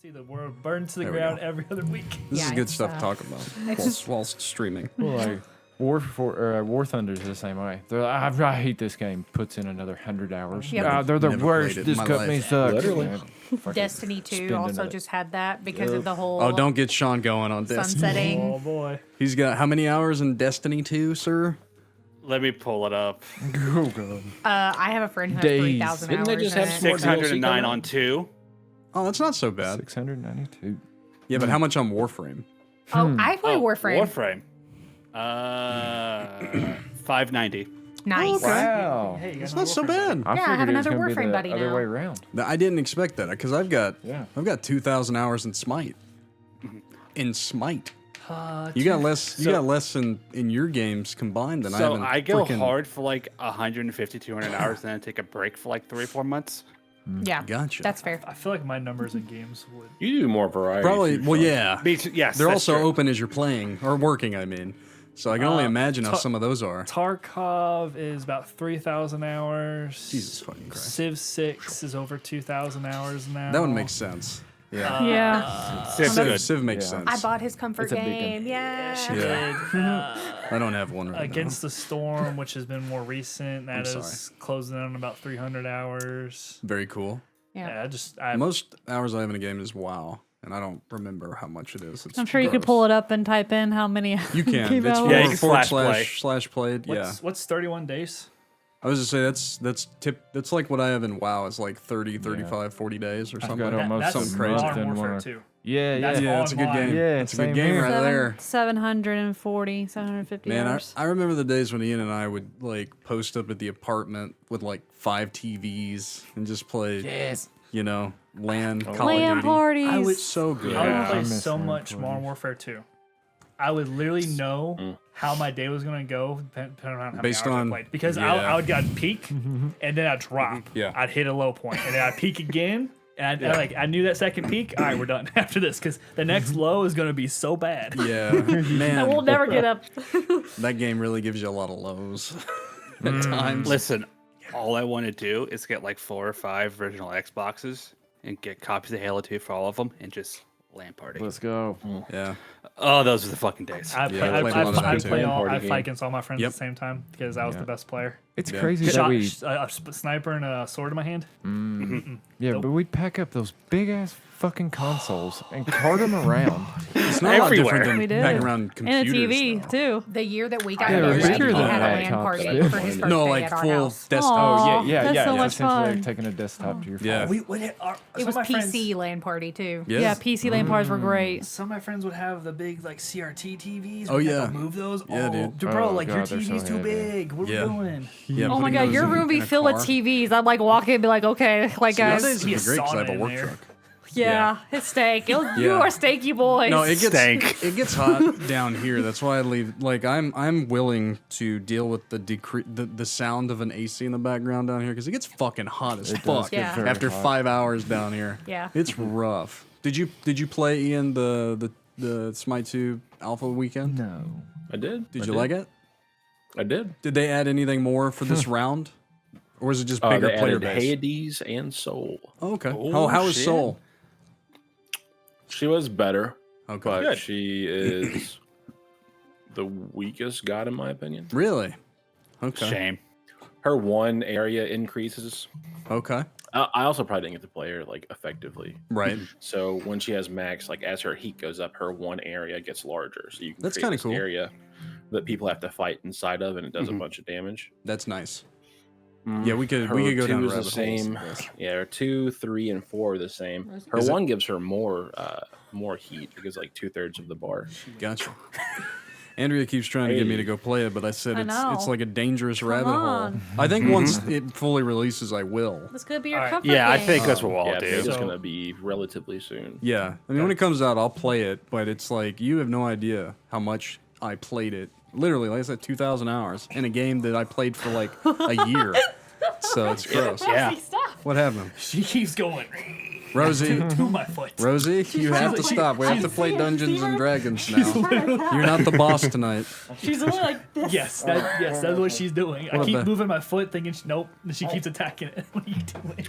See the world burn to the ground every other week. This is good stuff to talk about whilst streaming. Well, like War Thunder's the same way. They're like, I hate this game. Puts in another 100 hours. Yep. They're the Never worst. played it in This my company life. sucks. Literally. Man, Destiny 2 spending also it. just had that because of the whole Oh, don't get Shawn going on this. sunsetting. Oh boy. He's got how many hours in Destiny 2, sir? Let me pull it up. Oh god. I have a friend who has Days. 3,000 Didn't hours they just in have it. some more 609 DLC on 2. Oh, that's not so bad. 692. Yeah, but how much on Warframe? Oh, I play Warframe. Warframe. 590. Nice. Wow. Hey, you It's got not so bad. I Yeah, I have figured it was another gonna be Warframe the buddy other now. way around. I didn't expect that because I've got 2,000 hours in Smite. In Smite. You got less. You got less in your games combined than I have. So I go freaking... hard for like 150, 200 hours, then I take a break for like 3 or 4 months. Yeah, Gotcha. that's fair. I feel like my numbers in games would. You do more variety. Probably. too, Well, Shawn. yeah. Yes, They're that's also true. open as you're playing or working. I mean, so I can only imagine how some of those are. Tarkov is about 3,000 hours. Jesus fucking Christ. Civ 6 is over 2,000 hours now. That one makes sense. Yeah. Yeah. Civ's good. Civ makes Yeah. sense. I bought his comfort It's a big game. one. Yeah. Yeah. I don't have one right Against the Storm, which has been more recent, that I'm is closing in on about 300 hours. now. Very cool. Yeah. I Most hours I have in a game is WoW, and I don't remember how much it is. It's I'm sure you could gross. pull it up and type in how many. You can. Keep It's hours. Yeah, you can forward slash slash played. Yeah. What's 31 days? I was gonna say that's like what I have in WoW. It's like 30, 35, 40 days or I've something. got almost That's something crazy. Modern than Warfare one. 2. Yeah, That's yeah. Yeah, it's a good online. game. Yeah, It's a good same game here. right there. 740, 750 Man, hours. I remember the days when Ian and I would like post up at the apartment with like 5 TVs and just play, Yes. you know, LAN Call LAN of Duty. parties. I would So good. I would Yeah, I play miss so LAN much parties. Modern Warfare 2. I would literally know how my day was gonna go depending on how many Based hours on- I played. Because yeah. I would get peak and then I'd drop. Yeah. I'd hit a low point and then I'd peak again. And I knew that second peak. All right, we're done after this because the next low is gonna be so bad. Yeah, man, We'll never get up. that game really gives you a lot of lows at times. Listen, all I want to do is get like 4 or 5 original Xboxes and get copies of Halo 2 for all of them and just LAN party. Let's go. Yeah, Oh, those are the fucking days. I I played a lot of that too. Party fight against all my friends Yep. at the same time because I was the best player. It's Yeah. crazy that Shot we. a sniper and a sword in my hand. Yeah, but we'd pack up those big ass fucking consoles and cart them around. it's not a lot Everywhere. different We than did. packing around And a computers. TV, though. too. The year that we got Yeah, it was married, bigger he than had a that. LAN party Laptops. for his birthday No, like at our full house. desktop. Aw, Yeah, that's yeah, so yeah. much Essentially, fun. like taking a desktop to your Yeah. phone. We would It some was of my friends- PC LAN party too. Yeah, PC LAN parties were great. Some of my friends would have the big like CRT TVs. Oh, We'd have yeah. to move those. Yeah, oh, dude. bro, Oh, like your God, they're TV's so too heavy. big. What Yeah. are we doing? Yeah, Oh my putting god, those your in- room be in a filled with car. TVs. I'd like walk in and be like, okay, like Nowadays guys, it'd be Be a great because I have a sauna in work there. truck. yeah, it's steak. You Yeah. are steaky boys. No, it gets Stank. it gets hot down here. That's why I leave. Like I'm willing to deal with the sound of an AC in the background down here because it gets fucking hot as It does fuck get Yeah. very after hot. 5 hours down here. Yeah. It's rough. Did you play Ian the Smite 2 Alpha weekend? No. I did. Did you like it? I did. Did they add anything more for this round, or was it just bigger They player added base? Hades and Soul. Oh, okay. Oh, How is shit. Soul? She was better, Okay. but Good. she is the weakest god in my opinion. Really? Okay. Shame. Her one area increases. Okay. I also probably didn't get to play her like effectively. Right. So when she has max, like as her heat goes up, her one area gets larger. So you can That's create kinda this cool. area that people have to fight inside of, and it does a bunch of damage. That's nice. Yeah, we could go Her down 2 rabbit is the holes. same. Yeah, her 2, 3, and 4 are the same. Her Is it- 1 gives her more heat because like 2/3 of the bar. Gotcha. Andrea keeps trying to get me to go play it, but I said I it's know. like a dangerous rabbit on. hole. I think once it fully releases, I will. This could be your Alright. comfort Yeah, I game. think that's what we'll all Yeah, it's do. just gonna be relatively soon. Yeah, I mean when it comes out, I'll play it, but it's like you have no idea how much I played it. Literally, like I said, 2,000 hours in a game that I played for like a year. So it's gross. Yeah. What happened, She keeps going Rosie? to my foot. Rosie, you have to stop. We have to play Dungeons and Dragons now. You're not the boss tonight. She's only like this. Yes, that's what she's doing. I What keep the- moving my foot, thinking nope, and she keeps attacking it. What are you doing?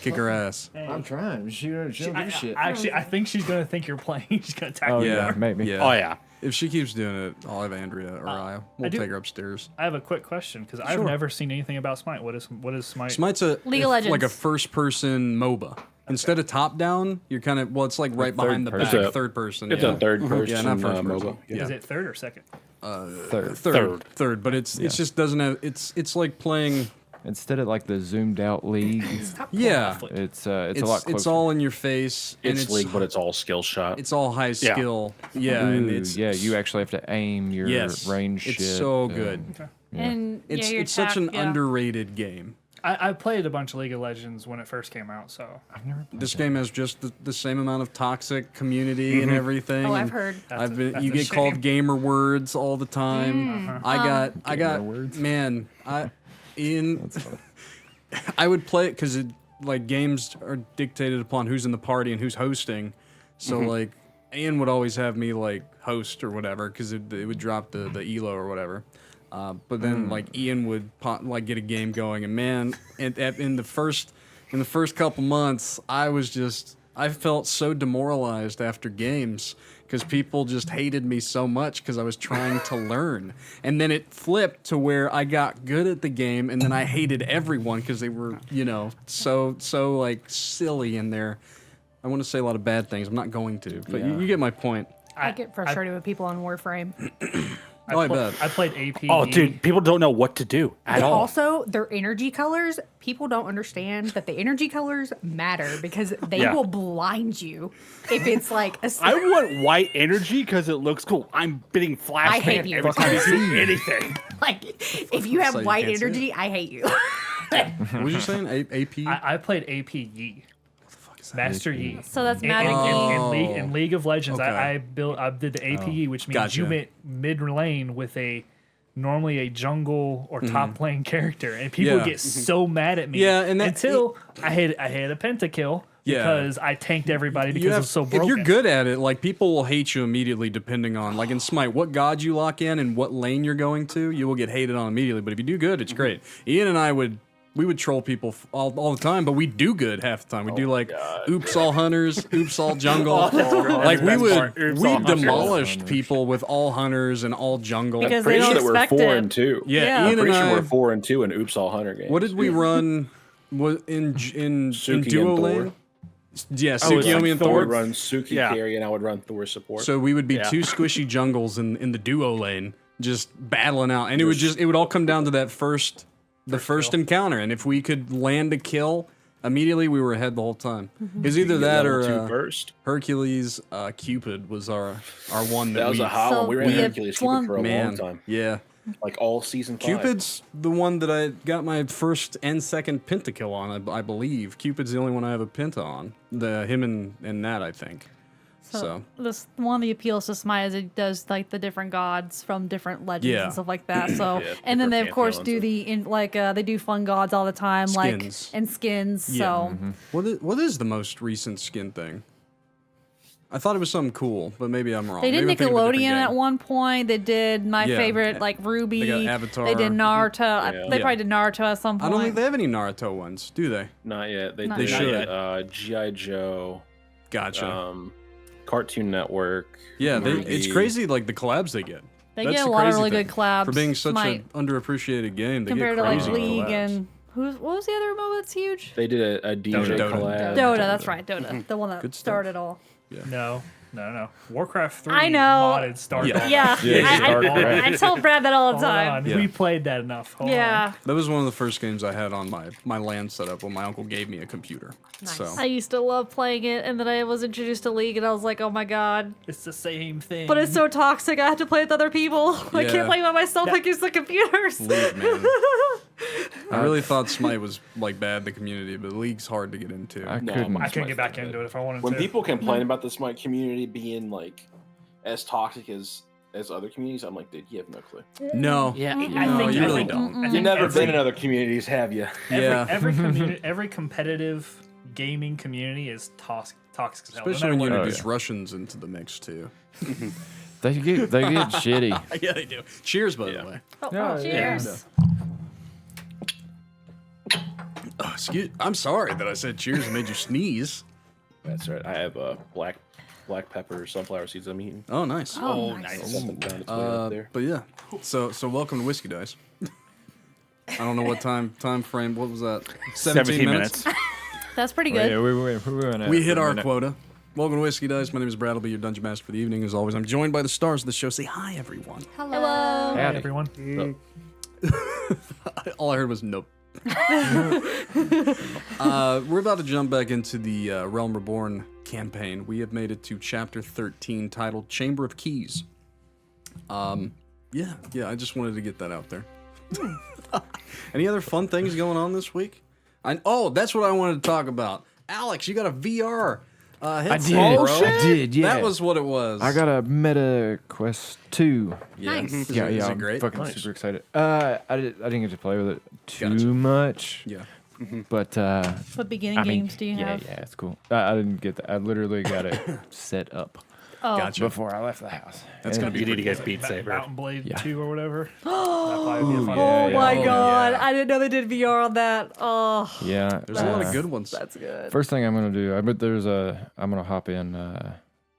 Kick her ass. I'm trying. She don't give a shit. Actually, I think she's gonna think you're playing. She's gonna attack Oh you. yeah, Yeah. maybe. Yeah. Oh yeah. If she keeps doing it, I'll have Andrea or I. We'll do- take her upstairs. I have a quick question because I've Sure. never seen anything about Smite. What is Smite? Smite's a League of like a Legends. first-person MOBA. Instead of top-down, you're kind of it's like right behind the back, person. third person. It's yeah. a third person. Yeah, not first person. MOBA. Yeah. Is it third or second? Third, but it's just doesn't have it's like playing. Instead of like the zoomed out league, Yeah, it's a lot closer. it's all in your face. And It's league, but it's all skill shot. it's all high Yeah. skill. Yeah, and Ooh, it's you actually have to aim your range It's shit. so good. And It's your it's such an attack, yeah. underrated game. I played a bunch of League of Legends when it first came out, so I've never played This that. game has just the same amount of toxic community and everything. Oh, I've and heard. That's You a get shame. called gamer words all the time. I got words? man. Ian. That's funny. I would play it because games are dictated upon who's in the party and who's hosting. So like Ian would always have me like host or whatever because it would drop the elo or whatever. But then like Ian would get a game going, and man, in the first couple months, I felt so demoralized after games because people just hated me so much because I was trying to learn. And then it flipped to where I got good at the game, and then I hated everyone because they were, so like silly in there. I want to say a lot of bad things. I'm not going to, but you get my point. I get frustrated with people on Warframe. I bet. I played AP. Oh, dude, people don't know what to do at But all. also, their energy colors, people don't understand that the energy colors matter because they Yeah. will blind you if it's like a I want white energy because it looks cool. I'm bidding flash I hate pan you. every time you see anything. like if you have So you white can't see it. energy, I hate you. What was you saying? AP? I played AP Yi. Master Yi. So that's In, Magic in League of Legends, Okay. I did the AP Yi, which means Gotcha. you went mid lane with normally a jungle or top lane character, and people Yeah. get so mad at me. Yeah, and that- until I had a pentakill Yeah. because I tanked everybody because You it have, was so broken. if you're good at it, like people will hate you immediately depending on like in Smite, what god you lock in and what lane you're going to, you will get hated on immediately. But if you do good, it's great. Ian and I would troll people all the time, but we do good half the time. We do like oops all hunters, oops all jungle. Like we demolished people with all hunters and all jungle. Because Pretty they sure don't that we're expect 4 it. and 2. yeah, Yeah. Ian and Pretty sure I. we're 4 and 2 in Oops All Hunter games. What did we run? Was in Suki duo and Thor. lane? Yeah, Oh, it's Tsukiyomi like and Thor Thor. would run Suki Yeah. carry, and I would run Thor support. So we would be Yeah. two squishy jungles in the duo lane, just battling out, and it would all come down to that first encounter, and if we could land a kill immediately, we were ahead the whole time. It was either that Level or 2 burst. Hercules Cupid was our one that, That was we a hot So one. We ran we had Hercules one- Cupid for a man, long time, yeah. like all season 5. Cupid's the one that I got my first and second pentakill on, I believe. Cupid's the only one I have a penta on. Him and Nat, I think. So This one of the appeals to Smite is it does like the different gods from different legends Yeah. and stuff like that. So Yeah, and then they of different course pantheons. do they do fun gods all the time, Skins. like and skins. So what is the most recent skin thing? I thought it was something cool, but maybe I'm wrong. they did Maybe I'm thinking of a different Nickelodeon at game. one point. They did my Yeah. favorite like Ruby. They got Avatar. They did Naruto. They Yeah. probably did Naruto at some I point. don't think they have any Naruto ones, do they? Not yet. They Not did yet. G.I. Joe, Gotcha. Cartoon Network. yeah, Ruby. it's crazy like the collabs they get. They That's get a the lot of crazy really thing. good collabs For being such Smite, an underappreciated game, they compared get to like crazy League collabs. and what was the other MOBA that's huge? They did a DJ Dota. collab. Dota, that's right, Dota, the one that Good stuff. started all. No. Warcraft 3 I know. modded started. Yeah. all Yeah, Yeah, I, I tell Brad that all the Hold time. on. Yeah. We played that enough. Hold Yeah, That was one of the first games I had on my LAN setup when my uncle gave me a computer. So I used to love playing it, and then I was introduced to League, and I was like, oh my god. It's the same thing. But it's so toxic, I have to play with other people. I Yeah. can't play by myself, I use the computers. League, man. I really thought Smite was like bad the community, but League's hard to get into. I No, couldn't. I couldn't get back into it if I wanted When to. people complain about the Smite community being like as toxic as other communities, I'm like, dude, you have no clue. No. Yeah, No, you really don't. I You've think never every- been in other communities, have you? Yeah. every competitive gaming community is toxic as hell. Especially when you no matter what. introduce Russians into the mix too. They get shitty. Yeah, they do. Cheers, by Yeah. the way. Oh, Yeah, cheers. Oh, I'm sorry that I said cheers and made you sneeze. That's right. I have black pepper sunflower seeds I'm eating. Oh, nice. Oh, nice. Something found its way up there. But yeah, so welcome to Whiskey Dice. I don't know what time frame. What was that? 17 minutes. That's pretty Well, good. yeah, we went out We for hit a our minute. quota. Welcome to Whiskey Dice. My name is Brad. I'll be your dungeon master for the evening. As always, I'm joined by the stars of the show. Say hi, everyone. Hello. Hey, Howdy. everyone. All I heard was nope. We're about to jump back into the Realm Reborn campaign. We have made it to chapter 13, titled Chamber of Keys. Yeah, I just wanted to get that out there. Any other fun things going on this week? That's what I wanted to talk about. Alex, you got a VR headset, did. bro. Oh, shit. I did, yeah. That was what it was. I got a Meta Quest 2. yeah. Nice. Is Yeah, it, is yeah, it I'm great? fucking Nice. super excited. I didn't get to play with it too Gotcha. much, Yeah. but What beginning I mean, games do you yeah, have? yeah, it's cool. I didn't get that. I literally got it set up Oh, Gotcha. before I left the house. That's And- gonna be You need to pretty get Beat Saber. Mountain Blade Yeah. 2 or whatever. That'd probably be a fun yeah, oh yeah. my Oh, god! yeah. I didn't know they did VR on that. Oh, Yeah, There's a lot of good ones. that's good. First thing I'm gonna do, I'm gonna hop in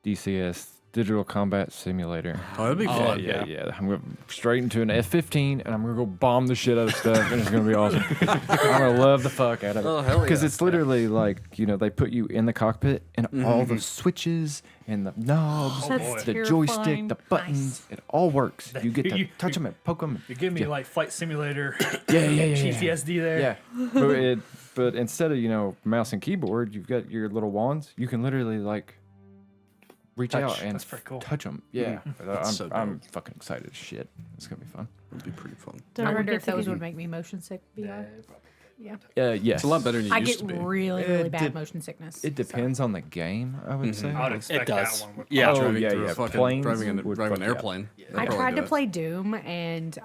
DCS Digital Combat Simulator. Oh, that'd be Yeah, fun. yeah. I'm going straight into an F-15, and I'm gonna go bomb the shit out of stuff, and it's gonna be awesome. I'm gonna love the fuck out of it. Oh, hell Because yeah. it's literally like, they put you in the cockpit, and all Mm-hmm. the switches and the knobs, That's the terrifying. joystick, the buttons, it all works. You get to You- touch them and poke them. You give me like Flight Simulator Yeah. PTSD there. Yeah, but instead of mouse and keyboard, you've got your little wands. You can literally like reach out and That's pretty cool. touch them. Yeah, That's so I'm fucking excited as shit. It's gonna be fun. It'd be pretty fun. Did I ever wonder get if to those get- would make me motion sick VR. Yeah. Yes, It's a lot better than you I used get to be. really, It really bad did- motion sickness. It depends on the game, I would say. I would expect does. that one would Yeah. Oh, Driving yeah, through a yeah. fucking- Planes driving would an fuck you up. airplane. I tried to play Doom and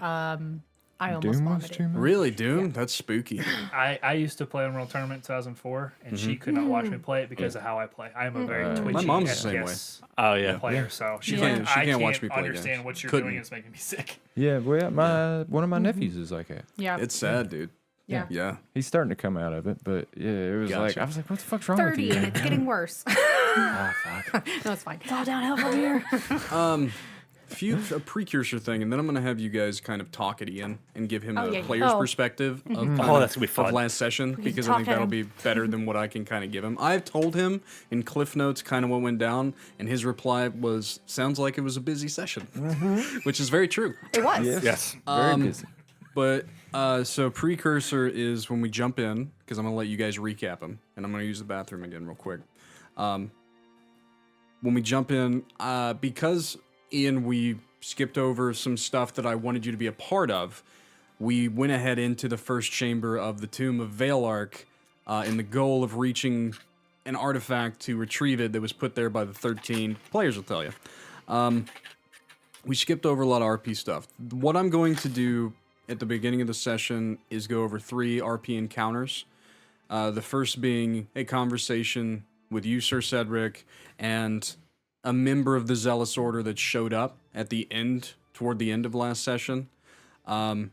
I almost Doom was vomited. too much. Really, Doom? That's spooky. I used to play Unreal Tournament 2004, and she could not watch me play it because of how I play. I am a very twitchy My mom's the same FPS Oh, yeah. player, so She she's can't- like, she I can't watch me play understand games. what you're Couldn't. doing. It's making me sick. Yeah, well, one of my nephews is like that. Yeah. It's sad, dude. yeah. Yeah. He's starting to come out of it, but yeah, it was like Gotcha. I was like, what the fuck's wrong with 30 you? and it's getting worse. Oh fuck. No, it's fine. It's all downhill from here. A precursor thing, and then I'm gonna have you guys kind of talk at Ian and give him Oh, the yeah, yeah. player's Oh. perspective of, kind Oh, of- that's gonna be fun. of last session because I talk think at that'll him. be better than what I can kind of give him. I've told him in Cliff Notes kind of what went down, and his reply was, "Sounds like it was a busy session," which is very true. It was. Yes. Very busy. But so precursor is when we jump in because I'm gonna let you guys recap them, and I'm gonna use the bathroom again real quick. When we jump in, because Ian, we skipped over some stuff that I wanted you to be a part of. We went ahead into the first chamber of the Tomb of Valark in the goal of reaching an artifact to retrieve it that was put there by the 13 players. Will tell you. We skipped over a lot of RP stuff. What I'm going to do at the beginning of the session is go over 3 RP encounters. The first being a conversation with you, Sir Cedric, and a member of the Zealous Order that showed up at the end, toward the end of last session. And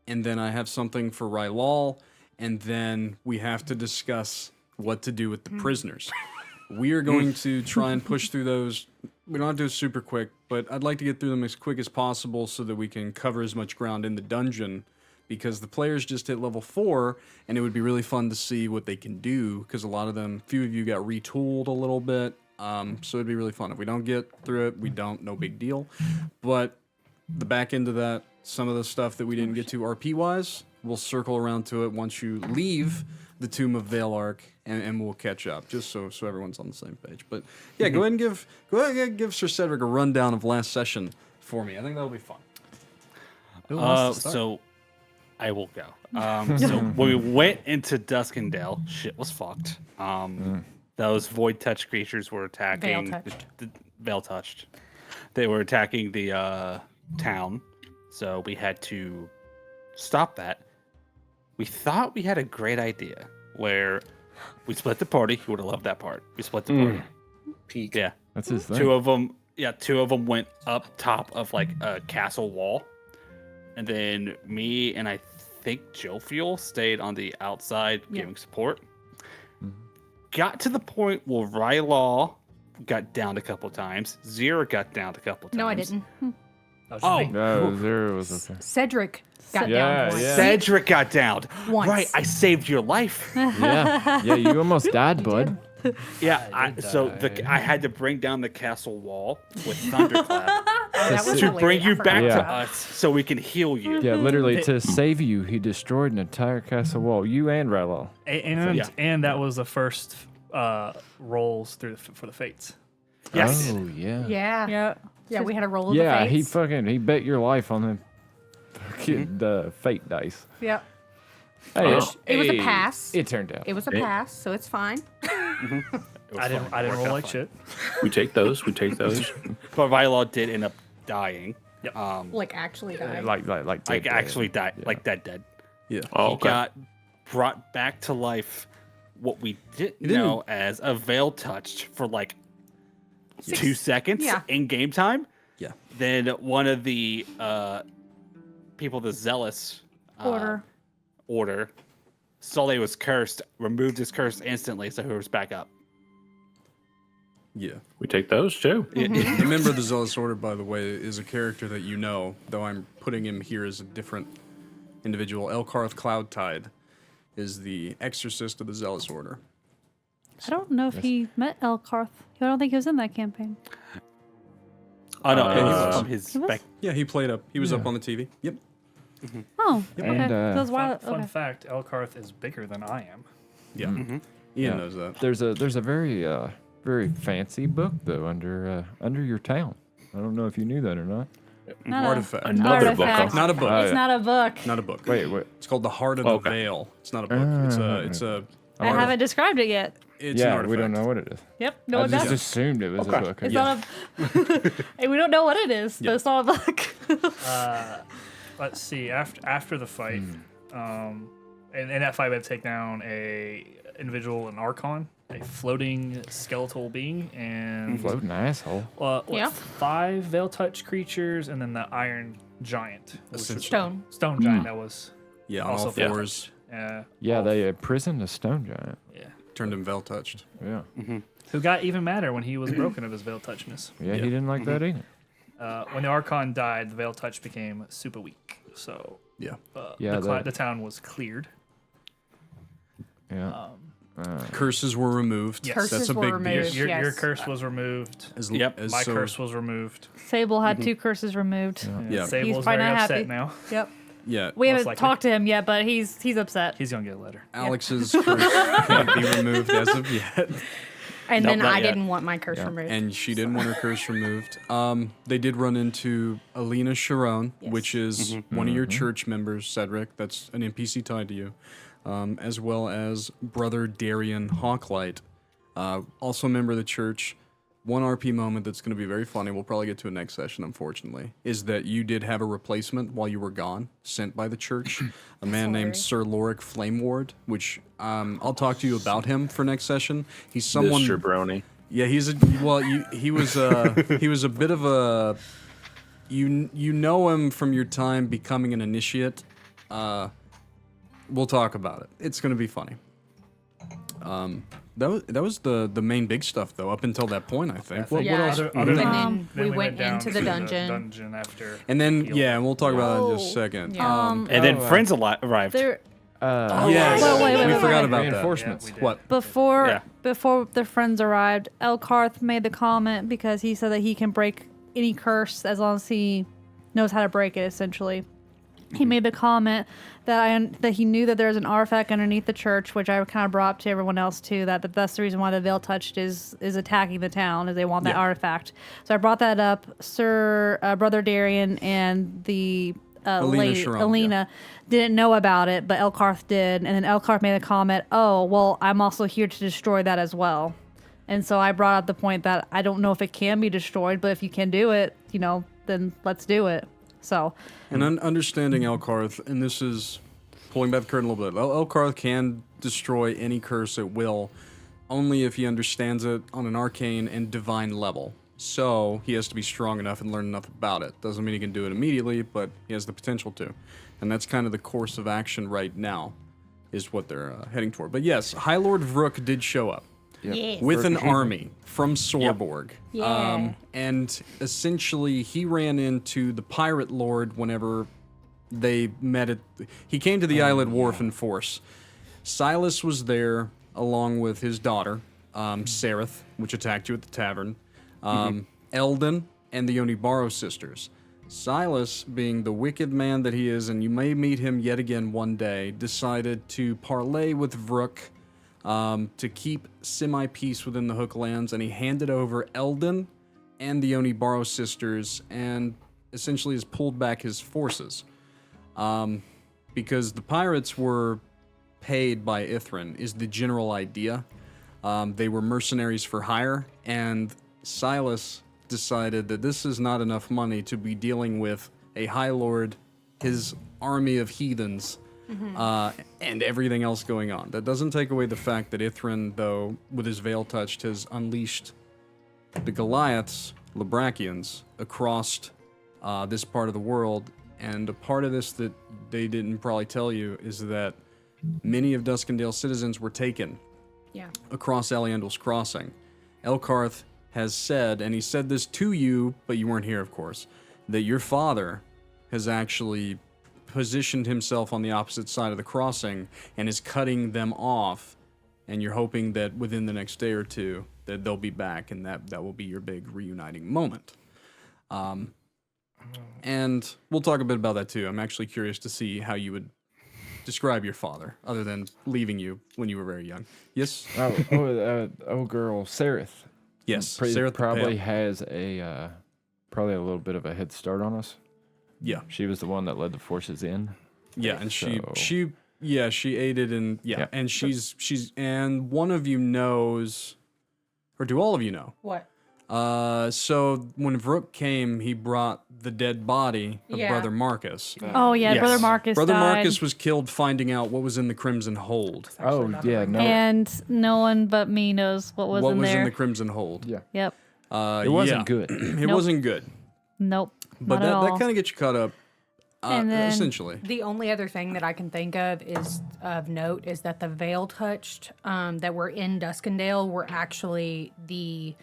then I have something for Rylal, and then we have to discuss what to do with the prisoners. We are going to try and push through those. We don't have to do it super quick, but I'd like to get through them as quick as possible so that we can cover as much ground in the dungeon, because the players just hit level 4, and it would be really fun to see what they can do, because few of you got retooled a little bit, so it'd be really fun. If we don't get through it, we don't, no big deal. But the back end of that, some of the stuff that we didn't get to RP-wise, we'll circle around to it once you leave the Tomb of Valark, and we'll catch up, just so everyone's on the same page. But yeah, go ahead and give Sir Cedric a rundown of last session for me. I think that'll be fun. So I will go. So when we went into Duskendale, shit was fucked. Those void touch creatures were attacking. Veil-touched. The veil touched. They were attacking the town, so we had to stop that. We thought we had a great idea where we split the party. You would have loved that part. We split the party. Peak. Yeah. That's his thing. Two of them went up top of like a castle wall, and then me and I think Jophiel stayed on the outside giving support. Got to the point where Rylal got downed a couple times. Xyrra got downed a couple times. No, I didn't. Oh, No, Xyrra was okay. Cedric got Yeah, down once. yeah. Cedric got downed. Once. Right, I saved your life. Yeah, you almost died, bud. Yeah, I did I had to bring down the castle wall with thunderclap That was to hilarious. bring you I back forgot to about us so we can heal you. Yeah, literally to save you, he destroyed an entire castle wall. You and Rylal. And that was the first rolls for the fates. Yes. Oh yeah. Yeah. Yeah. Yeah, we had a roll of Yeah, the he fates. he bet your life on the fate dice. Yeah. Hey, It was a pass. It turned out. It was a pass, so it's fine. I didn't roll like shit. We take those. But Rylal did end up dying. Like actually died. like Like actually died. Yeah. Like dead. Yeah. Oh, He got brought back to life. What we didn't know as a veil touched for like 2 seconds Yeah. in game time. Yeah. Then one of the people, the zealous order, saw they was cursed, removed his curse instantly, so he was back up. Yeah. We take those too. The member of the Zealous Order, by the way, is a character that you know, though I'm putting him here as a different individual. Elkarth Cloudtide is the exorcist of the Zealous Order. I don't know if he met Elkarth. I don't think he was in that campaign. Oh no, Uh, it was from his He was? back. Yeah, he played up. He was up on the TV. Yep. Oh, okay. And, That was wild. Fun Okay. fact: Elkarth is bigger than I am. Yeah. Ian Yeah. knows that. There's a very fancy book though under your town. I don't know if you knew that or not. Not a- Artifact. Another book. Artifact. Not a book. Oh, It's yeah. not a book. Not a book. Wait. It's called The Heart of Okay. the Veil. It's not a book. It's a. I haven't described it yet. It's an Yeah, artifact. we don't know what it is. Yep. No I one just does. assumed it was a book. It's not a. Hey, we don't know what it is, but it's not a book. Let's see. After the fight, in that fight, we had to take down a individual, an Archon, a floating skeletal being, and Floating asshole. Yeah. 5 veil touch creatures, and then the Iron Giant, which was Stone. Stone Giant. That was Yeah, on also all veil fours. touch. Yeah, they imprisoned a stone giant. Yeah. Turned him veil touched. Yeah. Who got even madder when he was broken of his veil touchness. Yeah, he didn't like that either. When the Archon died, the veil touch became super weak. So Yeah. Yeah, the town was cleared. Yeah. Curses were removed. Yes. Curses That's a were big removed. deal. Your Yes. curse was removed. Yep. My curse was removed. Sable had 2 curses removed. Yeah. Sable He's is probably very not upset happy. now. Yep. Yeah. We haven't likely. talked to him yet, but he's upset. He's gonna get a letter. Alex's curse can't be removed as of yet. And then not I yet. didn't want my curse removed. And she didn't want her curse removed. They did run into Alina Sharon, which is one of your church members, Cedric. That's an NPC tied to you. As well as Brother Darian Hawklight, also a member of the church. One RP moment that's going to be very funny, we'll probably get to it next session, unfortunately, is that you did have a replacement while you were gone, sent by the church, a man named Sir Loric Flameward, which I'll talk to you about him for next session. He's someone... Mr. Brony. Yeah, he was a bit of a... You know him from your time becoming an initiate. We'll talk about it. It's going to be funny. That was the main big stuff though up until that point I think. What Yeah. else? Other And than then we went down into to the dungeon. after. And then and we'll talk about that in just a second. Yeah. And then friends arrived. There, Yes, wait, we wait, forgot wait. about Reinforcements. Yeah, we did. What? before the friends arrived, Elkarth made the comment because he said that he can break any curse as long as he knows how to break it. Essentially, he made the comment that he knew that there was an artifact underneath the church, which I kind of brought up to everyone else too. That's the reason why the veil touched is attacking the town, is they want that artifact. So I brought that up. Brother Darian and the Alina Sharon, Alina didn't know about it, but Elkarth did, and then Elkarth made a comment, "Oh, well, I'm also here to destroy that as well." And so I brought up the point that I don't know if it can be destroyed, but if you can do it, then let's do it. So And understanding Elkarth, and this is pulling back the curtain a little bit. Elkarth can destroy any curse at will, only if he understands it on an arcane and divine level. So he has to be strong enough and learn enough about it. Doesn't mean he can do it immediately, but he has the potential to. And that's kind of the course of action right now, is what they're heading toward. But yes, High Lord Vrook did show up Yes. with an army from Sorborg. Yeah. And essentially, he ran into the Pirate Lord whenever they met at... He came to the Islet Wharf in force. Silas was there along with his daughter, Sereth, which attacked you at the tavern, Eldon, and the Onibaro sisters. Silas, being the wicked man that he is, and you may meet him yet again one day, decided to parley with Vrook to keep semi-peace within the Hooklands, and he handed over Eldon and the Onibaro sisters, and essentially has pulled back his forces. Because the pirates were paid by Ithrin, is the general idea. They were mercenaries for hire, and Silas decided that this is not enough money to be dealing with a High Lord, his army of heathens, and everything else going on. That doesn't take away the fact that Ithrin, though, with his veil touched, has unleashed the Goliaths, Labrakians, across this part of the world. And a part of this that they didn't probably tell you is that many of Duskendale's citizens were taken across Aliandal's Crossing. Elkarth has said, and he said this to you, but you weren't here, of course, that your father has actually positioned himself on the opposite side of the crossing and is cutting them off, and you're hoping that within the next day or two that they'll be back, and that will be your big reuniting moment. And we'll talk a bit about that too. I'm actually curious to see how you would describe your father, other than leaving you when you were very young. Yes? Oh, girl, Sereth. Yes. Pre- Sarah the probably Pale. has probably a little bit of a head start on us. Yeah. She was the one that led the forces in. Yeah, and So- she aided in, Yeah. and she's, and one of you knows, or do all of you know? What? So when Vrook came, he brought the dead body of Yeah. Brother Marcus. Oh yeah, Brother Yes. Marcus Brother died. Marcus was killed finding out what was in the Crimson Hold. Oh, yeah, no. And no one but me knows what was What in was there. in the Crimson Hold? Yeah. Yep. It wasn't good. It Nope. wasn't good. Nope. But not at all. that kind of gets you caught up, And then- essentially. The only other thing that I can think of is of note is that the veil touched that were in Duskendale were actually the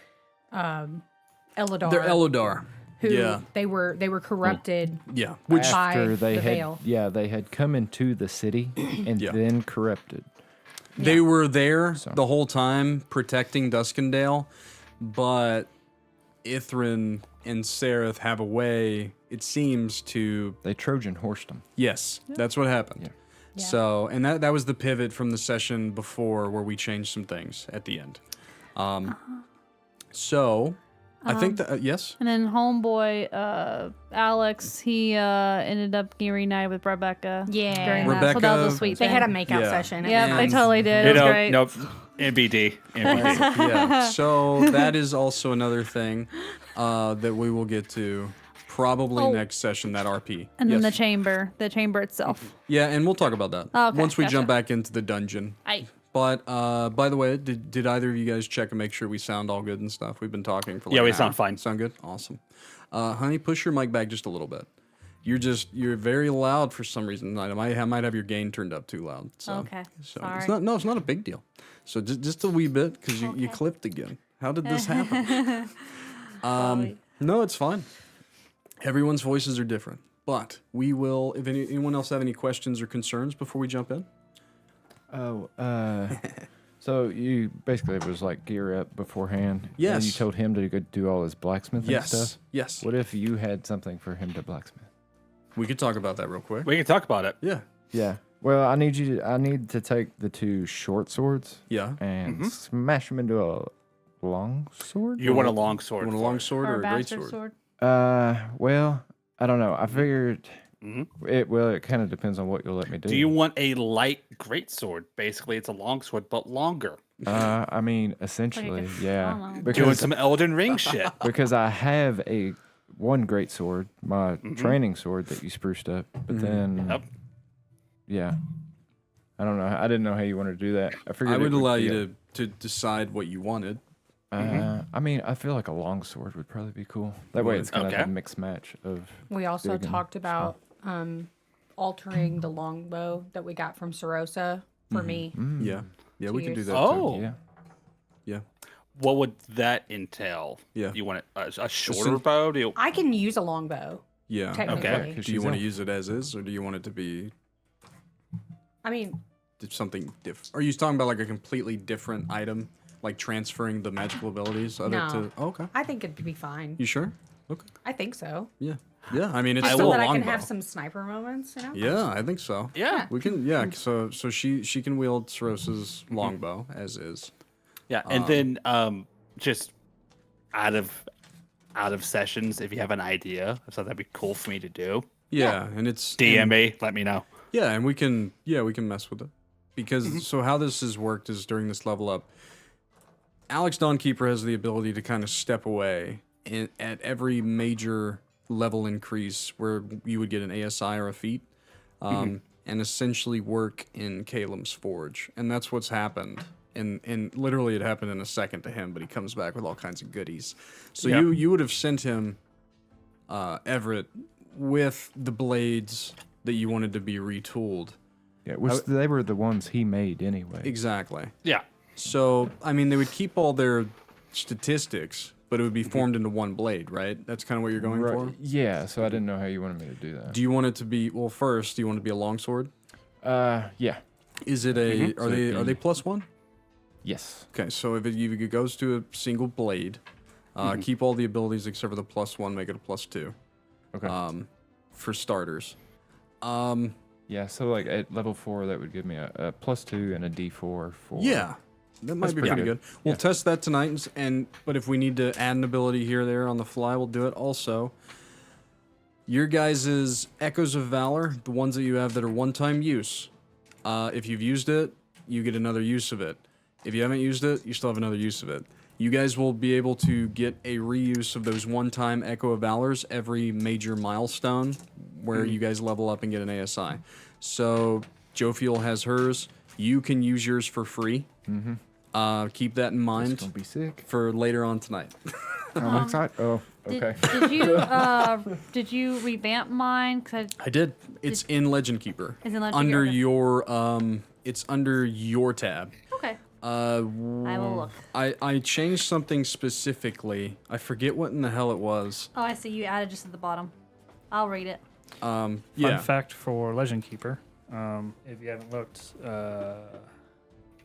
Elodar. They're Elodar. who Yeah. they were corrupted. Yeah. Which, by After they the had, veil. they had come into the city and Yeah. then corrupted. they were there the whole time protecting Duskendale, but Ithrin and Sereth have a way, it seems, to... They Trojan horsed them. Yes, that's what happened. Yeah. Yeah. So, and that was the pivot from the session before where we changed some things at the end. So, I think that, yes? And then homeboy Alex, he ended up getting reunited with Rebecca. Yeah. During that. So that was a Rebecca- sweet They thing. had a makeout Yeah. session. It Yep, was they And- totally did. It was great. Nope. MBD. Yeah. So that is also another thing that we will get to probably Oh. next session, that RP. And then Yes. the chamber itself. Yeah, and we'll talk about that Oh, okay, once we gotcha. jump back into the dungeon. Aye. But by the way, did either of you guys check and make sure we sound all good and stuff? We've been talking for like Yeah, we an sound hour. fine. Sound good? Awesome. Honey, push your mic back just a little bit. You're very loud for some reason tonight. I might have your gain turned up too loud. So, Okay, So sorry. it's not a big deal. So just a wee bit because you clipped again. How did this happen? No, it's fine. Everyone's voices are different, but we will. If anyone else have any questions or concerns before we jump in? Oh, so you basically it was like gear up beforehand. And Yes. you told him to go do all his blacksmithing Yes. stuff. Yes. What if you had something for him to blacksmith? We could talk about that real quick. We can talk about it. Yeah. Yeah. Well, I need to take the two short swords Yeah. and smash them into a long sword. You want a long sword. You want a for long it. sword or a great bastard sword? Well, I don't know. I figured Mhm. it kind of depends on what you'll let me do. Do you want a light great sword? Basically, it's a long sword, but longer. I mean, essentially, yeah. katana. Doing Because some Elden Ring shit. because I have one great sword, my training sword that you spruced up, but then Yep. yeah, I don't know. I didn't know how you wanted to do that. I figured I it would allow be you to decide what you wanted. I mean, I feel like a longsword would probably be cool. That way, it's kind of Okay. a mixed match of. We also big and talked about altering the longbow that we got from Sorosa for me. Yeah. Yeah, we can do Cheers. that Oh. too. Yeah. Yeah. What would that entail? Yeah. You want a shorter bow? Do you, I can use a longbow, Yeah. technically. Okay. Because Do you she's want to elf. use it as is, or do you want it to be I mean, something different? Are you talking about like a completely different item, like transferring the magical abilities of No. it to? Oh, okay. I think it'd be fine. You sure? Okay. I think so. Yeah. Yeah. I mean, it's I still So a that I can longbow. have some sniper moments, you know? Yeah, I think so. yeah. We can. Yeah. So she can wield Sorosa's longbow as is. Yeah. And then just out of sessions, if you have an idea of something that'd be cool for me to do, Yeah, and it's DM me, let me know. Yeah, and we can mess with it. Because so how this has worked is during this level up, Alex Dawnkeeper has the ability to kind of step away at every major level increase where you would get an ASI or a feat, and essentially work in Caleb's forge. And that's what's happened. And literally it happened in a second to him, but he comes back with all kinds of goodies. So Yeah. you would have sent him Everett with the blades that you wanted to be retooled. Yeah, which they were the ones he made anyway. Exactly. Yeah. So, I mean, they would keep all their statistics, but it would be formed into one blade, right? That's kind of what you're going for? Yeah, so I didn't know how you wanted me to do that. Do you want it to be, well, first, do you want it to be a longsword? Yeah. Is it a, So it'd are they be- +1? Yes. Okay, so if it goes to a single blade, keep all the abilities except for the +1, make it a +2. Okay. For starters. Yeah, so like at level 4, that would give me a +2 and a D4 for. Yeah, that might That's be pretty pretty good. good. We'll Yeah. test that tonight, but if we need to add an ability here or there on the fly, we'll do it. Also, your guys' Echoes of Valor, the ones that you have that are one-time use, if you've used it, you get another use of it. If you haven't used it, you still have another use of it. You guys will be able to get a reuse of those one-time Echo of Valors every major milestone where you guys level up and get an ASI. So Jophiel has hers. You can use yours for free. Keep that in It's mind gonna be sick. for later on tonight. I'm excited. Oh, okay. Did you revamp mine? 'Cause I did. It's in Legend Keeper. It's in Legend under Keeper, okay. your it's under your tab. okay. I will look. I changed something specifically. I forget what in the hell it was. Oh, I see. You added just at the bottom. I'll read it. Fun Yeah. fact for Legend Keeper, if you haven't looked,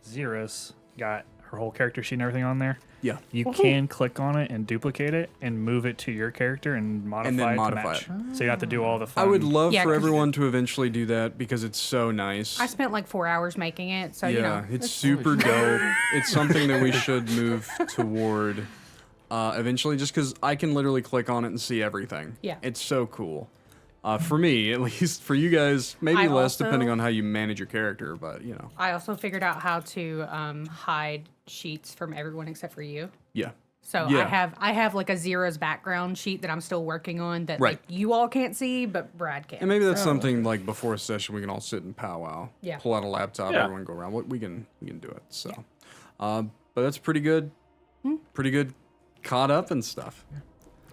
Xyrra's got her whole character sheet and everything on there. Yeah. You can click on it and duplicate it and move it to your character and modify it modify to match. So you have to do all the fun. I would love Yeah, for 'cause- everyone to eventually do that because it's so nice. I spent like 4 hours making it, so you Yeah, know. it's super dope. It's something that we should move toward eventually, just because I can literally click on it and see everything. Yeah. It's so cool. For me, at least. For you guys, maybe I less also- depending on how you manage your character, but you know. I also figured out how to hide sheets from everyone except for you. Yeah. So Yeah. I have like a Xyrra's background sheet that I'm still working on that Right. like you all can't see, but Brad can. And maybe that's So- something like before a session we can all sit and powwow. Yeah. Pull out a laptop, Yeah. everyone go around. We can do it. So, but that's pretty good. Pretty good. Caught up and stuff.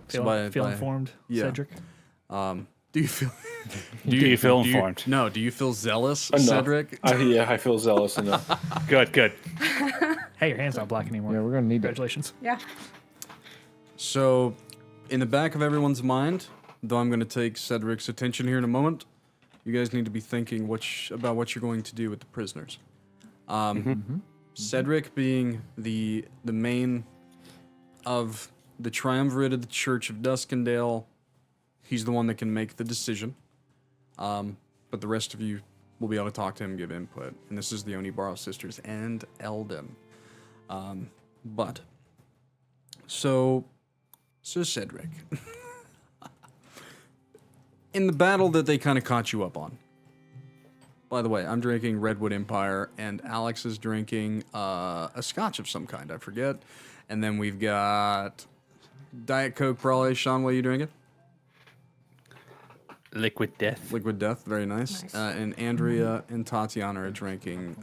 feel, So feel informed, yeah. Cedric. Do you feel? Do you feel informed? No. Do you feel zealous, Enough. Cedric? Yeah, I feel zealous enough. Good, good. Hey, your hand's not black anymore. Yeah, we're gonna need that. Congratulations. Yeah. So, in the back of everyone's mind, though I'm going to take Cedric's attention here in a moment, you guys need to be thinking about what you're going to do with the prisoners. Cedric being the main of the triumvirate of the Church of Duskendale, he's the one that can make the decision. But the rest of you will be able to talk to him, give input. And this is the Onibaro sisters and Eldon. So Cedric, in the battle that they kind of caught you up on. By the way, I'm drinking Redwood Empire, and Alex is drinking a scotch of some kind. I forget. And then we've got Diet Coke, probably. Shawn, what are you drinking? Liquid death. Liquid Death, very nice. Nice. And Andrea and Tatiana are drinking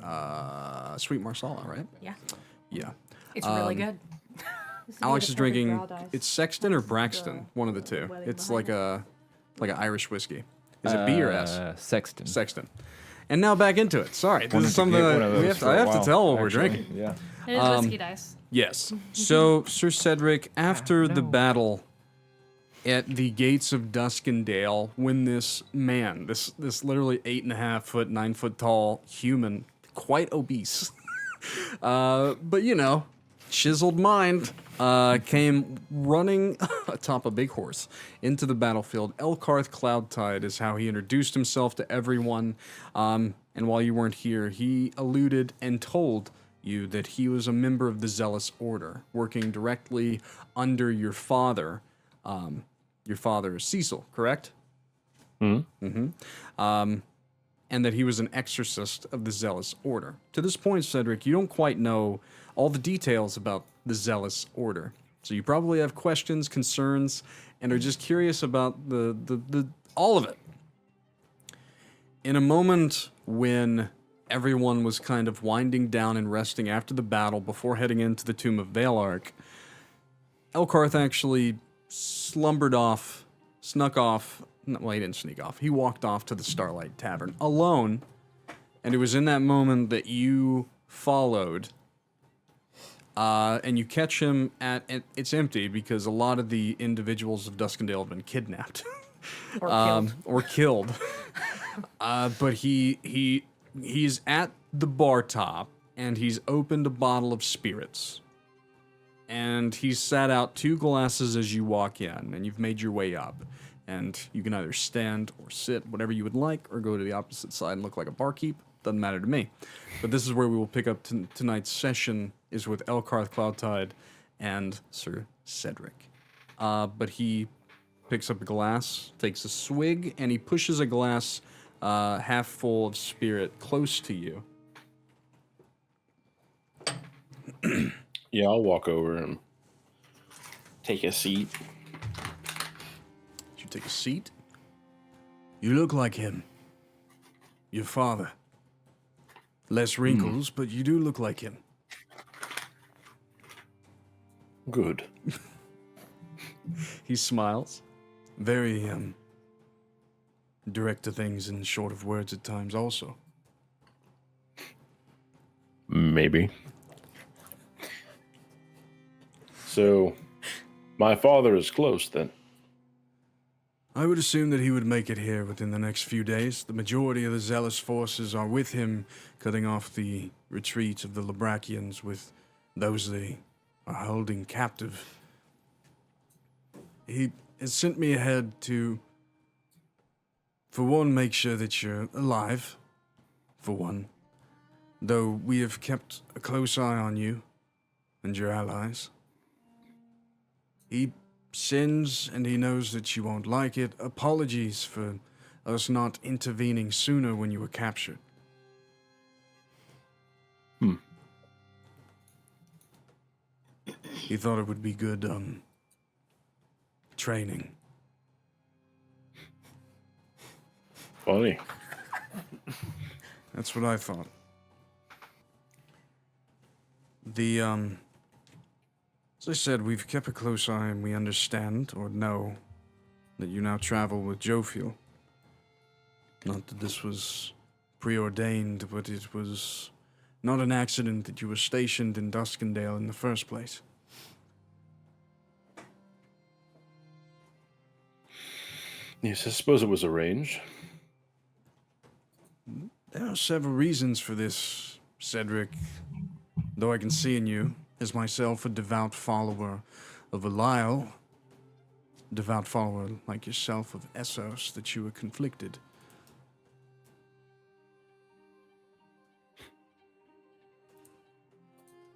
Sweet Marsala, right? Yeah. Yeah. It's really good. Alex is drinking. It's Sexton or Braxton, one of the two. It's like an Irish whiskey. Is it B or S? Sexton. Sexton. And now back into it. Sorry, this Wanted is to something get one that of those for I a have to while, tell what we're actually. drinking. Yeah. It is whiskey dice. Yes. So, Sir Cedric, after the battle at the gates of Duskendale, when this man, this literally 8.5 foot, 9 foot tall human, quite obese, but you know, chiseled mind, came running atop a big horse into the battlefield. Elkarth Cloudtide is how he introduced himself to everyone. And while you weren't here, he alluded and told you that he was a member of the Zealous Order, working directly under your father. Your father is Cecil, correct? And that he was an exorcist of the Zealous Order. To this point, Cedric, you don't quite know all the details about the Zealous Order. So you probably have questions, concerns, and are just curious about the all of it. In a moment when everyone was kind of winding down and resting after the battle before heading into the Tomb of Valark, Elkarth actually snuck off. Well, he didn't sneak off. He walked off to the Starlight Tavern alone, and it was in that moment that you followed, and you catch him it's empty because a lot of the individuals of Duskendale have been kidnapped. Or killed. But he's at the bar top, and he's opened a bottle of spirits. And he's sat out 2 glasses as you walk in, and you've made your way up. And you can either stand or sit, whatever you would like, or go to the opposite side and look like a barkeep. Doesn't matter to me. But this is where we will pick up tonight's session, is with Elkarth Cloudtide and Sir Cedric. But he picks up a glass, takes a swig, and he pushes a glass half full of spirit close to you. Yeah, I'll walk over and take a seat. You take a seat. You look like him. Your father. Less wrinkles, but you do look like him. Good. He smiles. Very, direct to things and short of words at times also. Maybe. So, my father is close then. I would assume that he would make it here within the next few days. The majority of the Zealous forces are with him, cutting off the retreat of the Labrakians with those they are holding captive. He has sent me ahead to, for one, make sure that you're alive, for one. Though we have kept a close eye on you and your allies. He sins, and he knows that you won't like it. Apologies for us not intervening sooner when you were captured. He thought it would be good, training. Funny. That's what I thought. As I said, we've kept a close eye and we understand, or know, that you now travel with Jophiel. Not that this was preordained, but it was not an accident that you were stationed in Duskendale in the first place. Yes, I suppose it was arranged. There are several reasons for this, Cedric. Though I can see in you, as myself a devout follower of Rylal, devout follower like yourself of Essos, that you were conflicted.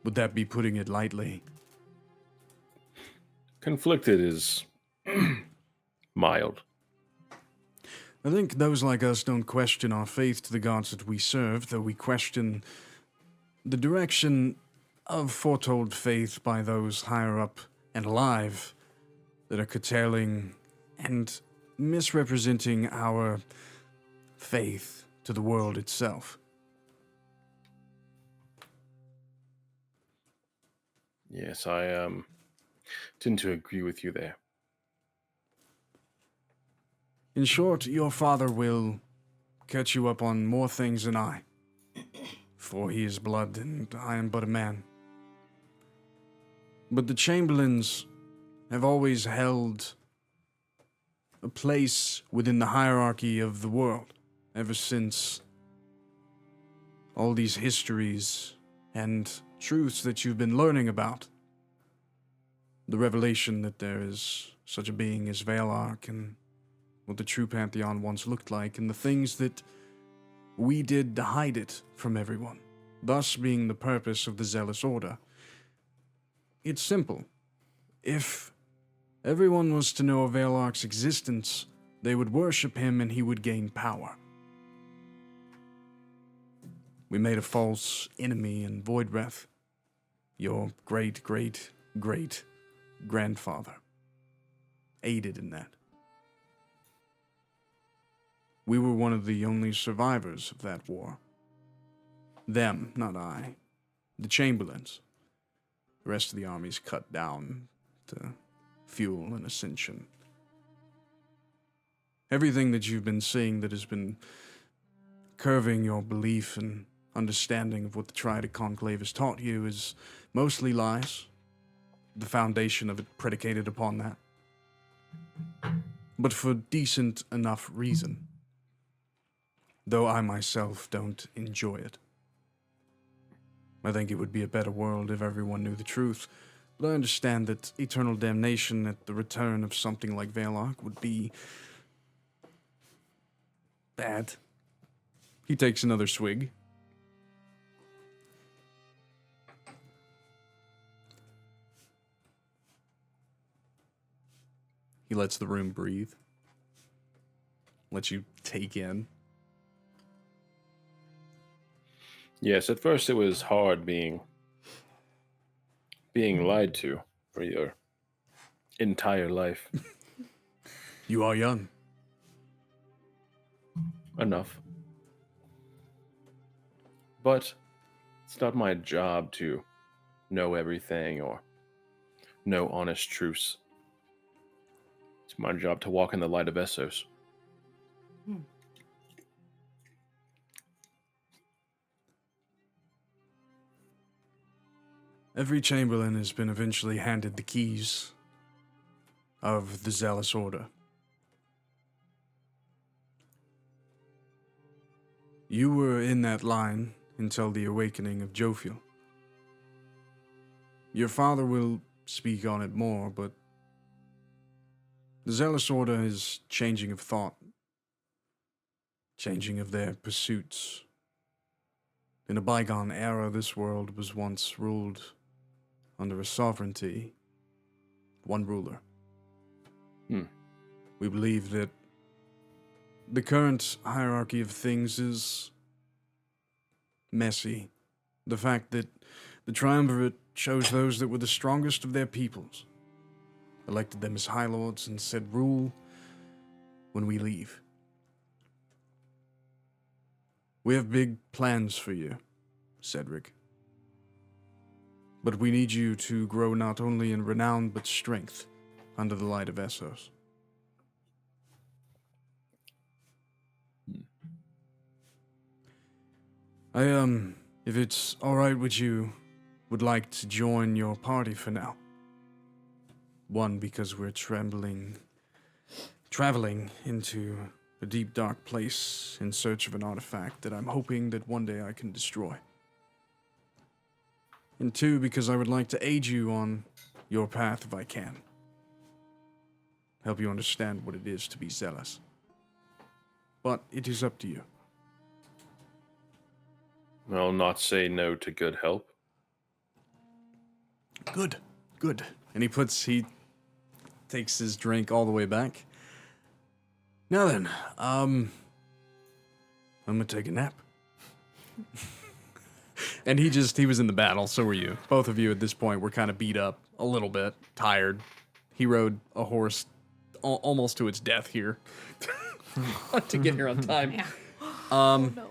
Would that be putting it lightly? Conflicted is mild. I think those like us don't question our faith to the gods that we serve, though we question the direction of foretold faith by those higher up and alive that are curtailing and misrepresenting our faith to the world itself. Yes, I tend to agree with you there. In short, your father will catch you up on more things than I. For he is blood and I am but a man. But the Chamberlains have always held a place within the hierarchy of the world ever since all these histories and truths that you've been learning about. The revelation that there is such a being as Valark and what the true Pantheon once looked like, and the things that we did to hide it from everyone, thus being the purpose of the Zealous Order. It's simple. If everyone was to know of Valark's existence, they would worship him and he would gain power. We made a false enemy in Voidwrath, your great-great-great-grandfather aided in that. We were one of the only survivors of that war. Them, not I. The Chamberlains. The rest of the army's cut down to fuel and ascension. Everything that you've been seeing that has been curving your belief and understanding of what the Triadic Conclave has taught you is mostly lies. The foundation of it predicated upon that. But for decent enough reason. Though I myself don't enjoy it. I think it would be a better world if everyone knew the truth, but I understand that eternal damnation at the return of something like Valark would be bad. He takes another swig. He lets the room breathe. Lets you take in. Yes, at first it was hard being lied to for your entire life. You are young. Enough. But it's not my job to know everything or know honest truths. It's my job to walk in the light of Essos. Every Chamberlain has been eventually handed the keys of the Zealous Order. You were in that line until the awakening of Jophiel. Your father will speak on it more, but the Zealous Order is changing of thought, changing of their pursuits. In a bygone era, this world was once ruled under a sovereignty, one ruler. We believe that the current hierarchy of things is messy. The fact that the Triumvirate chose those that were the strongest of their peoples, elected them as High Lords, and said, rule when we leave. We have big plans for you, Cedric. But we need you to grow not only in renown, but strength under the light of Essos. If it's alright with you, would like to join your party for now. One, because we're traveling into a deep, dark place in search of an artifact that I'm hoping that one day I can destroy. And two, because I would like to aid you on your path if I can. Help you understand what it is to be zealous. But it is up to you. I'll not say no to good help. Good. And he takes his drink all the way back. Now then, I'm gonna take a nap. And he was in the battle, so were you. Both of you at this point were kind of beat up, a little bit, tired. He rode a horse almost to its death here to get here on time. Yeah. No.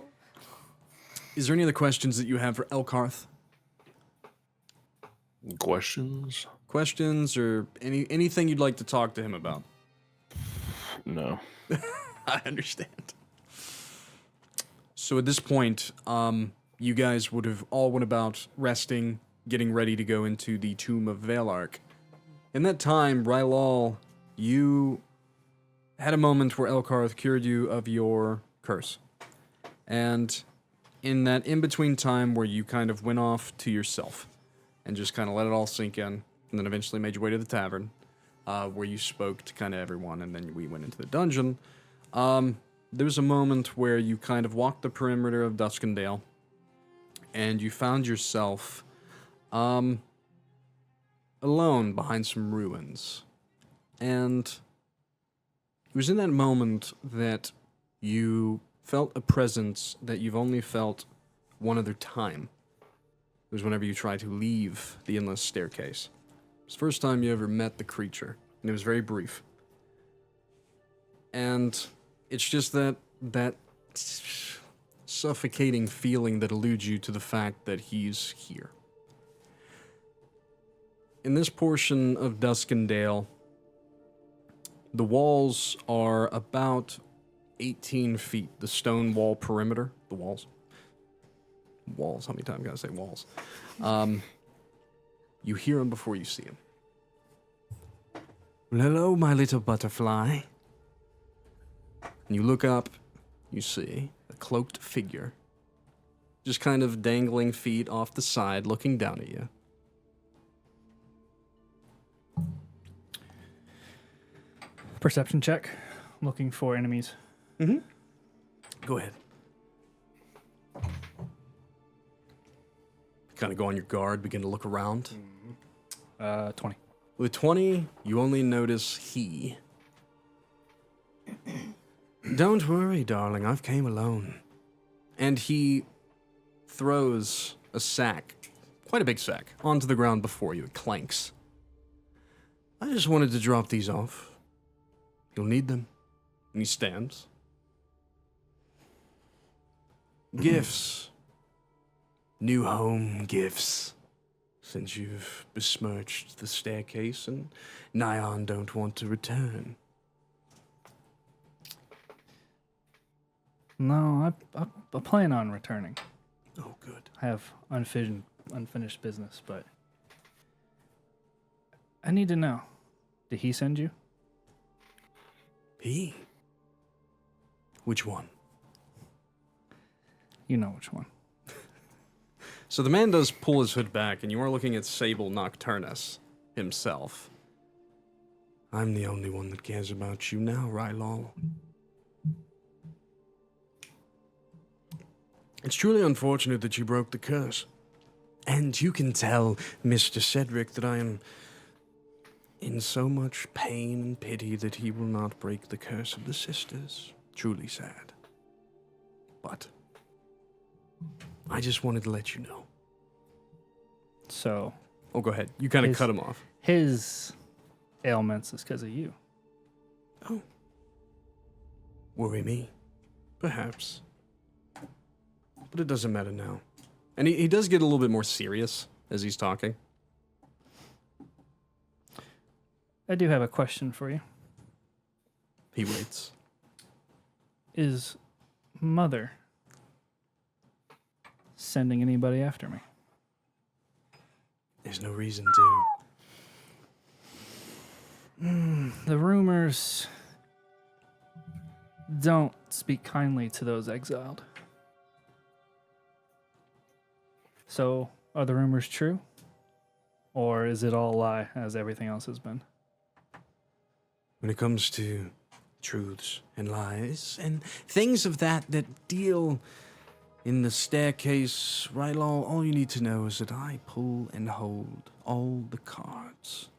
Is there any other questions that you have for Elkarth? Questions? questions or anything you'd like to talk to him about? No. I understand. So at this point, you guys would have all went about resting, getting ready to go into the Tomb of Valark. In that time, Rylal, you had a moment where Elkarth cured you of your curse. And in that in-between time where you kind of went off to yourself and just kind of let it all sink in, and then eventually made your way to the tavern, where you spoke to kind of everyone, and then we went into the dungeon, there was a moment where you kind of walked the perimeter of Duskendale, and you found yourself alone behind some ruins. And it was in that moment that you felt a presence that you've only felt one other time. It was whenever you tried to leave the endless staircase. It was the first time you ever met the creature, and it was very brief. And it's just that suffocating feeling that eludes you to the fact that he's here. In this portion of Duskendale, the walls are about 18 feet. The stone wall perimeter, the walls. Walls, how many times can I say walls? You hear him before you see him. Well, hello, my little butterfly. And you look up, you see a cloaked figure, just kind of dangling feet off the side, looking down at you. Perception check. Looking for enemies. Mm-hmm. Go ahead. Kind of go on your guard, begin to look around. 20. With 20, you only notice he. Don't worry, darling, I've came alone. And he throws a sack, quite a big sack, onto the ground before you. It clanks. I just wanted to drop these off. You'll need them. And he stands. Gifts. New home gifts. Since you've besmirched the staircase and Nyan don't want to return. No, I plan on returning. Oh, good. I have unfinished business, but I need to know. Did he send you? He? Which one? You know which one. So the man does pull his hood back, and you are looking at Sable Nocturnus himself. I'm the only one that cares about you now, Rylal. It's truly unfortunate that you broke the curse. And you can tell Mr. Cedric that I am in so much pain and pity that he will not break the curse of the sisters. Truly sad. But I just wanted to let you know. So, Oh, go ahead. You kind of cut him off. his ailments is because of you. Oh. Worry me? Perhaps. But it doesn't matter now. And he does get a little bit more serious as he's talking. I do have a question for you. He waits. Is Mother sending anybody after me? There's no reason to. The rumors don't speak kindly to those exiled. So, are the rumors true? Or is it all a lie, as everything else has been? When it comes to truths and lies and things of that deal in the staircase, Rylal, all you need to know is that I pull and hold all the cards.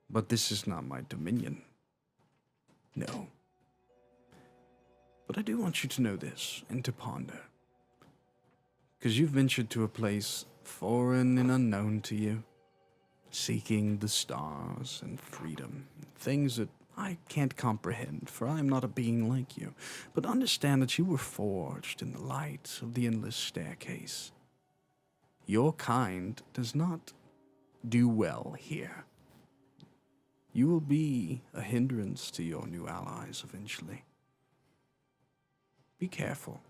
But this is not my dominion. No. But I do want you to know this and to ponder. Because you've ventured to a place foreign and unknown to you, seeking the stars and freedom, things that I can't comprehend, for I am not a being like you. But understand that you were forged in the light of the endless staircase. Your kind does not do well here. You will be a hindrance to your new allies eventually. Be careful,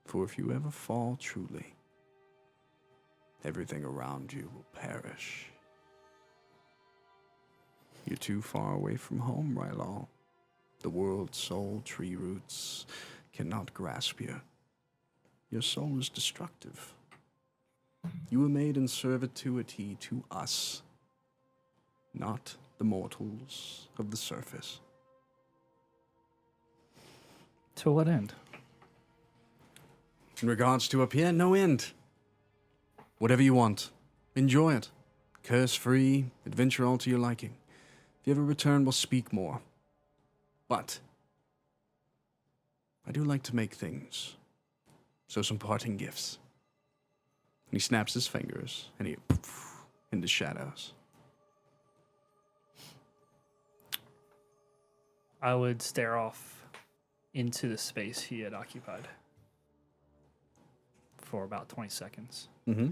for if you ever fall truly, everything around you will perish. You're too far away from home, Rylal. The world's soul tree roots cannot grasp you. Your soul is destructive. You were made in servitude to us, not the mortals of the surface. To what end? In regards to up here, no end. Whatever you want, enjoy it. Curse-free, adventure all to your liking. If you ever return, we'll speak more. But I do like to make things. So some parting gifts. And he snaps his fingers, and he poof, into shadows. I would stare off into the space he had occupied for about 20 seconds. Mm-hmm.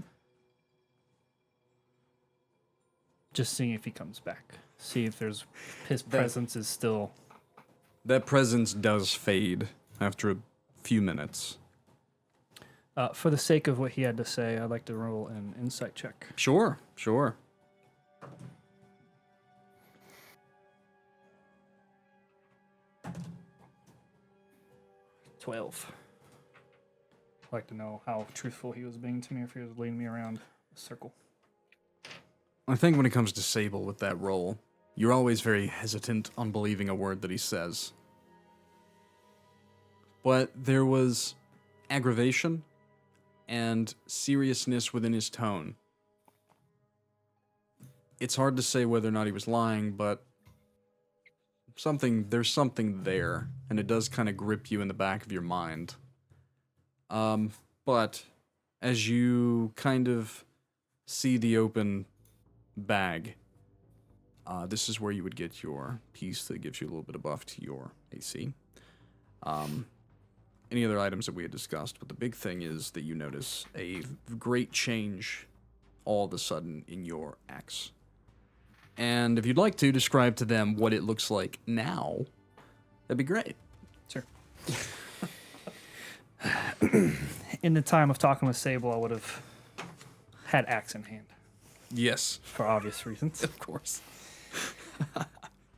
Just seeing if he comes back. See if his presence is still... That presence does fade after a few minutes. For the sake of what he had to say, I'd like to roll an insight check. Sure. 12. I'd like to know how truthful he was being to me, if he was leading me around a circle. I think when it comes to Sable with that role, you're always very hesitant on believing a word that he says. But there was aggravation and seriousness within his tone. It's hard to say whether or not he was lying, but there's something there, and it does kind of grip you in the back of your mind. But as you kind of see the open bag, this is where you would get your piece that gives you a little bit of buff to your AC. Any other items that we had discussed, but the big thing is that you notice a great change all of a sudden in your axe. And if you'd like to describe to them what it looks like now, that'd be great. Sure. In the time of talking with Sable, I would have had axe in hand. Yes. For obvious reasons. Of course.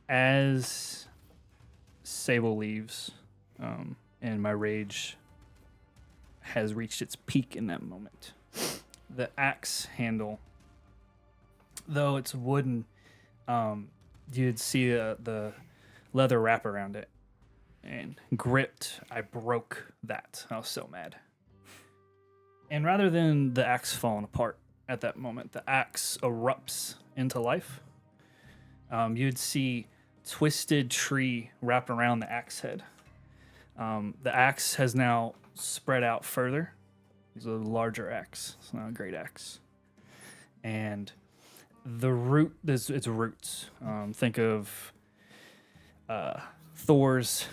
As Sable leaves, and my rage has reached its peak in that moment, the axe handle, though it's wooden, you'd see the leather wrap around it, and gripped, I broke that. I was so mad. And rather than the axe falling apart at that moment, the axe erupts into life. You'd see twisted tree wrapped around the axe head. The axe has now spread out further. It's a larger axe. It's not a great axe. And the root, its roots. Think of Thor's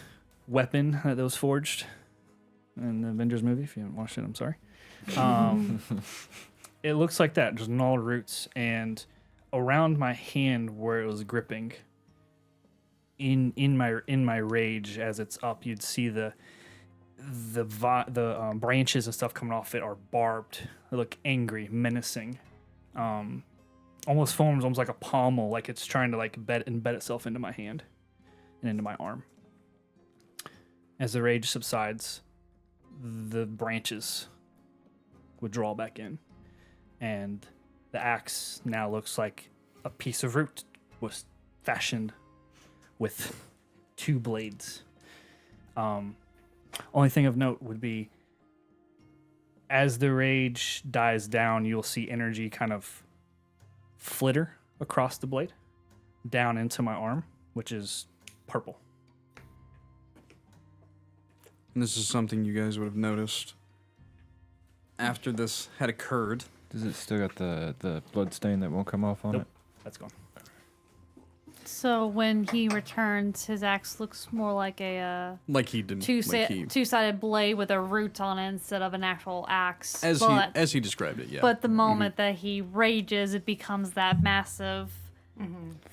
weapon that was forged in the Avengers movie. If you haven't watched it, I'm sorry. It looks like that, just gnarled roots. And around my hand where it was gripping, in my rage as it's up, you'd see the branches and stuff coming off it are barbed. They look angry, menacing. Almost forms almost like a pommel, like it's trying to embed itself into my hand and into my arm. As the rage subsides, the branches withdraw back in, and the axe now looks like a piece of root was fashioned with two blades. Only thing of note would be, as the rage dies down, you'll see energy kind of flitter across the blade down into my arm, which is purple. And this is something you guys would have noticed after this had occurred. Does it still got the blood stain that won't come off on Nope. it? That's gone. So when he returns, his axe looks more like a Like he did. two-sided blade with a root on it instead of an actual axe. As he described it, yeah. But the moment that he rages, it becomes that massive,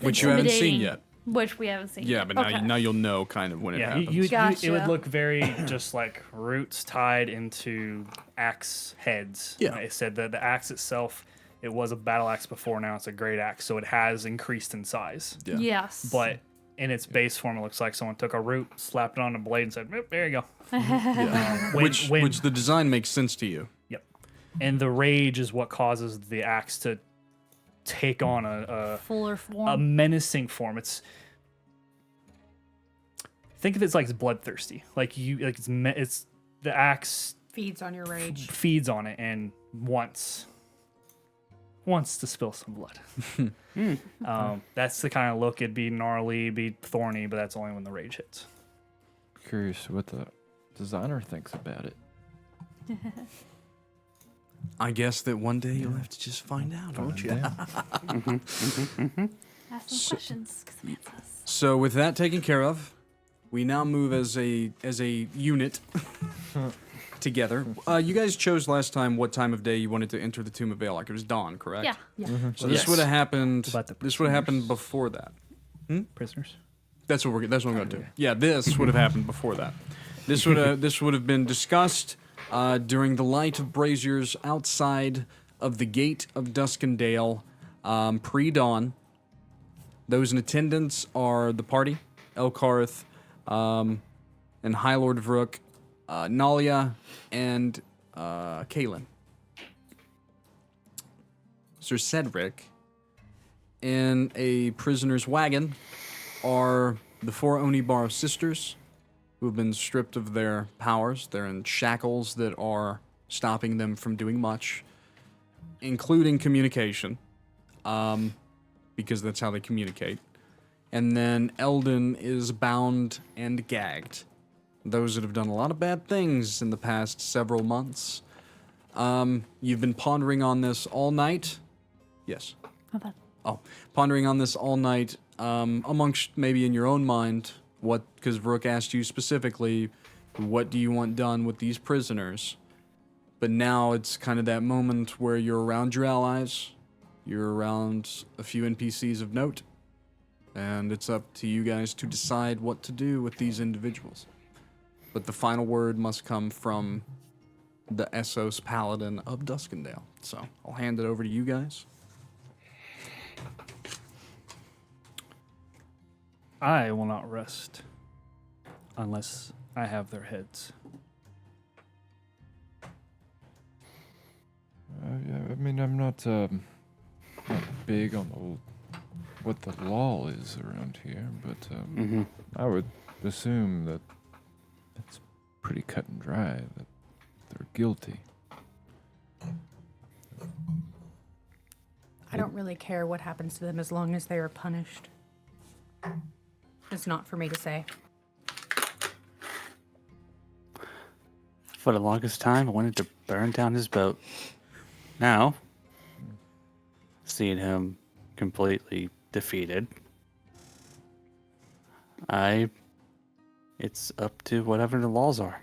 Which you haven't seen intimidating- yet. Which we haven't seen. Yeah, yet. but Okay. now you'll know kind of when it Yeah, happens. it would Gotcha. look very just like roots tied into axe heads. Yeah. It said that the axe itself, it was a battle axe before, now it's a great axe, so it has increased in size. Yeah. Yes. But in its base form, it looks like someone took a root, slapped it on a blade, and said, "Yep, there you go." Which the design makes sense to you. Yep. And the rage is what causes the axe to take on a Fuller form. menacing form. Think of it as like it's bloodthirsty. Like it's the axe Feeds on your rage. feeds on it and wants to spill some blood. That's the kind of look. It'd be gnarly, be thorny, but that's only when the rage hits. Curious what the designer thinks about it. I guess that one day you'll have to just find out, won't you? Ask some questions. Get some answers. So with that taken care of, we now move as a unit together. You guys chose last time what time of day you wanted to enter the Tomb of Baal. Like it was dawn, correct? Yeah. Yeah. So this would have happened. About the This would have happened before that. Prisoners. That's what I'm going to do. Yeah, this would have happened before that. This would have been discussed during the light of braziers outside of the gate of Duskendale, pre-dawn. Those in attendance are the party, Elkarth, and High Lord Vrook, Nalia, and Kaelin. Sir Cedric, in a prisoner's wagon, are the 4 Onibar sisters who have been stripped of their powers. They're in shackles that are stopping them from doing much, including communication, because that's how they communicate. And then Eldon is bound and gagged. Those that have done a lot of bad things in the past several months. You've been pondering on this all night. Yes. Pondering on this all night, amongst maybe in your own mind, because Rook asked you specifically, what do you want done with these prisoners? But now it's kind of that moment where you're around your allies, you're around a few NPCs of note, and it's up to you guys to decide what to do with these individuals. But the final word must come from the Essos Paladin of Duskendale. So I'll hand it over to you guys. I will not rest unless I have their heads. Yeah, I mean, I'm not big on what the law is around here, but I would assume that it's pretty cut and dry that they're guilty. I don't really care what happens to them as long as they are punished. It's not for me to say. For the longest time, I wanted to burn down his boat. Now, seeing him completely defeated, it's up to whatever the laws are.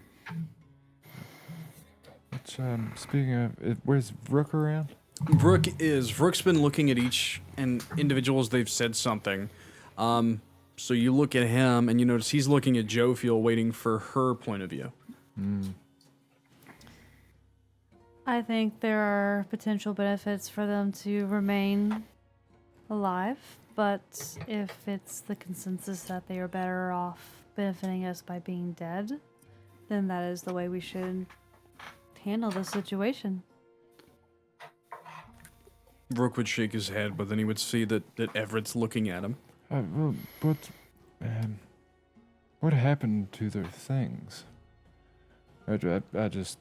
Which, speaking of, where's Rook around? Rook's been looking at each and individuals. They've said something. So you look at him and you notice he's looking at Jophiel, waiting for her point of view. I think there are potential benefits for them to remain alive, but if it's the consensus that they are better off benefiting us by being dead, then that is the way we should handle the situation. Rook would shake his head, but then he would see that Everett's looking at him. Well, but what happened to their things? I just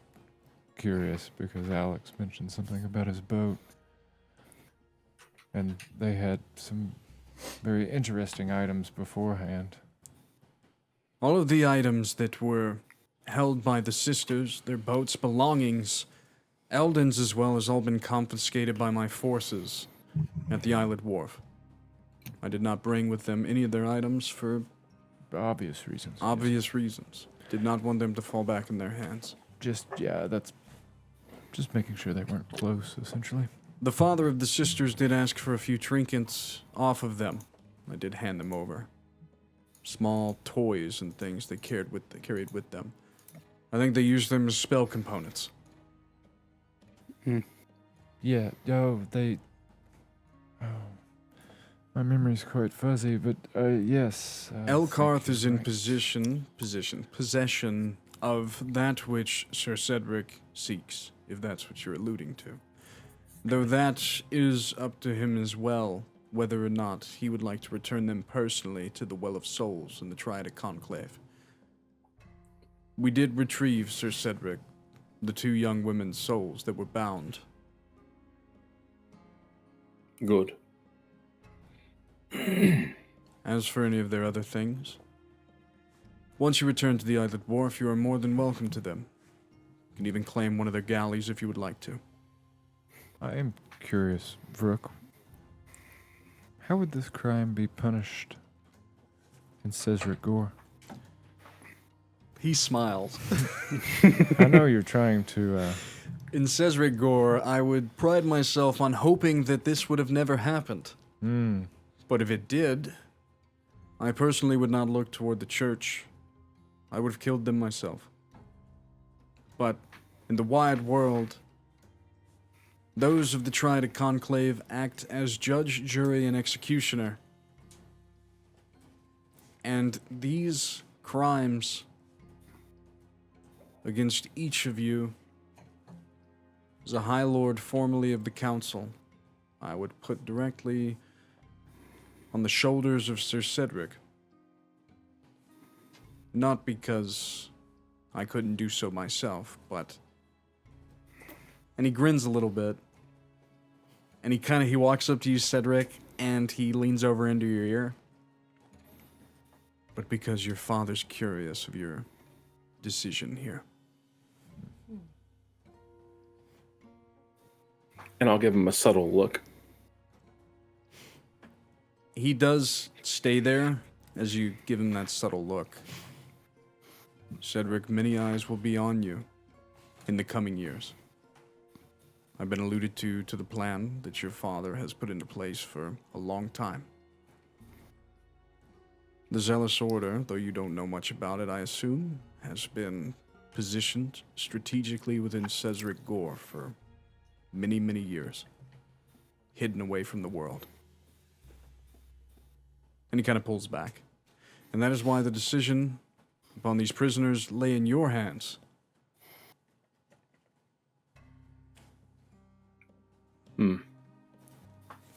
curious because Alex mentioned something about his boat, and they had some very interesting items beforehand. All of the items that were held by the sisters, their boats' belongings, Eldon's as well, has all been confiscated by my forces at the Islet Wharf. I did not bring with them any of their items for Obvious reasons. yes. obvious reasons. Did not want them to fall back in their hands. That's just making sure they weren't close, essentially. The father of the sisters did ask for a few trinkets off of them. I did hand them over. Small toys and things they carried with them. I think they used them as spell components. Yeah, my memory's quite fuzzy, but yes. Elkarth is in right. possession of that which Sir Cedric seeks, if that's what you're alluding to. Though that is up to him as well, whether or not he would like to return them personally to the Well of Souls in the Triadic Conclave. We did retrieve, Sir Cedric, the 2 young women's souls that were bound. Good. As for any of their other things, once you return to the Islet Wharf, you are more than welcome to them. You can even claim one of their galleys if you would like to. I am curious, Vrook. How would this crime be punished in Cedric Gore? He smiles. I know you're trying to. In Cedric Gore, I would pride myself on hoping that this would have never happened. But if it did, I personally would not look toward the church. I would have killed them myself. But in the wide world, those of the Triadic Conclave act as judge, jury, and executioner. And these crimes against each of you, as a High Lord formerly of the Council, I would put directly on the shoulders of Sir Cedric. Not because I couldn't do so myself, but... And he grins a little bit. And he walks up to you, Cedric, and he leans over into your ear. But because your father's curious of your decision here. And I'll give him a subtle look. He does stay there as you give him that subtle look. Cedric, many eyes will be on you in the coming years. I've been alluded to the plan that your father has put into place for a long time. The Zealous Order, though you don't know much about it, I assume, has been positioned strategically within Cedric Gore for many, many years, hidden away from the world. And he kind of pulls back. And that is why the decision upon these prisoners lay in your hands.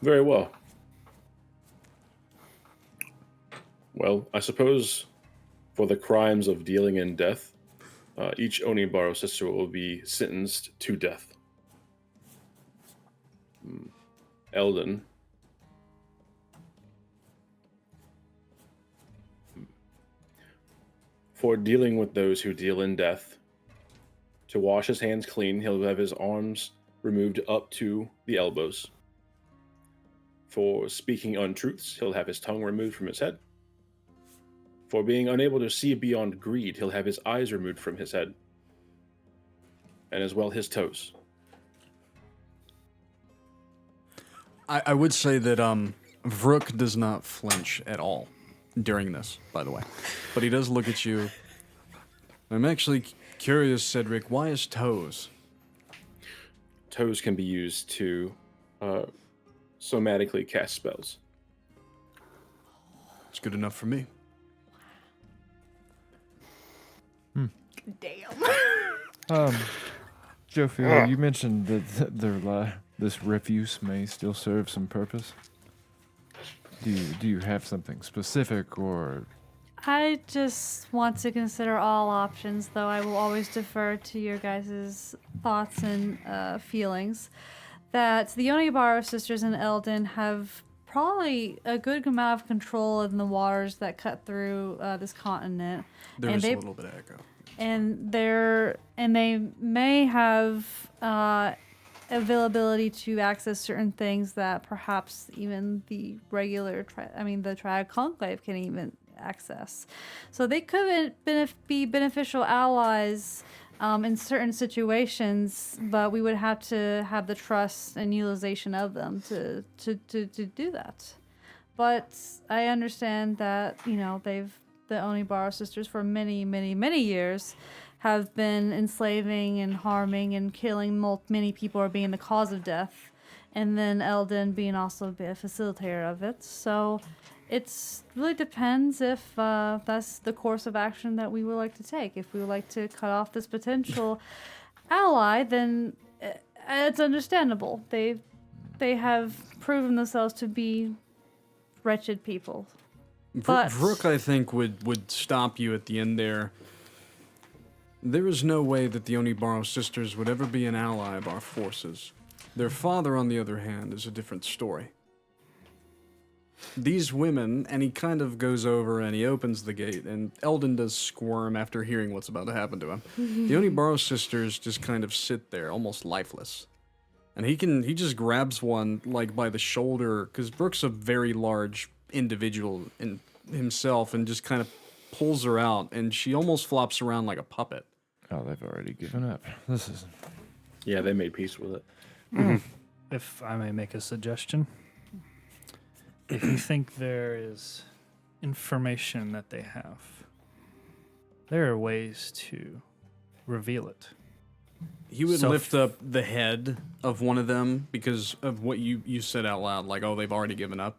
Very well. Well, I suppose for the crimes of dealing in death, each Onibaro sister will be sentenced to death. Eldon. For dealing with those who deal in death, to wash his hands clean, he'll have his arms removed up to the elbows. For speaking untruths, he'll have his tongue removed from his head. For being unable to see beyond greed, he'll have his eyes removed from his head. And as well his toes. I would say that Vrook does not flinch at all during this, by the way. But he does look at you. I'm actually curious, Cedric, why is toes? Toes can be used to somatically cast spells. It's good enough for me. Damn. Jophiel, you mentioned that this refuse may still serve some purpose. Do you have something specific, or? I just want to consider all options, though I will always defer to your guys' thoughts and feelings. That the Onibaro sisters and Eldon have probably a good amount of control in the waters that cut through this continent. There's a little bit of echo. And they may have availability to access certain things that perhaps even the regular, the Triad Conclave can even access. So they could be beneficial allies in certain situations, but we would have to have the trust and utilization of them to do that. But I understand that, the Onibara sisters for many, many, many years have been enslaving and harming and killing many people, or being the cause of death. And then Eldon being also a facilitator of it. So it really depends if that's the course of action that we would like to take. If we would like to cut off this potential ally, then it's understandable. They have proven themselves to be wretched people. But Vrook, I think, would stop you at the end there. There is no way that the Onibaro sisters would ever be an ally of our forces. Their father, on the other hand, is a different story. These women, and he kind of goes over and he opens the gate, and Eldon does squirm after hearing what's about to happen to him. The Onibaro sisters just kind of sit there, almost lifeless. And he just grabs one, like, by the shoulder, because Brooke's a very large individual in himself, and just kind of pulls her out, and she almost flops around like a puppet. Oh, they've already given up. This is... Yeah, they made peace with it. If I may make a suggestion, if you think there is information that they have, there are ways to reveal it. He would lift up the head of one of them because of what you said out loud, like, oh, they've already given up.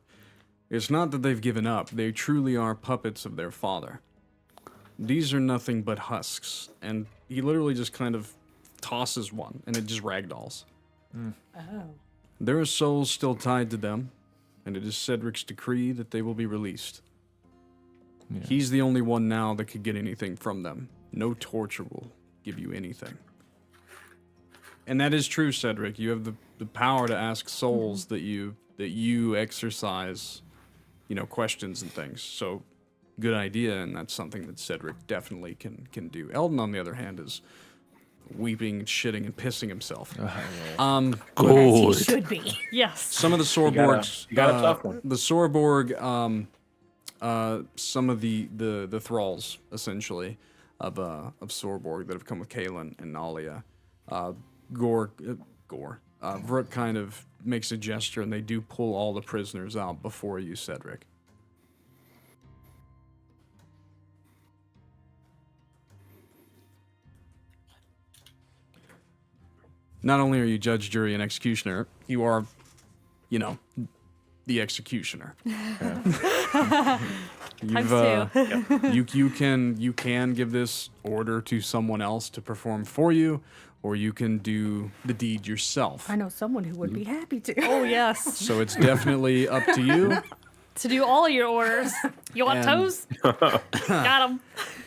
It's not that they've given up. They truly are puppets of their father. These are nothing but husks. And he literally just kind of tosses one, and it just ragdolls. Oh. There are souls still tied to them, and it is Cedric's decree that they will be released. Yeah. He's the only one now that could get anything from them. No torture will give you anything. And that is true, Cedric. You have the power to ask souls that you exercise, questions and things. So, good idea, and that's something that Cedric definitely can do. Eldon, on the other hand, is weeping, shitting, and pissing himself. As Good. he should be. yes. Some of the Sorborgs, you got a tough one. the Sorborg, some of the thralls, essentially, of Sorborg that have come with Kaelin and Nalia. Vrook kind of makes a gesture, and they do pull all the prisoners out before you, Cedric. Not only are you judge, jury, and executioner, you are, the executioner. You can give this order to someone else to perform for you, or you can do the deed yourself. I know someone who would be happy to. Oh, yes. So it's definitely up to you. To do all your orders. You want And- toes? Got them.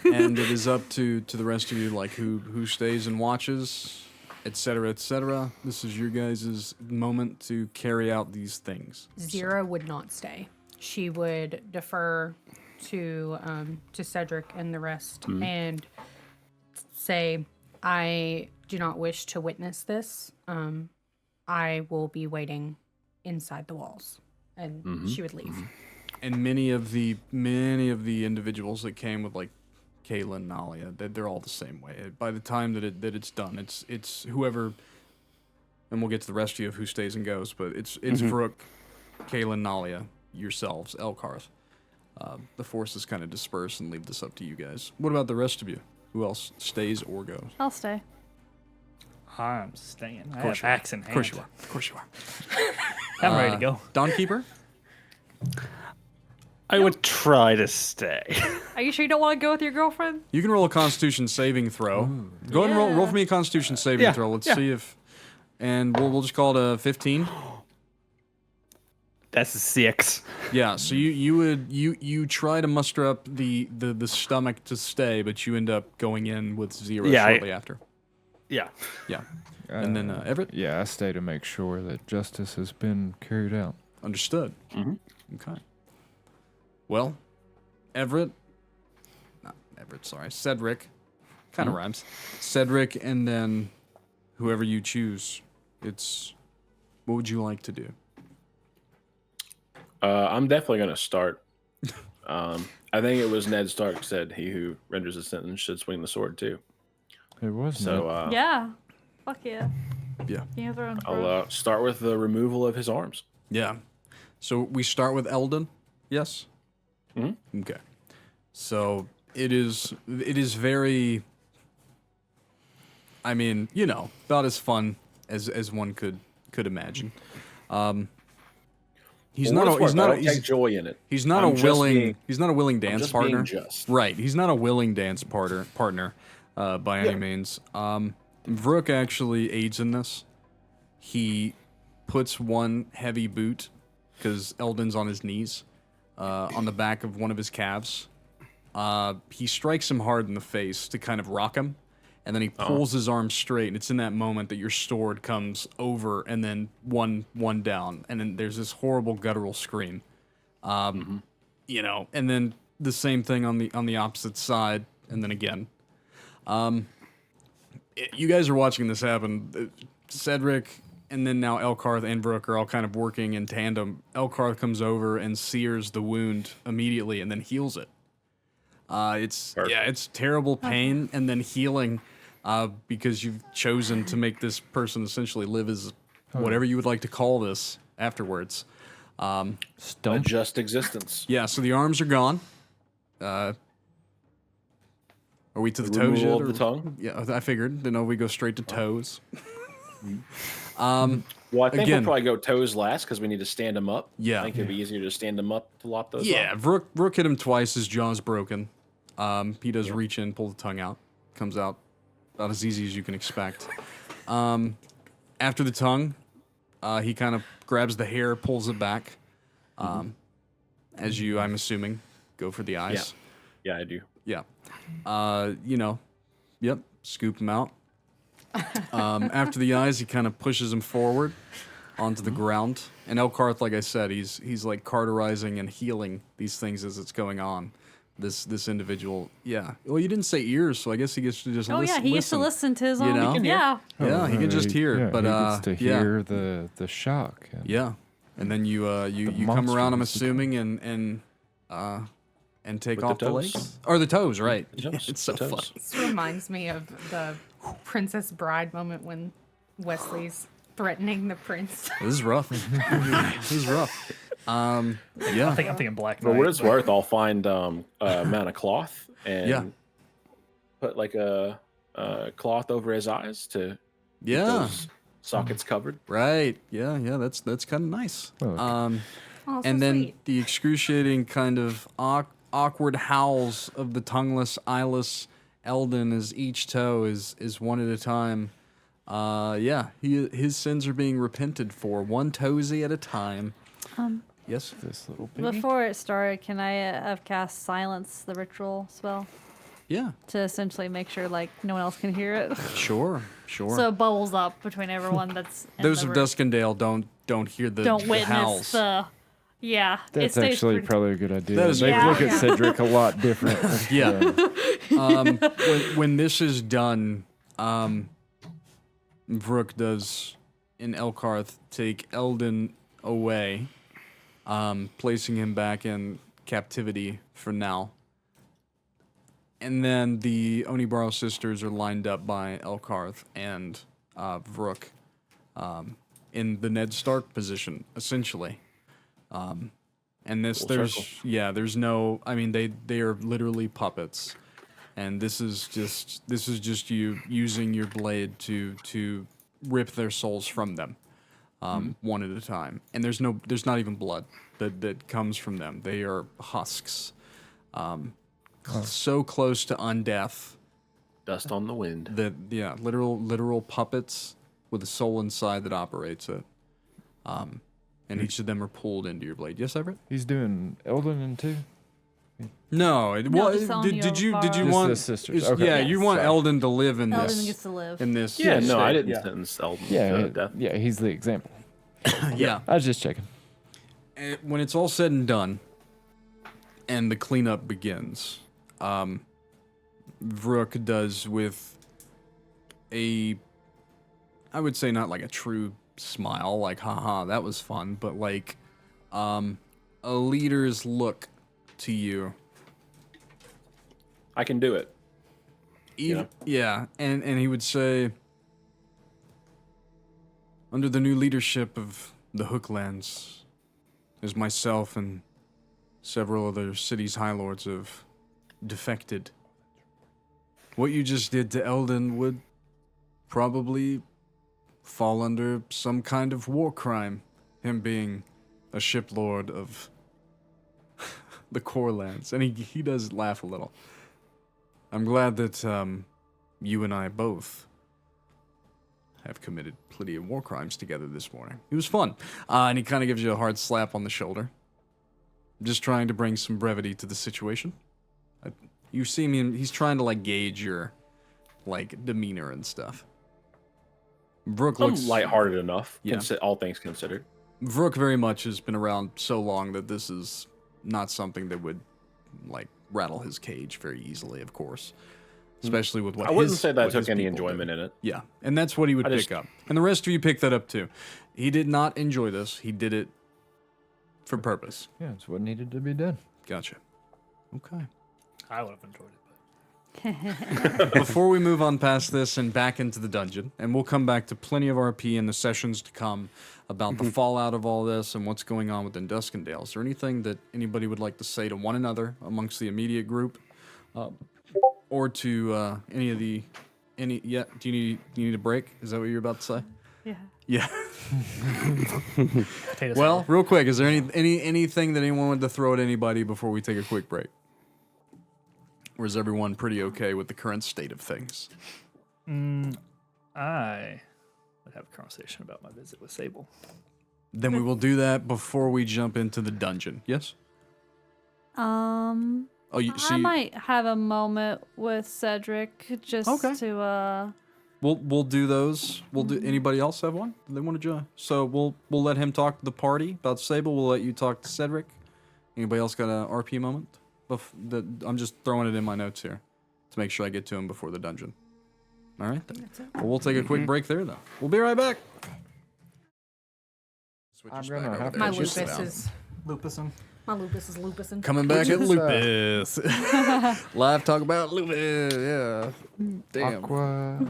And it is up to the rest of you, like who stays and watches, etc., etc. This is your guys' moment to carry out these things. Xyrra would not stay. She would defer to Cedric and the rest and say, I do not wish to witness this. I will be waiting inside the walls. And she would leave. And many of the individuals that came with like Kaelin and Nalia, they're all the same way. By the time that it's done, it's whoever, and we'll get to the rest of you of who stays and goes, but it's Vrook, Kaelin, Nalia, yourselves, Elkarth. The forces kind of disperse and leave this up to you guys. What about the rest of you? Who else stays or goes? I'll stay. I'm staying. I course have you are. axe in hand. Of course you are. Of course you are. I'm ready to go. Dawnkeeper? I would try to stay. Are you sure you don't want to go with your girlfriend? You can roll a Constitution saving throw. Go ahead and roll for me a Constitution saving throw. Let's see if, and we'll just call it a 15. That's a 6. Yeah. So you try to muster up the stomach to stay, but you end up going in with Xyrra shortly after. Yeah. Yeah. And then Everett. Yeah, I stay to make sure that justice has been carried out. Understood. Okay. Well, Cedric, kind of rhymes. Cedric, and then whoever you choose, It's what would you like to do? I'm definitely gonna start. I think it was Ned Stark said, "He who renders a sentence should swing the sword too." It was So Yeah. Fuck yeah. Yeah. Game of Thrones, bro. I'll start with the removal of his arms. Yeah. So we start with Eldon. Yes. Mm-hmm. Okay. So it is very. I mean, about as fun as one could imagine. He's For what not. it's He's worth, I not. don't take joy in it. He's not I'm a just willing. being- He's not a willing I'm dance just partner. being just. Right. He's not a willing dance partner, by any means. Vrook actually aids in this. He puts one heavy boot, because Eldon's on his knees, on the back of one of his calves. He strikes him hard in the face to kind of rock him, and then he pulls his arm straight, and it's in that moment that your sword comes over, and then one down, and then there's this horrible guttural scream. And then the same thing on the opposite side, and then again. You guys are watching this happen. Cedric and then now Elkarth and Vrook are all kind of working in tandem. Elkarth comes over and sears the wound immediately and then heals it. It's terrible pain and then healing because you've chosen to make this person essentially live as whatever you would like to call this afterwards. A just existence. Yeah, so the arms are gone. Are we to the toes Removal yet? of the tongue? Yeah, I figured. We go straight to toes. Well, I think Again- we'll probably go toes last because we need to stand him up. Yeah. I think it'd be easier to stand him up to lop those Yeah, up. Vrook hit him twice. His jaw's broken. He does reach in, pull the tongue out. Comes out about as easy as you can expect. After the tongue, he kind of grabs the hair, pulls it back. As you, I'm assuming, go for the eyes. Yeah, I do. Yeah. Yep, scoop him out. After the eyes, he kind of pushes him forward onto the ground. And Elkarth, like I said, he's like carterizing and healing these things as it's going on. This individual, yeah. Well, you didn't say ears, so I guess he gets to just Oh listen. yeah, he used to listen to his You own. know? He can Yeah. Yeah, he can just hear it, but he gets to yeah. hear the shock. And Yeah, and then you come around. I'm monster assuming and take With off the the toes. legs or the toes, right? The toes, It's so the toes. fun. This reminds me of the Princess Bride moment when Wesley's threatening the prince. This is rough. This is rough. Yeah. I'm thinking Black For Knight. what it's worth, I'll find a amount of cloth and Yeah. put like a cloth over his eyes to keep Yeah. those sockets covered. Right. Yeah. That's kind of nice. Look. Oh, so And then sweet. the excruciating kind of awkward howls of the tongueless, eyeless Eldon as each toe is one at a time. His sins are being repented for, one toesy at a time. Yes. this little baby. Before it started, can I have cast silence the ritual spell Yeah. to essentially make sure like no one else can hear it? Sure. So it bubbles up between everyone that's in Those the of room. Duskendale don't hear the Don't the witness howls. the. Yeah, it That's stays actually pretty- probably a good idea. That is They Yeah. look at Yeah. Cedric a lot different. Yeah. When this is done, Vrook does in Elkarth take Eldon away, placing him back in captivity for now. And then the Onibaro sisters are lined up by Elkarth and Vrook in the Ned Stark position, essentially. And Full there's circle. there's no, I mean, they are literally puppets. And this is just you using your blade to rip their souls from them, one at a time. And there's not even blood that comes from them. They are husks, so close to undeath Dust on the wind. that literal puppets with a soul inside that operates it. And each of them are pulled into your blade. Yes, Everett? He's doing Eldon and two. No, just on did you Just want the sisters. Okay. Yeah, Yes. you want Sorry. Eldon to live in Eldon this. gets to live. In this. Yeah, no, I state. didn't Yeah. sentence Eldon Yeah, to death. yeah, he's the example. Yeah. I was just checking. And when it's all said and done, and the cleanup begins, Vrook does with a I would say not like a true smile, like haha, that was fun, but like a leader's look to you. I can do it. Even, yeah, and he would say, under the new leadership of the Hooklands, as myself and several other cities' high lords have defected. What you just did to Eldon would probably fall under some kind of war crime, him being a ship lord of the Core Lands. And he does laugh a little. I'm glad that you and I both have committed plenty of war crimes together this morning. It was fun. And he kind of gives you a hard slap on the shoulder. Just trying to bring some brevity to the situation. You see me, he's trying to like gauge your like demeanor and stuff. Vrook I'm looks lighthearted enough, Yeah. all things considered. Vrook very much has been around so long that this is not something that would like rattle his cage very easily, of course. Especially with what I wouldn't his- say that I what his took any people enjoyment do. in it. Yeah, and that's what he would I pick just- up. And the rest of you pick that up too. He did not enjoy this. He did it for purpose. Yeah, it's what needed to be done. Gotcha. Okay. I would have enjoyed it. Before we move on past this and back into the dungeon, and we'll come back to plenty of RP in the sessions to come about the fallout of all this and what's going on within Duskendale. Is there anything that anybody would like to say to one another amongst the immediate group, or to any of the Yeah? Do you need a break? Is that what you're about to say? Yeah. Yeah. Potatoes Well, real quick, is there anything that anyone wanted to throw at anybody before we take a quick break? Or is everyone pretty okay with the current state of things? I would have a conversation about my visit with Sable. Then we will do that before we jump into the dungeon. Yes? Oh, I might have a moment with Cedric just Okay. to We'll do those. We'll do. Anybody else have one? They want to join? So we'll let him talk to the party about Sable. We'll let you talk to Cedric. Anybody else got a RP moment? I'm just throwing it in my notes here to make sure I get to him before the dungeon. All right. Then. Well, we'll take a quick break there, though. We'll be right back. Switch I'm us gonna back over have there. My to Just sit lupus down. is Lupusin. my lupus is lupusing. Coming back at Which is, Lupus. Live talk about Lupus. Yeah. Damn. Aqua.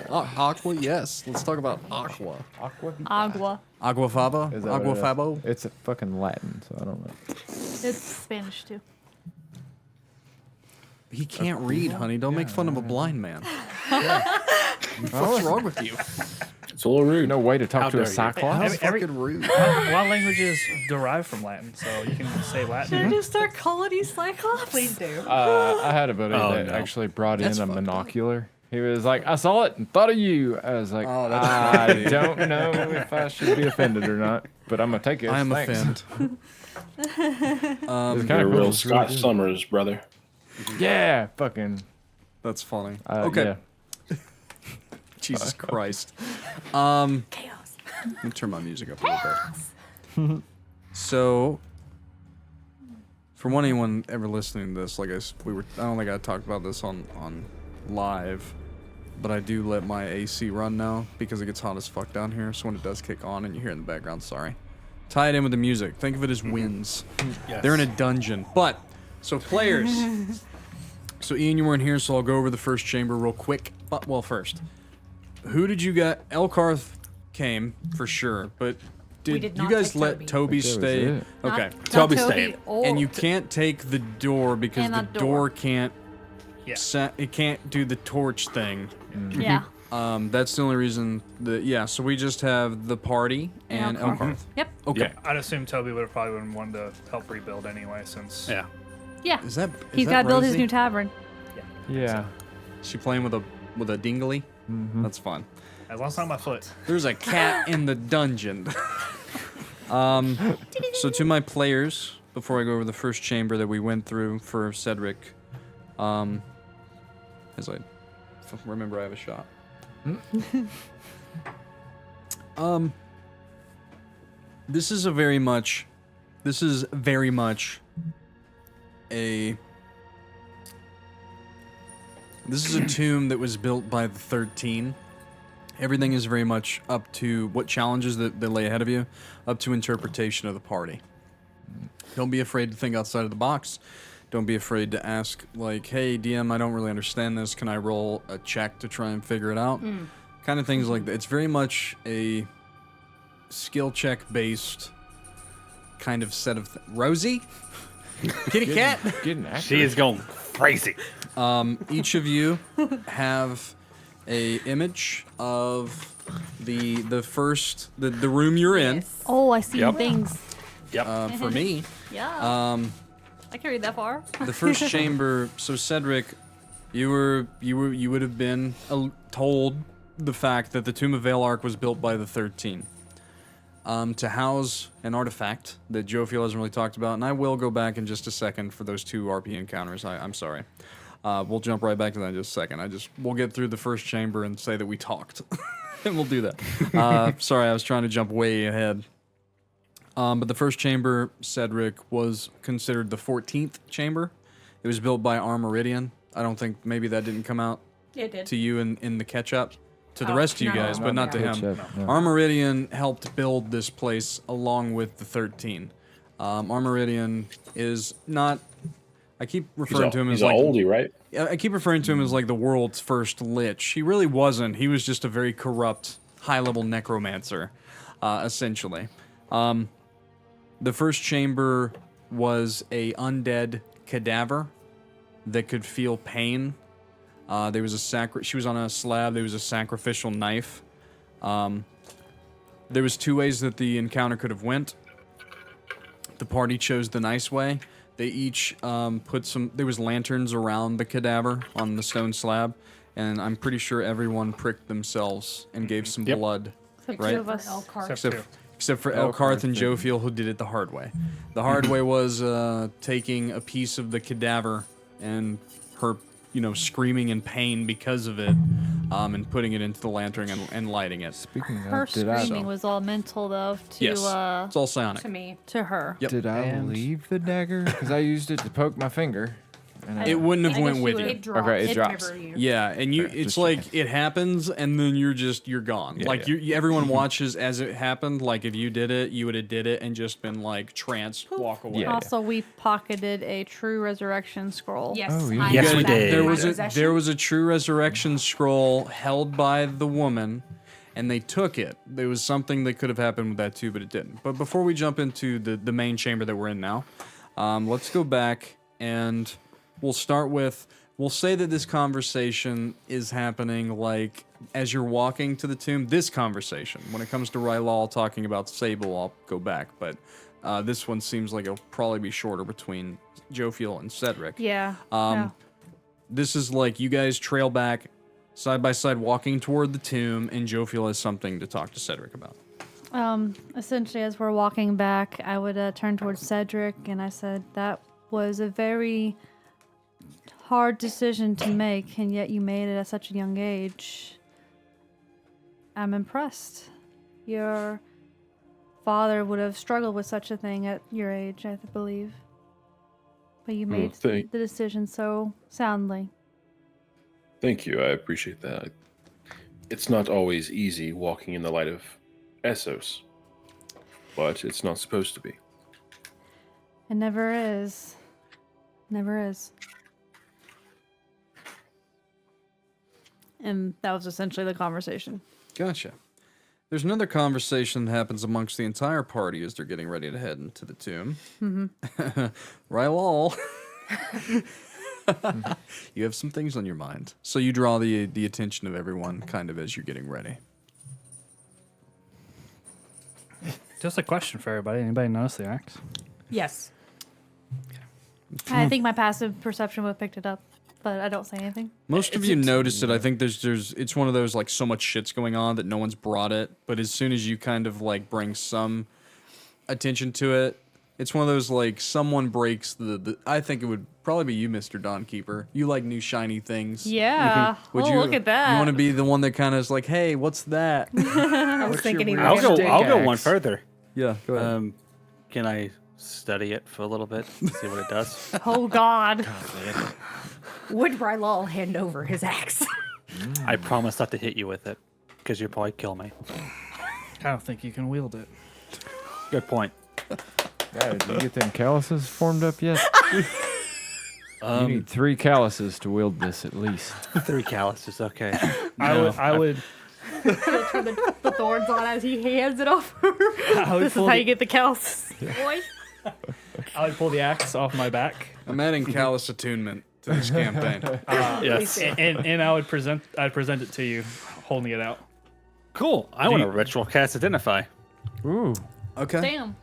Aqua, yes. Let's talk about Aqua. Aqua. Agua. Aquafaba? Is that what it is? Aquafabo? It's fucking Latin, so I don't know. It's Spanish too. He can't read, honey. Don't make fun of a blind man. What's wrong with you? It's a little rude. No way to talk How to a dare you. cyclops. Fucking rude. A lot of languages derive from Latin, so you can say Latin. Should I just start calling you Cyclops? Please do. I had a buddy Oh, that no. actually brought That's in a fucked up. monocular. He was like, I saw it and thought of you. I was like, Oh, that's I funny. don't know if I should be offended or not, but I'm going to take it. I am Thanks. offended. It's You're kinda a cool. real It's Scott really Summers, brother. good. Yeah, fucking. That's funny. Okay. Yeah. Jesus Christ. Chaos. Let me turn my music up a little bit. So, for anyone ever listening to this, like I don't think I talked about this on live, but I do let my AC run now because it gets hot as fuck down here. So when it does kick on and you hear it in the background, sorry. Tie it in with the music. Think of it as winds. Yes. They're in a dungeon. But, so players. So Ian, you weren't here, so I'll go over the first chamber real quick. But, well, first. Who did you get? Elkarth came, for sure. But did did you not guys take let Toby. Toby That was stay? it. Okay. Toby Toby stayed. or- And you can't take the door because And the that door door. can't Yeah. it can't do the torch thing. Yeah. That's the only reason so we just have the party and Elkarth. Elkarth. Yep. Okay. I'd assume Toby would have probably been one to help rebuild anyway, since Yeah. Yeah. Is that He's got to build his new tavern. Yeah. She playing with a dingly? Mm-hmm. That's fun. as long as it's not my foot. There's a cat in the dungeon. So to my players, before I go over the first chamber that we went through for Cedric, as I remember I have a shot. This is very much a This is a tomb that was built by the 13, Everything is very much up to what challenges that lay ahead of you, up to interpretation of the party. Don't be afraid to think outside of the box. Don't be afraid to ask, like, hey, DM, I don't really understand this. Can I roll a check to try and figure it out? Kind of things like that. It's very much a skill check based kind of set of Rosie? Kitty cat? Getting accurate. She is going crazy. Each of you have a image of the room you're in. Oh, I see Yep. things. Yep. For me, Yeah. I can read that far. the first chamber. So Cedric, you would have been told the fact that the Tomb of Valark was built by the 13 to house an artifact that Jophiel hasn't really talked about, and I will go back in just a second for those 2 RP encounters. I'm sorry. We'll jump right back to that in just a second. We'll get through the first chamber and say that we talked, and we'll do that. Sorry, I was trying to jump way ahead. But the first chamber, Cedric, was considered the 14th chamber. It was built by Armoridian. I don't think maybe that didn't come out It did. to you in the catch-up. To the Oh, rest of you no, guys, no, but not to no. him. Catch up, no. Armoridian helped build this place along with the 13. Armoridian is not... I keep referring to him as he's like... an oldie, right? I keep referring to him as like the world's first lich. He really wasn't. He was just a very corrupt, high-level necromancer, essentially. The first chamber was a undead cadaver that could feel pain. There was she was on a slab. There was a sacrificial knife. There was 2 ways that the encounter could have went. The party chose the nice way. They each there was lanterns around the cadaver on the stone slab, and I'm pretty sure everyone pricked themselves and gave some blood. Right. Two of us. Except for Elkarth and Jophiel, who did it the hard way. The hard way was taking a piece of the cadaver and her, screaming in pain because of it, and putting it into the lantern and lighting it. Speaking Her of, did I screaming was all mental, though, to Yes, it's all psionic. To me. to her. Yep. did I leave the dagger? Because I used it to poke my finger. And It wouldn't have I went guess with you you. would- It drops. Okay, it It drops. never you. Yeah, and Okay, it's just like it happens, and then you're gone. Yeah, like yeah. everyone watches as it happened. Like if you did it, you would have did it and just been like tranced, walk away. Yeah. Also, we pocketed a true resurrection scroll. Yes. Oh, yeah. I Yes, have we that in did. There my was possession. a true resurrection scroll held by the woman, and they took it. There was something that could have happened with that too, but it didn't. But before we jump into the main chamber that we're in now, let's go back and we'll start with. We'll say that this conversation is happening like as you're walking to the tomb. This conversation, when it comes to Rylal talking about Sable, I'll go back, but this one seems like it'll probably be shorter between Jophiel and Cedric. Yeah. This is like you guys trail back side by side walking toward the tomb, and Jophiel has something to talk to Cedric about. Essentially, as we're walking back, I would turn towards Cedric and I said, that was a very hard decision to make, and yet you made it at such a young age. I'm impressed. Your father would have struggled with such a thing at your age, I believe. But you made the decision so soundly. Thank you. I appreciate that. It's not always easy walking in the light of Essos, but it's not supposed to be. It never is. Never is. And that was essentially the conversation. Gotcha. There's another conversation that happens amongst the entire party as they're getting ready to head into the tomb. Mm-hmm. Rylal, you have some things on your mind, so you draw the attention of everyone kind of as you're getting ready. Just a question for everybody. Anybody notice the axe? Yes. I think my passive perception would have picked it up, but I don't say anything. Most of you notice it. I think there's it's one of those like so much shit's going on that no one's brought it. But as soon as you kind of like bring some attention to it, it's one of those like someone breaks the I think it would probably be you, Mr. Dawnkeeper. You like new shiny things. Yeah. Would Oh, you look at that. You want to be the one that kind of is like, hey, what's that? I was thinking he I'll was go. gonna I'll go axe. one further. Yeah, go ahead. Can I study it for a little bit, see what it does? Oh, God. Would Rylal hand over his axe? I promise not to hit you with it. because you'll probably kill me. I don't think you can wield it. Good point. Yeah, did you get them calluses formed up yet? You need 3 calluses to wield this at least. 3 calluses, okay. I would Turn the thorns on as he hands it off. would This is pull how the- you get the calluses, boy. I would pull the axe off my back, I'm adding callous attunement to this campaign. Yes. and I'd present it to you, holding it out. Cool. I want to ritual cast Identify. Ooh. Okay. Damn.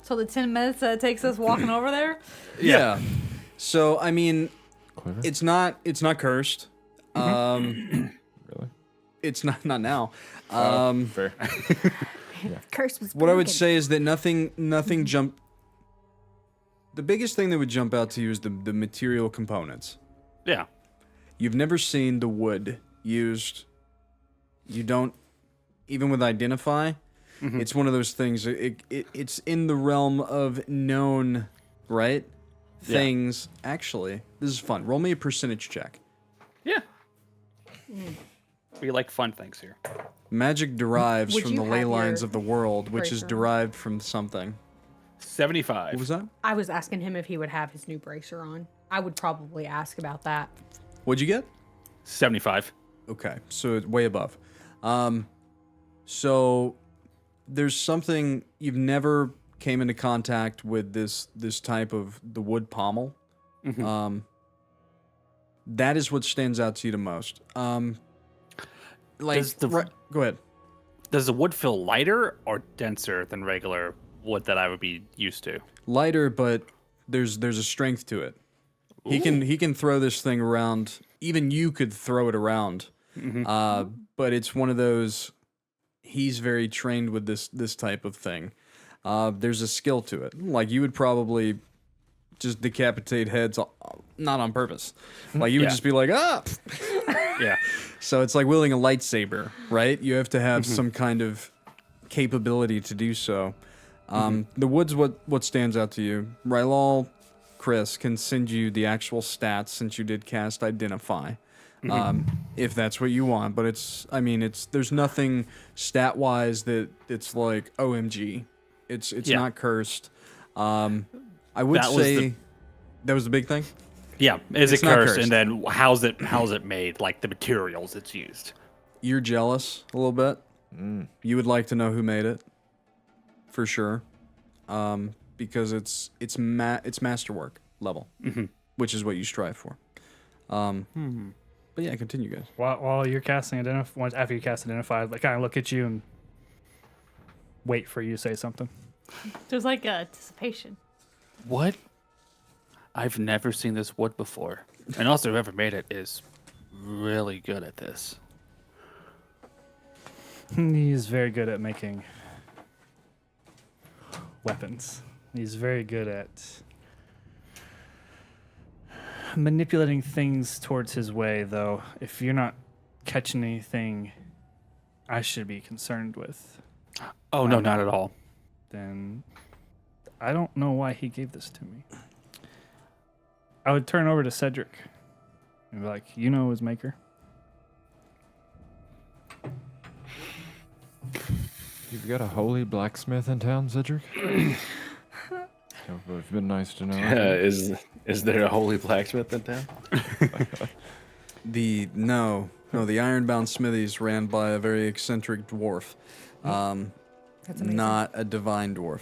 So the 10 minutes that it takes us walking over there? Yeah. So I mean, Clever. it's not cursed. Really? It's not now. Fair. Curse was What I would broken. say is that nothing jump. The biggest thing that would jump out to you is the material components. Yeah. You've never seen the wood used. You don't, even with Identify, it's one of those things. It's in the realm of known, right? Yeah. Things. Actually, this is fun. Roll me a percentage check. Yeah. We like fun things here. Magic derives Would from you the ley have lines your of the world, which is bracer on? derived from something. 75. What was that? I was asking him if he would have his new bracer on. I would probably ask about that. What'd you get? 75. Okay, so it's way above. So there's something you've never came into contact with this type of the wood pommel. That is what stands out to you the most. Does the- Go ahead. Does the wood feel lighter or denser than regular wood that I would be used to? Lighter, but there's a strength to it. He can throw this thing around. Even you could throw it around. But it's one of those. He's very trained with this type of thing. There's a skill to it. Like you would probably just decapitate heads, not on purpose. Like you would Yeah. just be like, ah. Yeah. So it's like wielding a lightsaber, right? You have to have some kind of capability to do so. The wood's what stands out to you. Rylal, Chris can send you the actual stats since you did cast Identify, if that's what you want. But there's nothing stat wise that it's like OMG. It's Yeah. not cursed. I would That was say that was the big thing. Yeah. Is It's it not cursed? cursed. And then how's it made? Like the materials it's used. You're jealous a little bit. You would like to know who made it, for sure, because it's masterwork level, which is what you strive for. But yeah, continue, guys. While you're casting after you cast Identify, I kind of look at you and wait for you to say something. There's like anticipation. What? I've never seen this wood before. And also whoever made it is really good at this. He's very good at making weapons. He's very good at manipulating things towards his way, though. If you're not catching anything I should be concerned with, Oh no, not at all. then I don't know why he gave this to me. I would turn over to Cedric and be like, you know his maker? You've got a holy blacksmith in town, Cedric? It would have been nice to know. Is there a holy blacksmith in town? The Ironbound Smithies ran by a very eccentric dwarf, That's amazing. not a divine dwarf.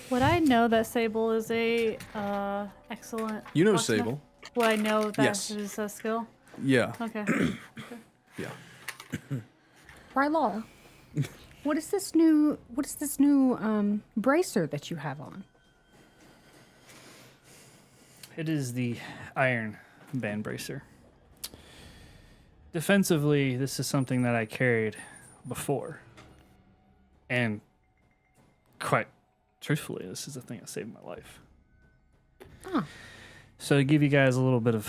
Would I know that Sable is a excellent? You know blacksmith? Sable. Would I know that Yes. is a skill? Yeah. Okay. Yeah. Rylal, what is this new bracer that you have on? It is the Iron Band Bracer. Defensively, this is something that I carried before. And quite truthfully, this is the thing that saved my life. Huh. So to give you guys a little bit of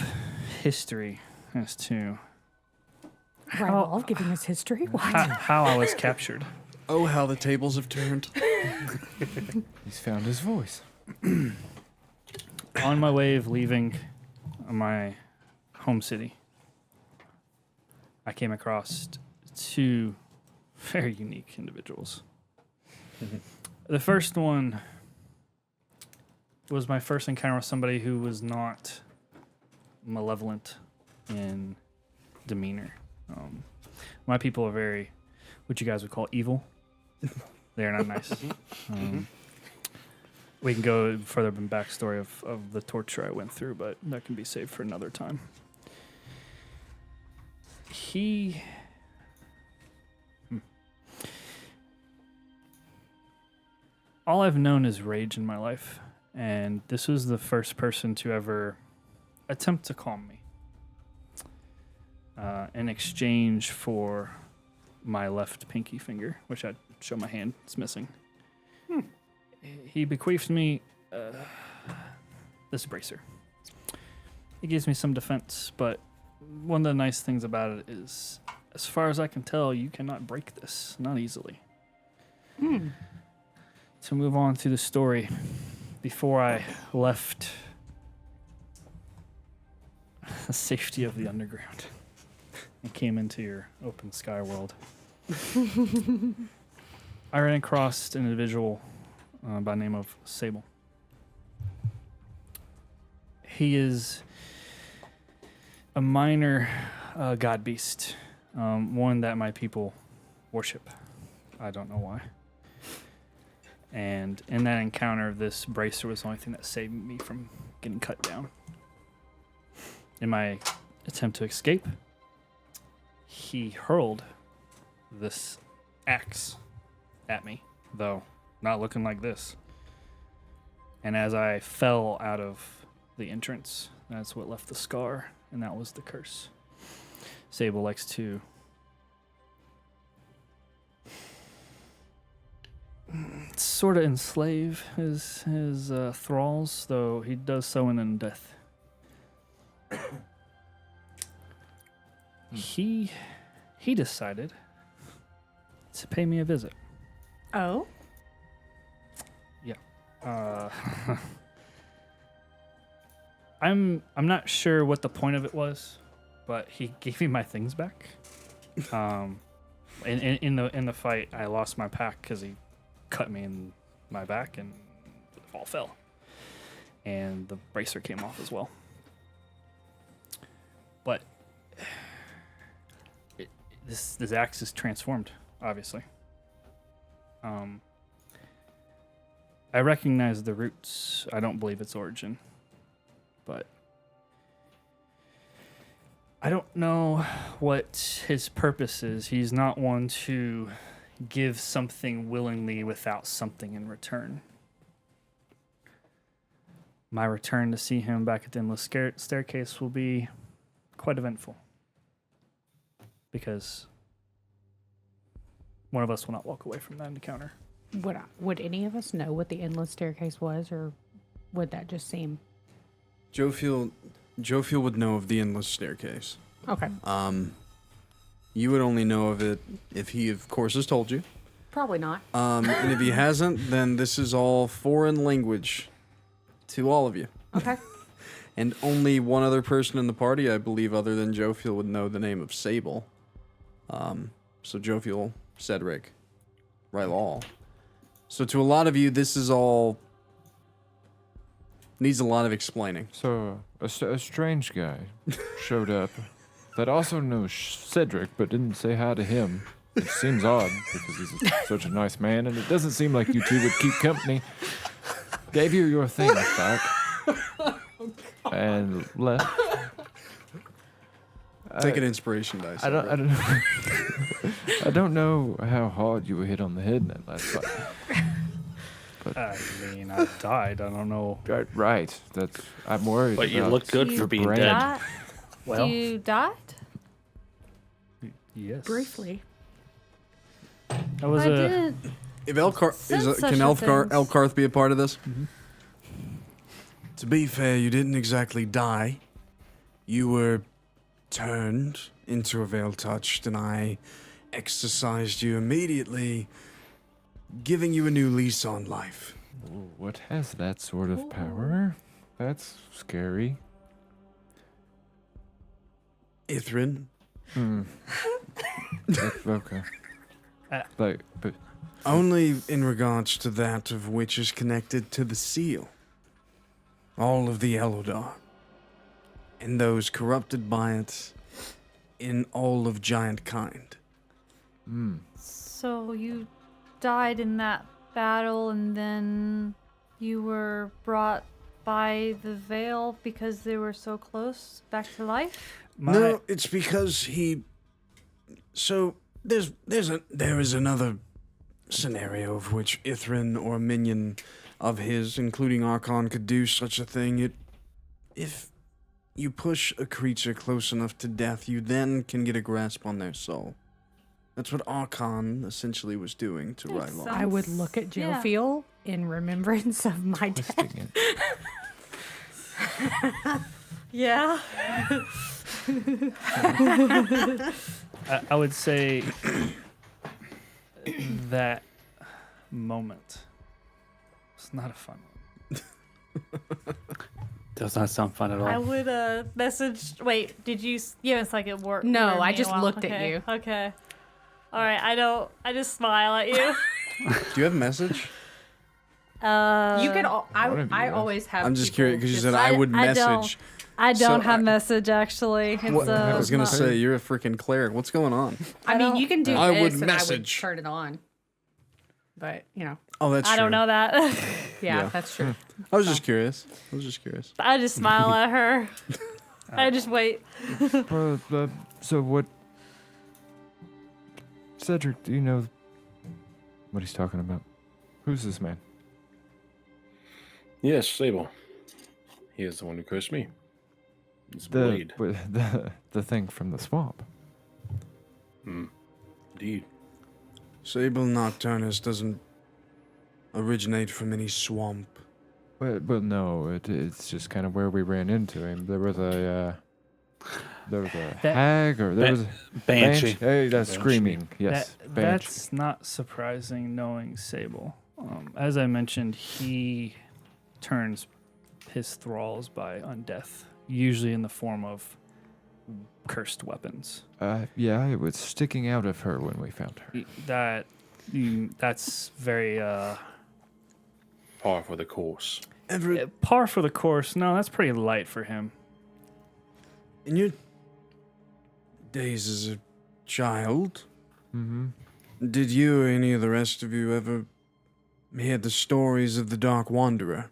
history as to Rylal giving us history? What? how I was captured. Oh, how the tables have turned. He's found his voice. On my way of leaving my home city, I came across two very unique individuals. The first one was my first encounter with somebody who was not malevolent in demeanor. My people are very, what you guys would call evil. They're not nice. We can go further in backstory of the torture I went through, but that can be saved for another time. All I've known is rage in my life, and this was the first person to ever attempt to calm me. In exchange for my left pinky finger, which I'd show my hand, it's missing. He bequeathed me this bracer. He gives me some defense, but one of the nice things about it is, as far as I can tell, you cannot break this, not easily. To move on through the story, before I left the safety of the underground and came into your open sky world, I ran across an individual by the name of Sable. He is a minor god beast, one that my people worship. I don't know why. And in that encounter, this bracer was the only thing that saved me from getting cut down. In my attempt to escape, he hurled this axe at me, though not looking like this. And as I fell out of the entrance, that's what left the scar, and that was the curse. Sable likes to sort of enslave his thralls, though he does so in death. He decided to pay me a visit. Oh? Yeah. I'm not sure what the point of it was, but he gave me my things back. In the fight, I lost my pack because he cut me in my back and all fell, and the bracer came off as well. But this axe is transformed, obviously. I recognize the roots. I don't believe its origin, but I don't know what his purpose is. He's not one to give something willingly without something in return. My return to see him back at the endless staircase will be quite eventful, because one of us will not walk away from that encounter. Would any of us know what the endless staircase was, or would that just seem... Jophiel would know of the endless staircase. Okay. You would only know of it if he, of course, has told you. Probably not. And if he hasn't, then this is all foreign language to all of you. Okay. And only one other person in the party, I believe, other than Jophiel, would know the name of Sable. So Jophiel, Cedric, Rylal. So to a lot of you, this is all... needs a lot of explaining. So a strange guy showed up that also knows Cedric, but didn't say hi to him. Which seems odd, because he's such a nice man, and it doesn't seem like you two would keep company. Gave you your things back. And left. Take an inspiration dice. I don't know. I don't know how hard you were hit on the head in that last fight. But I mean, I died. I don't know. right. I'm worried. But you about look good You for being brain. dead. Well, You died? yes. Briefly. That was I a... didn't. If Elcar Said is, such can a Elkarth be a part of this? Mm-hmm. To be fair, you didn't exactly die. You were turned into a veil touched, and I exorcised you immediately, giving you a new lease on life. Ooh, what has that sort of power? That's scary. Ithrin, Okay. Like, but Only in regards to that of which is connected to the seal. All of the Elodar. And those corrupted by it in all of giant kind. So you died in that battle and then you were brought by the veil because they were so close back to life? No, it's because he. So there is another scenario of which Ithrin or a minion of his, including Archon, could do such a thing. If you push a creature close enough to death, you then can get a grasp on their soul. That's what Archon essentially was doing to Rylal. I would look at Yeah. Jophiel in remembrance of my dad. twisting it. Yeah. I would say that moment was not a fun one. Does not sound fun at all. I would message. Wait, did you? You haven't like it work. No, worded I me just a while. looked at Okay, you. Okay. All right. I don't. I just smile at you. Do you have a message? You could. One of you I does. always have. I'm just people curious because you said I I- would I don't. message. I don't So have I- message actually. It's, What, I was gonna not- say you're a freaking cleric. What's going on? I mean, you can do I would this, and message. I would turn it on. But Oh, that's I true. don't know that. yeah, Yeah. that's true. I was just curious. I just smile at her. I just wait. Well, so what? Cedric, do you know what he's talking about? Who's this man? Yes, Sable. He is the one who cursed me. It's The blade. the thing from the swamp. Indeed. Sable Nocturnus doesn't originate from any swamp. Well, no, it's just kind of where we ran into him. There was a hag, or there was a Banshee. Hey, that's Banshee. screaming. Yes, banshee. That's not surprising knowing Sable. As I mentioned, he turns his thralls by undeath, usually in the form of cursed weapons. Yeah, it was sticking out of her when we found her. That's very Par for the course. Everett, par for the course. No, that's pretty light for him. in your days as a child, did you or any of the rest of you ever hear the stories of the Dark Wanderer?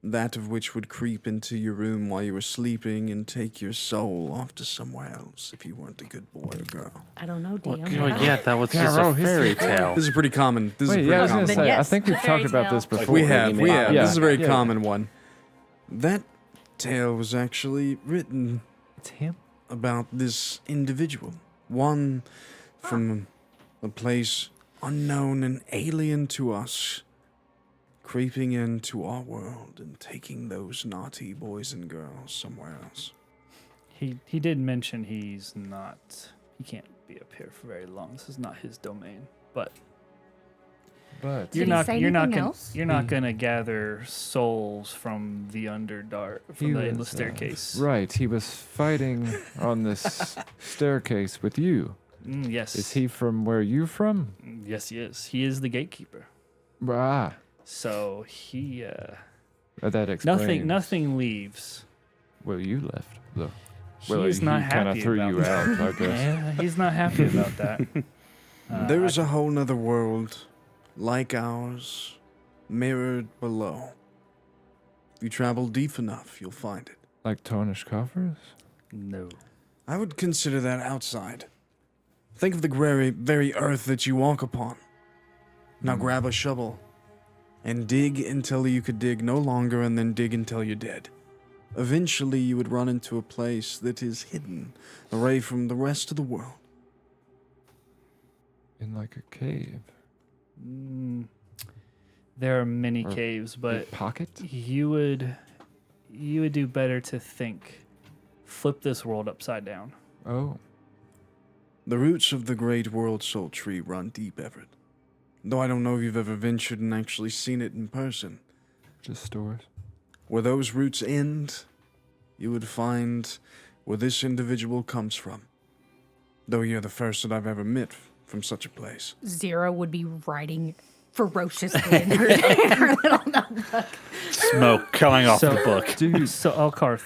That of which would creep into your room while you were sleeping and take your soul off to somewhere else if you weren't a good boy or girl. I don't know, DM. Oh, yeah, that was Yeah, just bro, a fairy tale. This is pretty common. This Wait, is yeah, I pretty was gonna common. say. I yes, think we've fairy talked about tale. this before. Like We have. Yeah, This is a very yeah. common one. That tale was actually written It's him. about this individual. One from a place unknown and alien to us, creeping into our world and taking those naughty boys and girls somewhere else. He did mention he can't be up here for very long. This is not his domain. But But Did he say anything else? you're not gonna gather souls from the Underdark from the endless was, staircase. right, he was fighting on this staircase with you. Yes. Is he from where you from? Yes, he is. He is the gatekeeper. Ah, So he that explains. nothing leaves. Well, you left though. He Well, is not he kind of happy threw about you that. out, I guess. Yeah, he's not happy about that. There is a whole nother world, like ours, mirrored below. If you travel deep enough, you'll find it. Like tarnished coffers? No. I would consider that outside. Think of the very earth that you walk upon. Now grab a shovel and dig until you could dig no longer, and then dig until you're dead. Eventually, you would run into a place that is hidden away from the rest of the world. In like a cave? There are many Or caves, A but pocket? you would do better to flip this world upside down. Oh, The roots of the great world soul tree run deep, Everett. Though I don't know if you've ever ventured and actually seen it in person. just stories. Where those roots end, you would find where this individual comes from. Though you're the first that I've ever met from such a place. Xyrra would be writing ferociously in her little notebook. Smoke coming off the book. Dude, So Elkarth,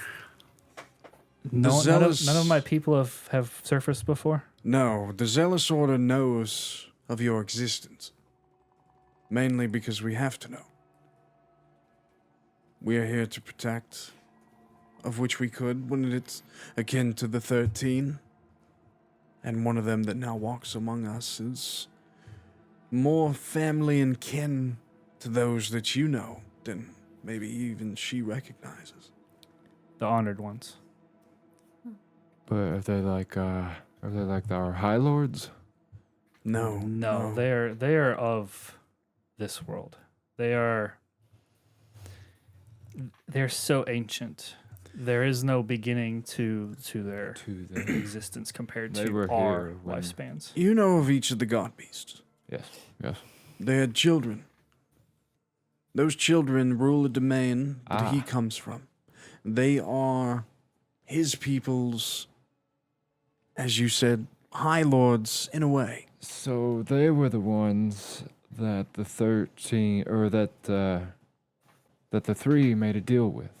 none zealous- of my people have surfaced before. No, the Zealous Order knows of your existence. Mainly because we have to know. We are here to protect, of which we could when it's akin to the 13. And one of them that now walks among us is more family and kin to those that you know than maybe even she recognizes. The honored ones. but are they like our High Lords? No, No, they are of this world. They're so ancient. There is no beginning to their To the existence compared They to were our here when- lifespans. You know of each of the god beasts. yes, yes. They had children. Those children rule a domain that he Ah. comes from. They are his people's, as you said, high lords in a way. So they were the ones that the 13 or that the 3 made a deal with,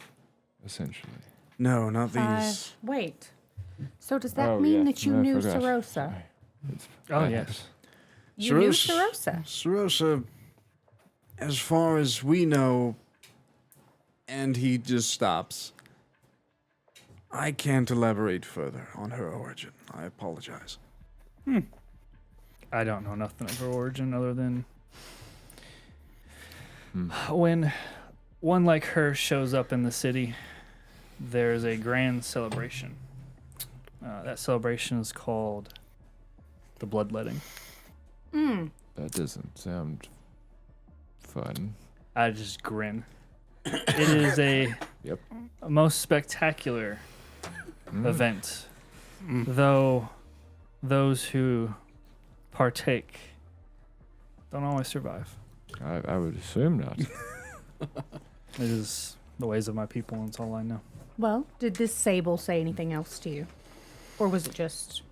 essentially. No, not these. Wait. So does that Oh, mean yeah. that you I knew forgot. Sarosa? Sorry. It's Oh, bad yes. habit. You knew Sarosa. Sarosa. Sarosa, as far as we know, and he just stops. I can't elaborate further on her origin. I apologize. I don't know nothing of her origin other than when one like her shows up in the city, there's a grand celebration. That celebration is called the Bloodletting. That doesn't sound fun. I just grin. It is a Yep. most spectacular event, though those who partake don't always survive. I would assume not. It is the ways of my people, and it's all I know. Well, did this Sable say anything else to you? Or was it just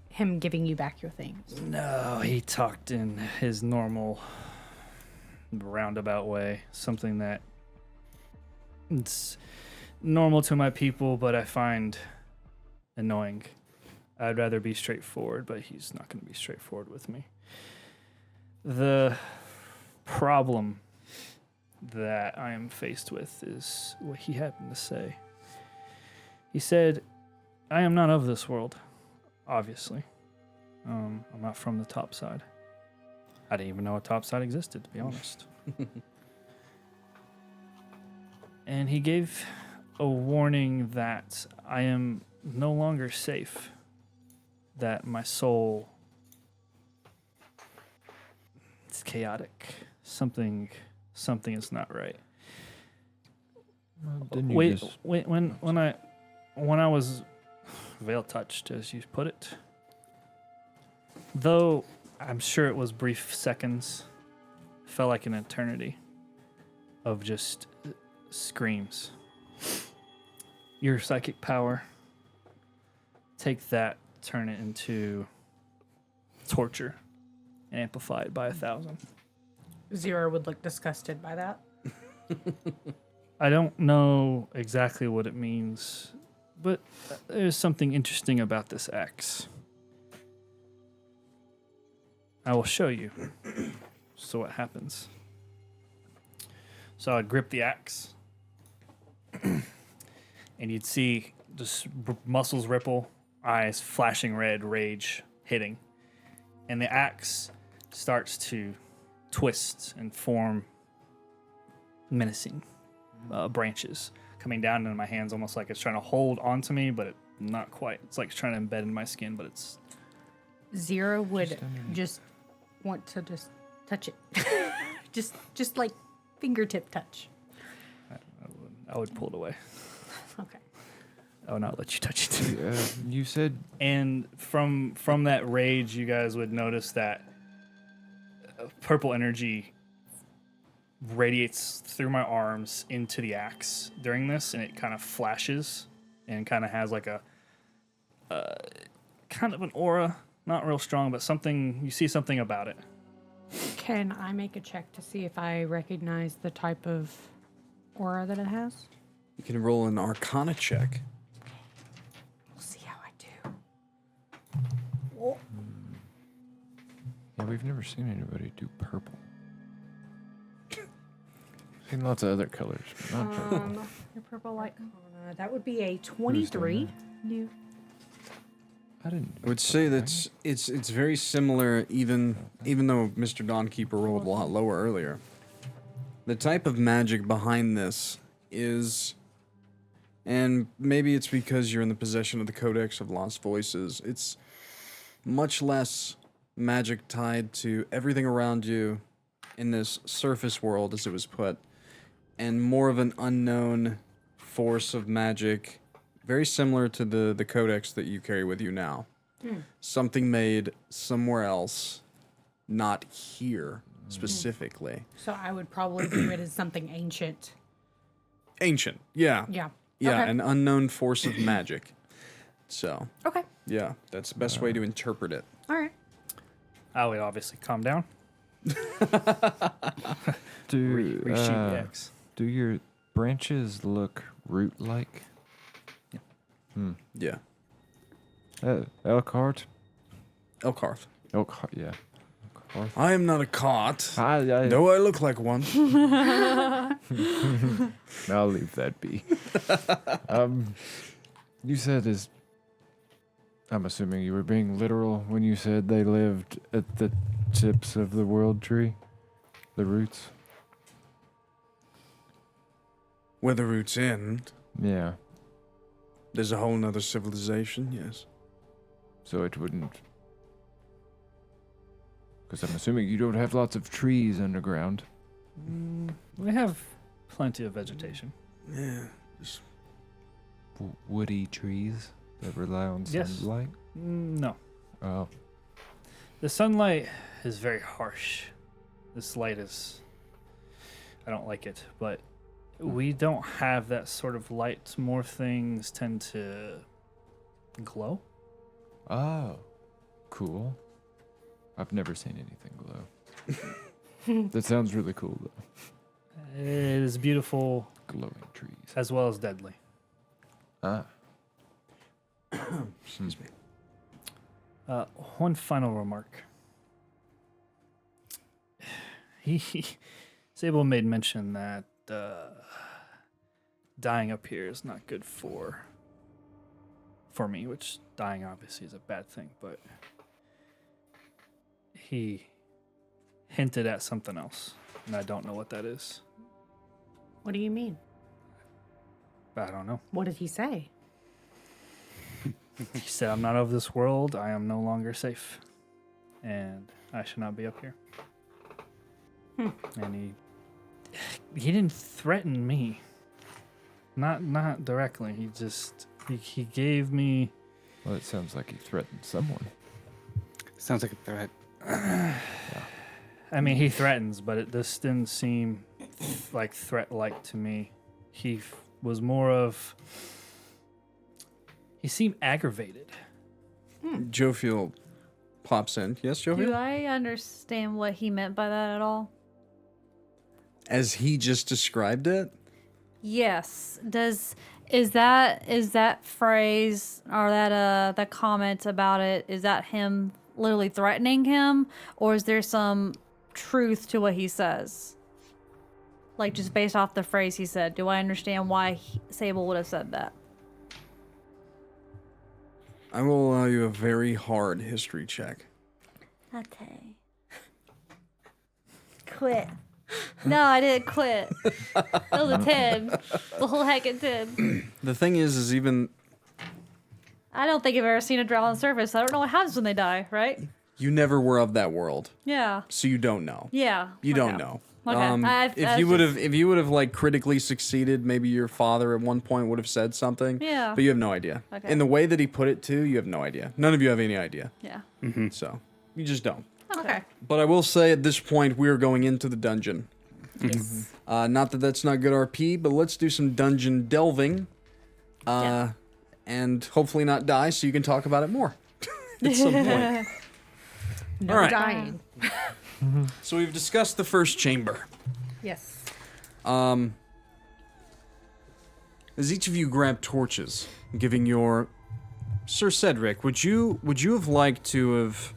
him giving you back your things? No, he talked in his normal roundabout way, something that it's normal to my people, but I find annoying. I'd rather be straightforward, but he's not going to be straightforward with me. The problem that I am faced with is what he happened to say. He said, I am not of this world, obviously. I'm not from the top side. I didn't even know a top side existed, to be honest. And he gave a warning that I am no longer safe, that my soul is chaotic. Something is not right. Well, didn't you Wait, just- when I was veil touched, as you put it, though I'm sure it was brief seconds, felt like an eternity of just screams. Your psychic power, take that, turn it into torture, and amplify it by 1,000. Xyrra would look disgusted by that. I don't know exactly what it means, but there's something interesting about this axe. I will show you. So what happens? So I'd grip the axe, and you'd see just muscles ripple, eyes flashing red, rage hitting, and the axe starts to twist and form menacing branches coming down into my hands, almost like it's trying to hold onto me, but not quite. It's like it's trying to embed in my skin, but it's Xyrra would just want to just touch it. just like fingertip touch. I would pull it away. Okay. I would not let you touch it. you said And from that rage, you guys would notice that purple energy radiates through my arms into the axe during this, and it kind of flashes and kind of has like a kind of an aura not real strong, but something. You see something about it. Can I make a check to see if I recognize the type of aura that it has? You can roll an Arcana check. We'll see how I do. Yeah, we've never seen anybody do purple. Seen lots of other colors, but not purple. Your purple light. That would be a 23. You. I didn't. I would say that's it's very similar, even though Mr. Dawnkeeper rolled a lot lower earlier. The type of magic behind this is, and maybe it's because you're in the possession of the Codex of Lost Voices, it's much less magic tied to everything around you in this surface world, as it was put, and more of an unknown force of magic, very similar to the Codex that you carry with you now. Something made somewhere else, not here specifically. So I would probably view it as something ancient. Ancient, yeah. Yeah. Yeah, Okay. an unknown force of magic. So, Okay. yeah, that's the best way to interpret it. All right. I would obviously calm down. Do Reshoot X. do your branches look root-like? Yeah. Elkhart? Elkarth. Elkhart, yeah. Elkhart. I am not a cart. I Though I look like one. I'll leave that be. You said I'm assuming you were being literal when you said they lived at the tips of the world tree, the roots. Where the roots end, Yeah. there's a whole nother civilization, yes. So it wouldn't. Because I'm assuming you don't have lots of trees underground. We have plenty of vegetation. Yeah. Just Woody trees that rely on Yes. sunlight? No. Oh. The sunlight is very harsh. This light is. I don't like it, but we don't have that sort of light. More things tend to glow. Oh. Cool. I've never seen anything glow. That sounds really cool, though. It is beautiful Glowing trees. as well as deadly. Ah. excuse me. One final remark. Sable made mention that dying up here is not good for me, which dying obviously is a bad thing, but he hinted at something else, and I don't know what that is. What do you mean? I don't know. What did he say? He said, I'm not of this world, I am no longer safe, and I should not be up here. And he didn't threaten me. Not directly. He just he gave me. Well, it sounds like he threatened someone. Sounds like a threat. I mean, he threatens, but this didn't seem like threat-like to me. He was more of. He seemed aggravated. Jophiel pops in. Yes, Do Jophiel? I understand what he meant by that at all? As he just described it? Yes. Is that phrase or that comment about it, is that him literally threatening him, or is there some truth to what he says? Like, just based off the phrase he said, do I understand why Sable would have said that? I will allow you a very hard history check. Okay. Quit. No, I didn't quit. That was a 10. The whole heckin' 10. The thing is even I don't think I've ever seen a drow on the surface. I don't know what happens when they die, right? you never were of that world, Yeah. so you don't know. Yeah. You okay. don't know. Okay. If you would have like critically succeeded, maybe your father at one point would have said something. Yeah. But you have no idea. Okay. In the way that he put it too, you have no idea. None of you have any idea. Yeah. So you just don't. Okay. But I will say at this point we are going into the dungeon. Yes. Not that that's not good RP, but let's do some dungeon delving. Yeah. And hopefully not die so you can talk about it more. at some point. No All right. dying. So we've discussed the first chamber. Yes. As each of you grab torches, giving your Sir Cedric, would you have liked to have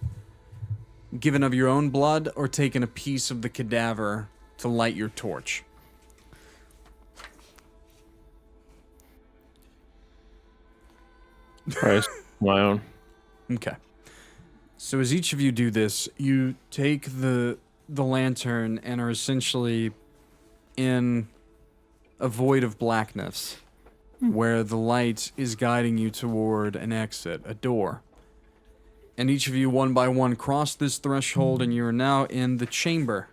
given of your own blood or taken a piece of the cadaver to light your torch? Price my own. Okay. So as each of you do this, you take the lantern and are essentially in a void of blackness where the light is guiding you toward an exit, a door. And each of you, one by one, cross this threshold and you are now in the chamber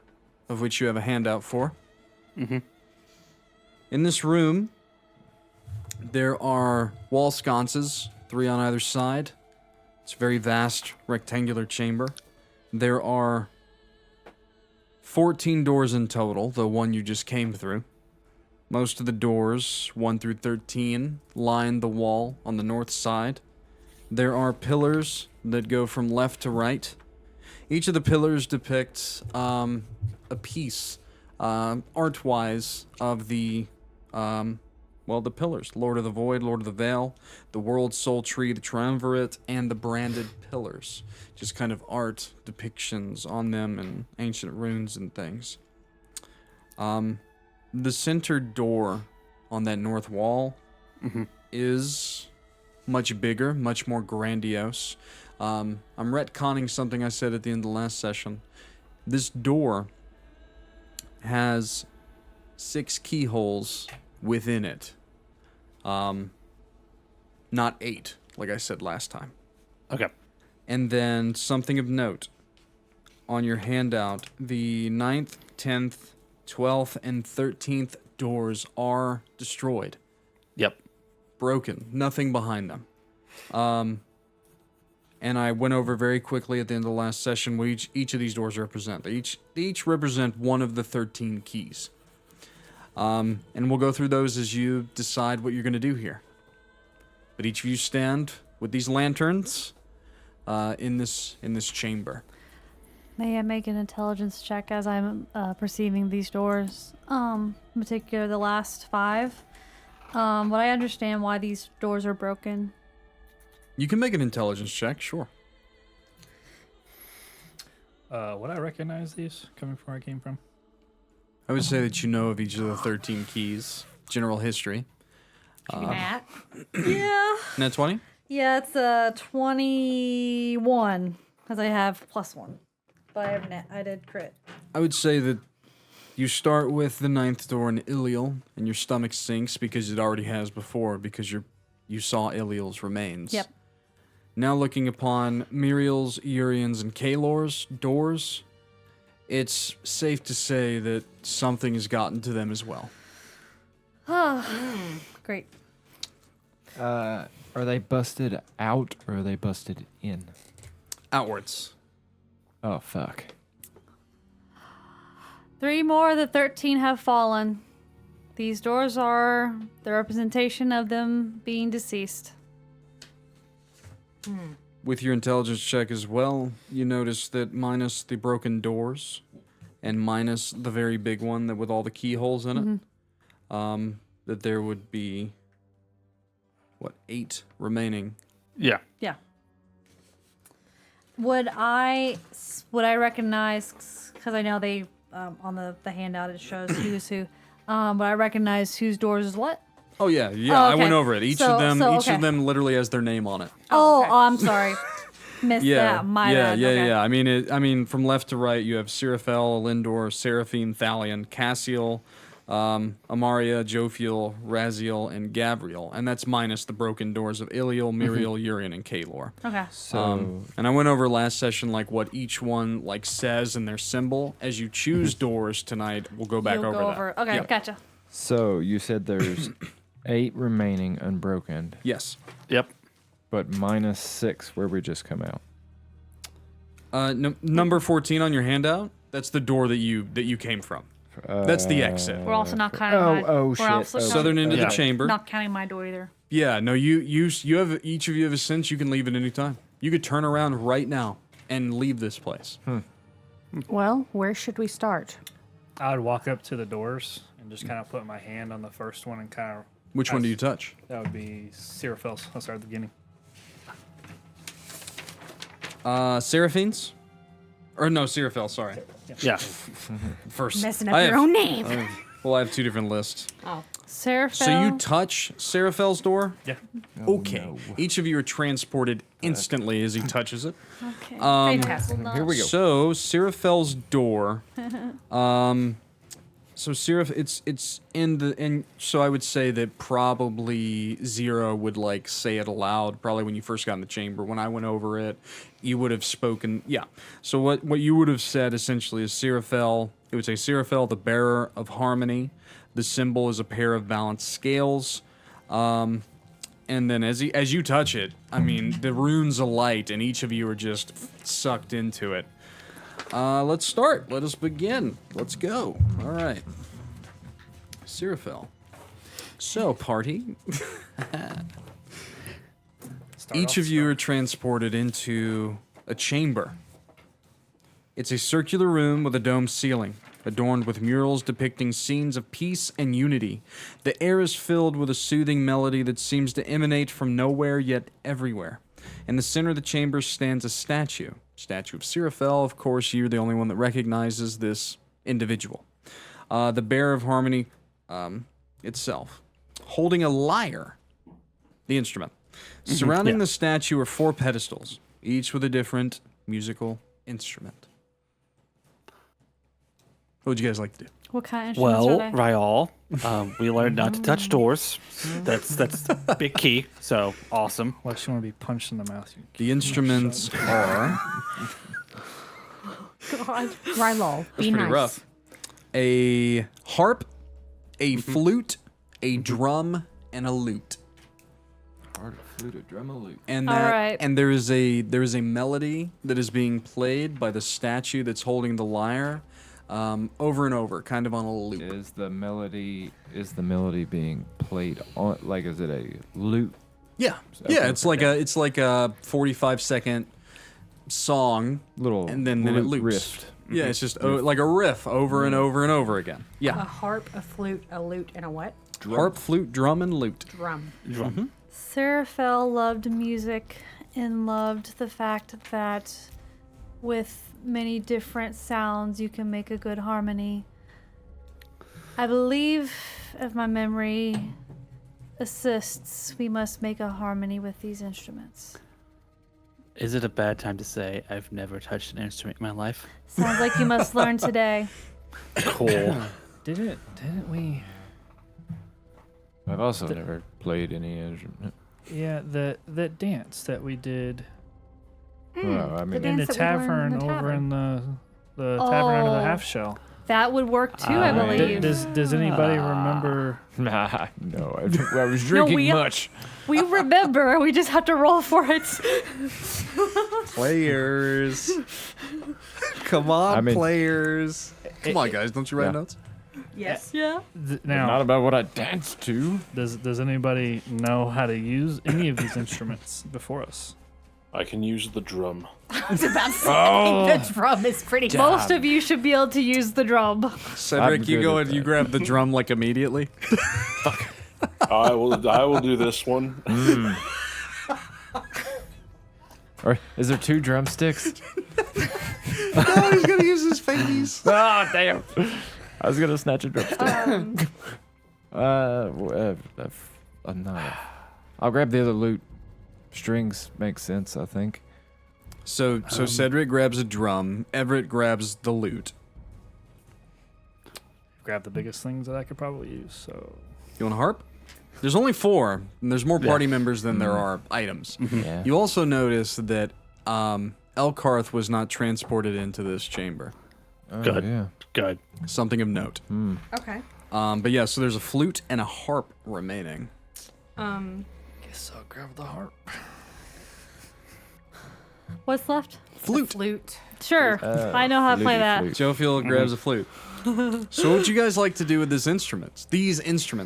of which you have a handout for. Mm-hmm. In this room, there are wall sconces, 3 on either side. It's a very vast, rectangular chamber. There are 14 doors in total, the one you just came through. Most of the doors, 1 through 13, line the wall on the north side. There are pillars that go from left to right. Each of the pillars depicts a piece, art-wise, of the pillars. Lord of the Void, Lord of the Veil, the World Soul Tree, the Triumvirate, and the branded pillars. Just kind of art depictions on them and ancient runes and things. The center door on that north wall is much bigger, much more grandiose. I'm retconning something I said at the end of the last session. This door has 6 keyholes within it. Not 8, like I said last time. Okay. And then something of note. On your handout, the 9th, 10th, 12th, and 13th doors are destroyed. Yep. Broken. Nothing behind them. And I went over very quickly at the end of the last session what each of these doors represent. They each represent one of the 13 keys. And we'll go through those as you decide what you're going to do here. But each of you stand with these lanterns in this chamber. May I make an intelligence check as I'm perceiving these doors? In particular, the last 5. Would I understand why these doors are broken? You can make an intelligence check, sure. Would I recognize these coming from where I came from? I would say that you know of each of the 13 keys, general history. Matt. Yeah. Net 20? Yeah, it's 21, because I have +1. But I did crit. I would say that you start with the 9th door in Ilial, and your stomach sinks because it already has before, because you saw Ilial's remains. Yep. Now looking upon Muriel's, Urian's, and Kalor's doors, it's safe to say that something has gotten to them as well. Great. Are they busted out or are they busted in? Outwards. Oh, fuck. 3 more of the 13 have fallen. These doors are the representation of them being deceased. With your intelligence check as well, you notice that minus the broken doors and minus the very big one that with all the keyholes in it, that there would be, 8 remaining. Yeah. Yeah. Would I recognize, because I know they, on the handout it shows who's who, would I recognize whose doors is what? Oh yeah, Oh, I okay. went over it. Each of okay. them literally has their name on it. Oh, okay. I'm sorry. Missed that. My bad. Okay. Yeah. I mean, from left to right, you have Seraphel, Elindor, Seraphine, Thalion, Cassiel, Amaria, Jophiel, Raziel, and Gavriel, and that's minus the broken doors of Ilial, Muriel, Urian, and Kalor. Okay. So, And I went over last session what each one says in their symbol. As you choose doors tonight, we'll go back You'll over go that. over. Okay, Yep. gotcha. so you said there's 8 remaining unbroken, Yes. Yep. but minus 6 where we just come out. Number 14 on your handout. That's the door that you came from. That's the exit. We're also not counting oh, we're shit. also Oh, Southern end of Yeah. the chamber. not counting my door either. Yeah, no, you have each of you have a sense you can leave at any time. You could turn around right now and leave this place. Well, where should we start? I would walk up to the doors and just kind of put my hand on the first one and kind of. Which one do you touch? That would be Xyrra's. I'll start at the beginning. Seraphine's? Or no, Xyrra, sorry. Yeah. First. Messing up your own name. Well, I have two different lists. Oh. Seraphel. So you touch Seraphel's door? Yeah. Okay. no. Each of you are transported instantly as he touches it. Okay. Fantastic. Here we go. So Seraphel's door. So Seraph, it's in the in. So I would say that probably Xyrra would like say it aloud. Probably when you first got in the chamber. When I went over it, you would have spoken. Yeah. So what you would have said essentially is Seraphel. It would say Seraphel, the bearer of harmony. The symbol is a pair of balanced scales. And then as you touch it, I mean, the runes alight, and each of you are just sucked into it. Let's start. Let us begin. Let's go. All right. Seraphel. So, party. Each of you are transported into a chamber. It's a circular room with a domed ceiling, adorned with murals depicting scenes of peace and unity. The air is filled with a soothing melody that seems to emanate from nowhere yet everywhere. In the center of the chamber stands a statue of Seraphel. Of course, you're the only one that recognizes this individual. The bearer of harmony itself, holding a lyre, the instrument. Surrounding the statue are 4 pedestals, each with a different musical instrument. What would you guys like to do? What kind of instruments Well, are they? Rylal, we learned not to touch doors. That's a big key. So awesome. Unless you want to be punched in the mouth. The instruments are God. Rylal, be pretty nice. rough. A harp, a flute, a drum, and a lute. Hard flute, a drum, a lute. And All that, right. and there is a melody that is being played by the statue that's holding the lyre, over and over, kind of on a loop. Is the melody being played on, like, is it a lute? Yeah, Okay. yeah. It's like a 45-second song, Little and then it lute loops. riff. Yeah, it's just like a riff over and over and over again. A Yeah, harp, a flute, a lute, and a what? harp, flute, drum, and lute. Drum. Seraphel loved music and loved the fact that with many different sounds you can make a good harmony. I believe, if my memory assists, we must make a harmony with these instruments. Is it a bad time to say I've never touched an instrument in my life? Sounds like you must learn today. Cool. Didn't we? I've also never played any instrument. Yeah, the dance that we did Well, I mean, in the dance that we learned tavern in the over tavern. in the tavern under the Oh. half shell. That would work too, I Ah, believe. Does anybody remember? nah, no, I was drinking we- much. We remember. We just have to roll for it. Players, come on, I mean- players. Come on, guys, don't you write Yeah. notes? Yes. Yeah. Now, Not about what I danced to. does anybody know how to use any of these instruments before us? I can use the drum. I was about to say, the drum is pretty good. Most of you should be able to use the drum. Cedric, I'm you good go at and you that. grab the drum like immediately. I will do this one. Or is there 2 drumsticks? Oh, he's gonna use his fingies. Ah, damn! I was gonna snatch a drumstick. No. I'll grab the other loot. Strings make sense, I think. So Cedric grabs a drum. Everett grabs the lute. Grab the biggest things that I could probably use. So You want a harp? There's only 4, and there's more party members than there are items. Yeah. You also notice that Elkarth was not transported into this chamber. Oh, Good. Yeah. Good. Something of note. Okay. But yeah, so there's a flute and a harp remaining. guess I'll grab the harp. What's left? Flute. Flute. Sure. I know how to play Fluty that. flute. Jophiel grabs a flute. So what would you guys like to do with these instruments?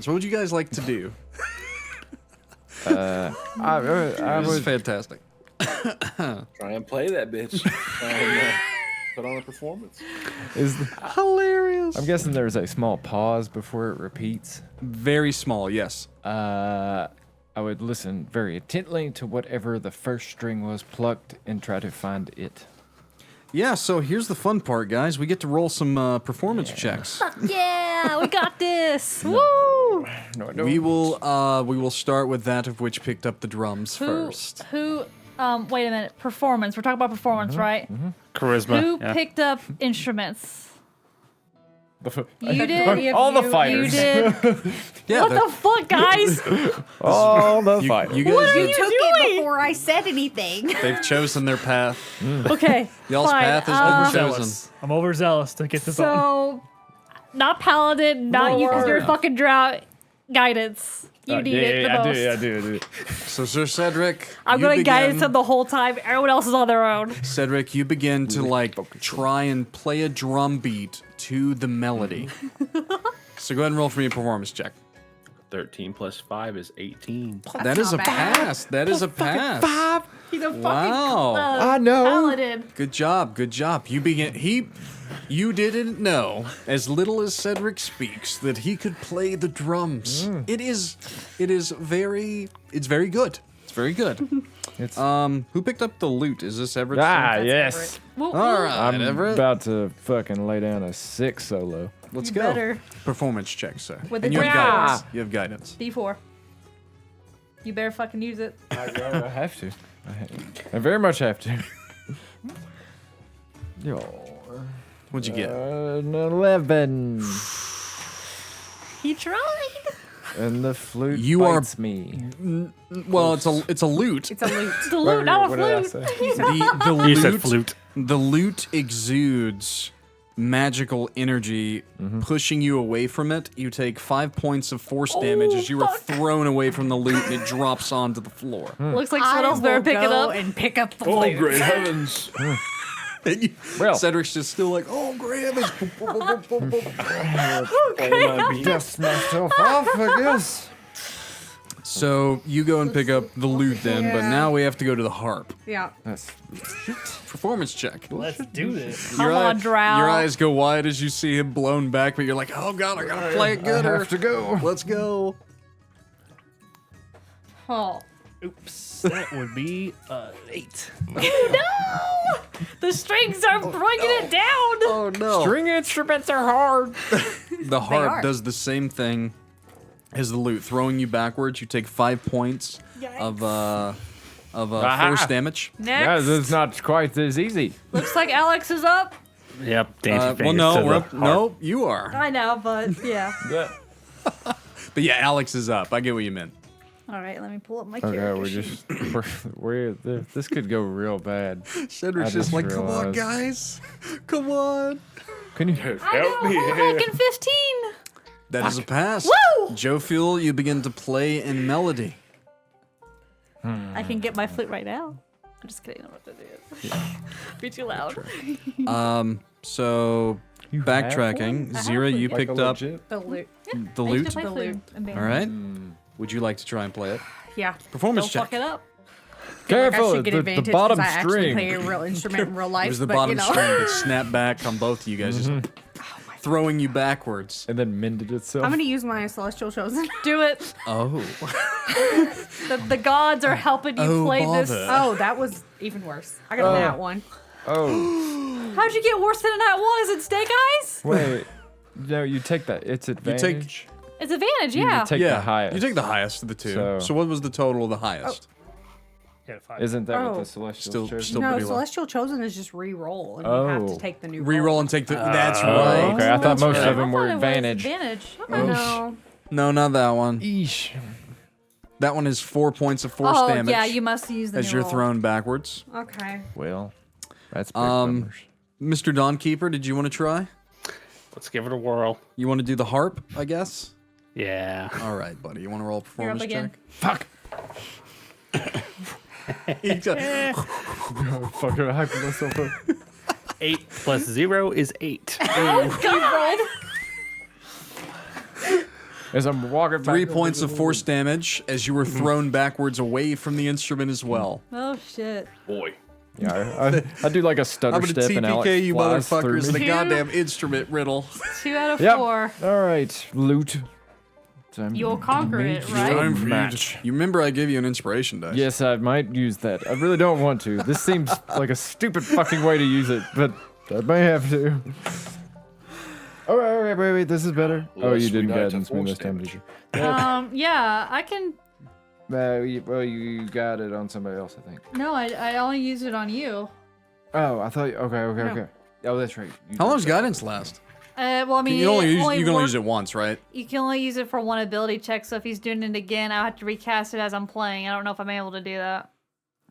What would you guys like to do? I This is would fantastic. Try and play that bitch. Try and, put on a performance. Hilarious. I'm guessing there's a small pause before it repeats. Very small, yes. I would listen very intently to whatever the first string was plucked and try to find it. Yeah, so here's the fun part, guys. We get to roll some performance checks. Yeah, we got this. Woo! No, We will start with that of which picked up the drums first. Who? Wait a minute. Performance. We're talking about performance, right? Charisma. Who yeah. picked up instruments? You did. All the You fighters. did. Yeah, What the fuck, guys? All the fighters. you guys What are did- you Took doing? it before I said anything. they've chosen their path. Okay. Y'all's fine. path is chosen. Overzealous. I'm overzealous to get this on. So, not paladin, not you because you're a fucking drought. Guidance. You need it the most. I do. So, Sir Cedric, I'm you going to guidance begin- them the whole time. Everyone else is on their own. Cedric, you begin to try and play a drum beat to the melody. So go ahead and roll for me a performance check. 13 plus 5 is 18. That is a not bad. pass. That is a pass. He's a fucking Wow. I know. paladin. Good job. Good job. You begin. You didn't know, as little as Cedric speaks, that he could play the drums. It is very good. It's very good. It's Who picked up the loot? Is this Everett? yes. Woo, woo. All right, I'm Everett. about to fucking lay down a 6 solo. Let's You go. better. Performance check, sir. With And the you have D4. guidance. You have guidance. D4. You better fucking use it. I have to. I very much have to. Yo. What'd you get? An 11. He tried. And the flute You are- bites me. Well, it's a loot. It's a loot. It's a loot, not a What did I flute. say? The You said loot. flute. The loot exudes magical energy, pushing you away from it. You take 5 points of force damage as you are thrown away from the loot, and it drops onto the floor. Looks like I someone else better will pick it go up. and pick up the Oh, flute. great heavens. Well, Cedric's just still like, oh, grab it. dust myself off, I guess. So you go and pick up the loot then, but Yeah. now we have to go to the harp. Yeah. That's Performance check. Let's do this. Come on, Drow. Your eyes go wide as you see him blown back, but you're like, oh god, I gotta play it I gooder. have to go. Let's go. Oh. Oops. That would be 8. No! The strings are bringing it down. Oh no. String instruments are hard. The harp are. does the same thing as the loot, throwing you backwards. You take 5 points of force damage. Yeah, Next. that's not quite as easy. Looks like Alex is up. Yep. Dancing Well, fingers no, to we're the up. harp. No, you are. I know, but yeah. But yeah, Alex is up. I get what you meant. All right, let me pull up my Okay, character we're sheet. just this could go real bad. Cedric's I just just like, come on, realized- guys, come on. Can you I know, fucking 15. That is a pass. Woo! Jophiel, you begin to play in melody. I can get my flute right now. I'm just kidding. I don't know what to do. Be too loud. So You have backtracking, one? I have Xyrra, one. you like picked a up legit? The loot. the I used loot. to play The flute loot. in band. All right. Would you like to try and play it? Yeah. Performance Don't check. fuck it up. Careful, I should get the advantage bottom 'cause I actually string. play a real instrument in real life. It was the but, bottom you know. string that snapped back on both of you guys, just throwing you backwards. And then mended itself. I'm gonna use my celestial chosen. Do it. Oh. The gods are helping you Oh, play this. bother. Oh, that was even worse. I got that one. Oh, How'd you get worse than that one? Is it Snake Eyes? wait. No, you take that. It's advantage. It's advantage, You yeah. take yeah, the highest. you take the highest of the two. So, So- what was the total of the highest? Yeah, 5. Isn't that what Oh. the celestial Still- chose? still- No, pretty low. celestial chosen is just re-roll, and you have Oh. to take the new Reroll and take the. That's Oh, right. okay. I thought That's most right. of them were I thought it was advantage. advantage. I know. No, not that one. Eesh. That one is 4 points of force Oh, damage. yeah, you must use the as new you're roll. thrown backwards. Okay. Well, that's big Um, numbers. Mr. Dawnkeeper, did you want to try? Let's give it a whirl. You want to do the harp, I guess? Yeah. All right, buddy. You want to roll a You're up performance again. check? Fuck. Fuck it, I hyped myself up. 8 plus 0 is 8. God. as I'm walking back. 3 points of force damage as you were thrown backwards away from the instrument as well. Oh shit. Boy. Yeah, I do like a stutter I'm gonna step and Alex TPK you flies through motherfuckers in me. the goddamn instrument riddle. 2 out of Yep. 4. All right, loot. Time You'll conquer make it, your right? Time for you match. You remember I gave you an inspiration dice. Yes, I might use that. I really don't want to. This seems like a stupid fucking way to use it, but I may have to. Oh, wait, this is better. Oh, Less you didn't we die to guidance me force this time, did damage. you? Yeah, I can. You got it on somebody else, I think. No, I only used it on you. Oh, I thought. Okay. No. Oh, that's right. You How did long does that. guidance last? Well, I mean, You can only use, only you can only work- use it once, right? You can only use it for one ability check, so if he's doing it again, I'll have to recast it as I'm playing. I don't know if I'm able to do that.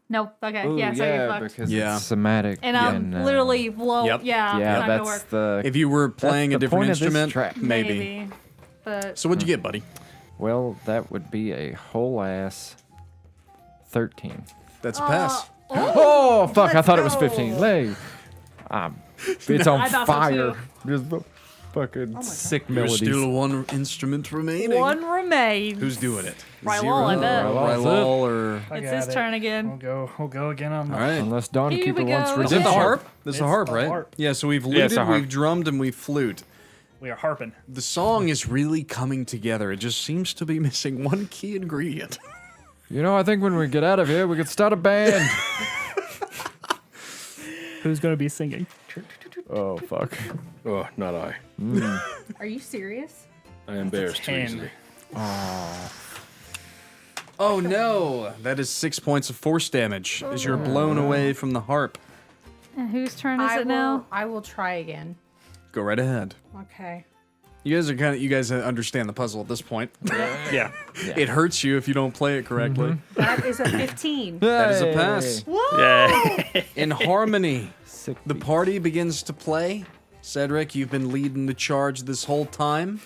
Nope. Okay. Ooh, yeah, so you're fucked. because Yeah. it's somatic. And I'm literally low. Yep. Yeah, Yeah, it's not gonna that's work. the. If you were playing a the different point of this instrument, track. maybe. But So what'd you get, buddy? Well, that would be a whole ass 13. That's a pass. Oh, fuck! I let's thought it was go. 15. Hey, it's on I thought so fire. too. Just fucking sick There's melodies. still one instrument remaining. one remains. Who's doing it? Rylal, I bet. Rylal or... I It's got his it. turn again. We'll go again on the All right. Unless Dawn Here Keeper we wants go. Is it the Yeah. harp? That's the It's harp, the right? harp. Yeah, so we've Yeah, it's looted, a harp. we've drummed, and we've flute. We are harping. The song is really coming together. It just seems to be missing one key ingredient. You know, I think when we get out of here, we could start a band. Who's gonna be singing? Oh fuck. Oh, not I. Are you serious? I embarrassed too 10. easily. Oh no! That is 6 points of force damage as you're blown away from the harp. And whose turn is it now? I will try again. Go right ahead. Okay. You guys understand the puzzle at this point. Yeah. It hurts you if you don't play it correctly. That is a 15. That is a pass. Yeah. In harmony, Sick the beats. party begins to play. Cedric, you've been leading the charge this whole time,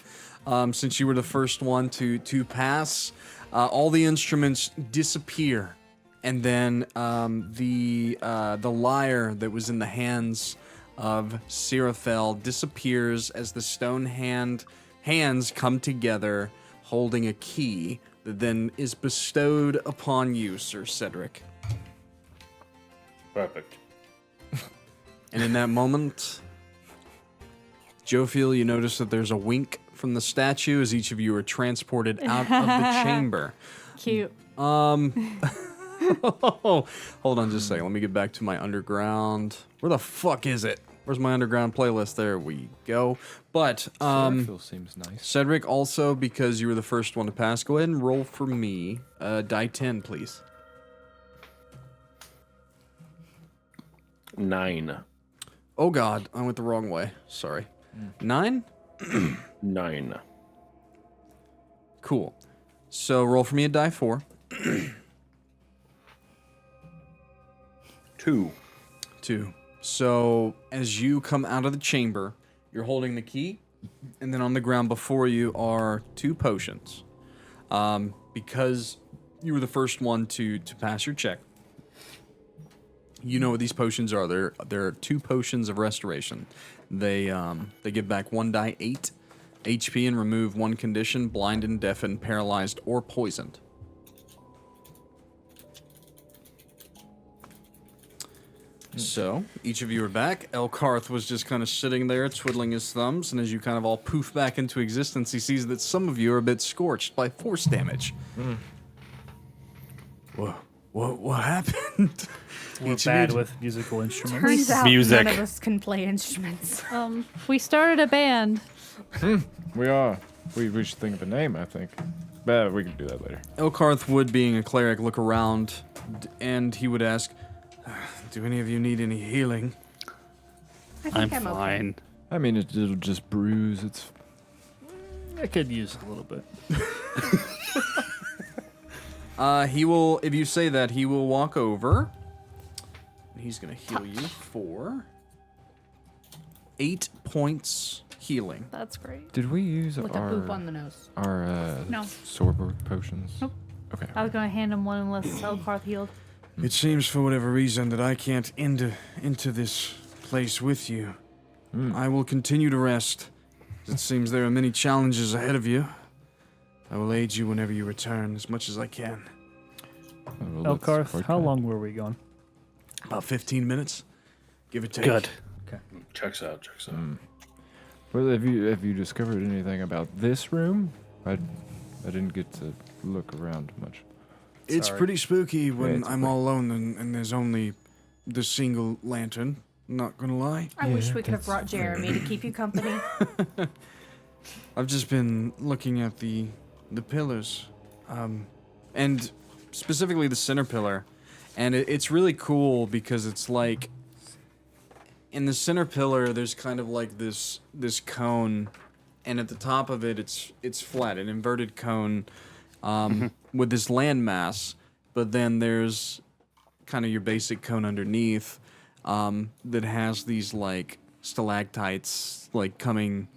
since you were the first one to pass. All the instruments disappear, and then the lyre that was in the hands of Xyrra disappears as the stone hands come together, holding a key that then is bestowed upon you, Sir Cedric. Perfect. And in that moment, Jophiel, you notice that there's a wink from the statue as each of you are transported out of the chamber. Cute. Hold on just a second. Let me get back to my underground. Where the fuck is it? Where's my underground playlist? There we go. But, Chlorophyll seems nice. Cedric, also, because you were the first one to pass, go ahead and roll for me. Die 10, please. 9. Oh, God. I went the wrong way. Sorry. 9? 9. Cool. So roll for me a die 4. 2. 2. So as you come out of the chamber, you're holding the key, and then on the ground before you are 2 potions. Because you were the first one to pass your check, you know what these potions are. They're 2 potions of restoration. They give back 1 die 8 HP and remove 1 condition: blinded, deafened, paralyzed, or poisoned. So, each of you are back. Elkarth was just kind of sitting there, twiddling his thumbs, and as you kind of all poof back into existence, he sees that some of you are a bit scorched by force damage. What happened? We're Each of bad you- with musical instruments. Turns out Music. none of us can play instruments. We started a band. We are. We should think of a name, I think. But we can do that later. Elkarth would, being a cleric, look around, and he would ask, "Do any of you need any healing?" I I'm think I'm okay. fine. I mean, it'll just bruise. It's I could use a little bit. He will, if you say that, he will walk over. And he's going to heal you for 8 points healing. That's great. Did we use With a boop on the nose. our No. Sorber potions? Nope. Okay. I was going to hand him one unless Elkarth healed. It seems for whatever reason that I can't enter into this place with you. I will continue to rest. It seems there are many challenges ahead of you. I will aid you whenever you return as much as I can. Well, let's Elkarth, work how on it. long were we gone? About 15 minutes, give or take. Good. Checks out. Well, have you discovered anything about this room? I didn't get to look around much. It's Sorry. pretty spooky when it's I'm all alone and there's only the single lantern. Not gonna lie. I wish Yeah, we could have that's brought Jeremy to keep you company. I've just been looking at the pillars, and specifically the center pillar, and it's really cool because it's like in the center pillar there's kind of like this cone, and at the top of it it's flat, an inverted cone, with this landmass, but then there's kind of your basic cone underneath, that has these like stalactites like coming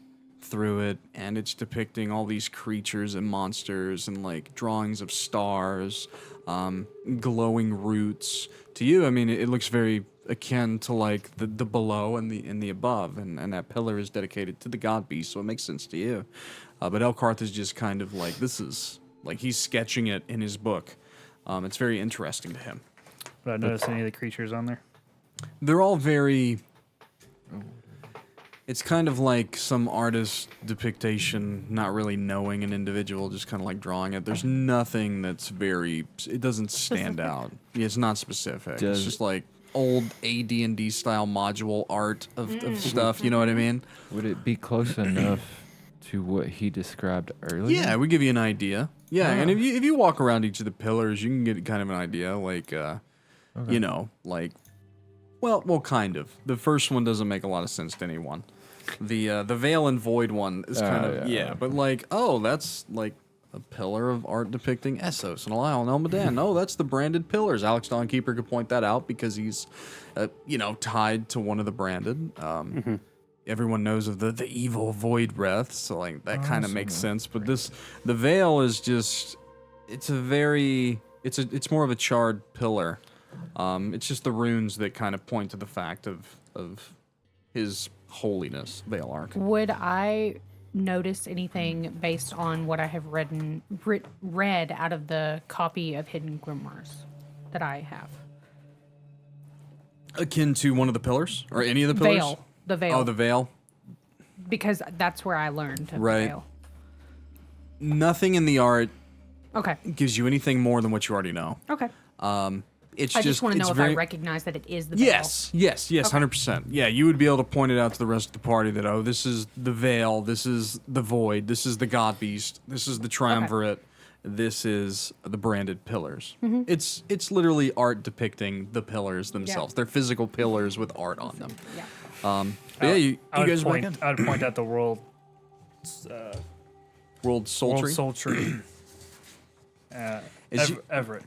through it, and it's depicting all these creatures and monsters and like drawings of stars, glowing roots. To you, I mean, it looks very akin to like the below and the above, and that pillar is dedicated to the god beast, so it makes sense to you. But Elkarth is just kind of like, this is like he's sketching it in his book. It's very interesting to him. Did I notice any of the creatures on there? They're all very. It's kind of like some artist depiction, not really knowing an individual, just kind of like drawing it. There's nothing that's very. It doesn't stand out. Yeah, it's not specific. It's Does- just like old AD&D style module art of stuff. You know what I mean? Would it be close enough to what he described earlier? Yeah, we give you an idea. Yeah, and if you walk around each of the pillars, you can get kind of an idea. Like, you know, like. Well, kind of. The first one doesn't make a lot of sense to anyone. The Veil and Void one is kind of yeah. but like, oh, that's like a pillar of art depicting Essos and Lyle and Elmadan. Oh, that's the branded pillars. Alex Dawnkeeper could point that out because he's, tied to one of the branded. Everyone knows of the evil Void Breath, so like that kind of makes sense. But the Veil is just, it's more of a charred pillar. It's just the runes that kind of point to the fact of his holiness, Veil Arc. Would I notice anything based on what I have read out of the copy of Hidden Grimoires that I have? Akin to one of the pillars? Or any of the pillars? Veil. The Veil. Oh, the Veil? Because that's where I learned of Right. the Veil. Nothing in the art Okay. gives you anything more than what you already know. Okay. It's I just want to know it's if very, I recognize that it is the Veil. Yes, 100%. Yeah, you would be able to point it out to the rest of the party that, oh, this is the Veil, this is the Void, this is the God Beast, this is the Triumvirate, this is the branded pillars. It's literally art depicting the pillars themselves. They're physical pillars with art on them. Yeah. But yeah, you I would guys point. back in? I would point out the world World Sultry? Sultry. Is you- Everett.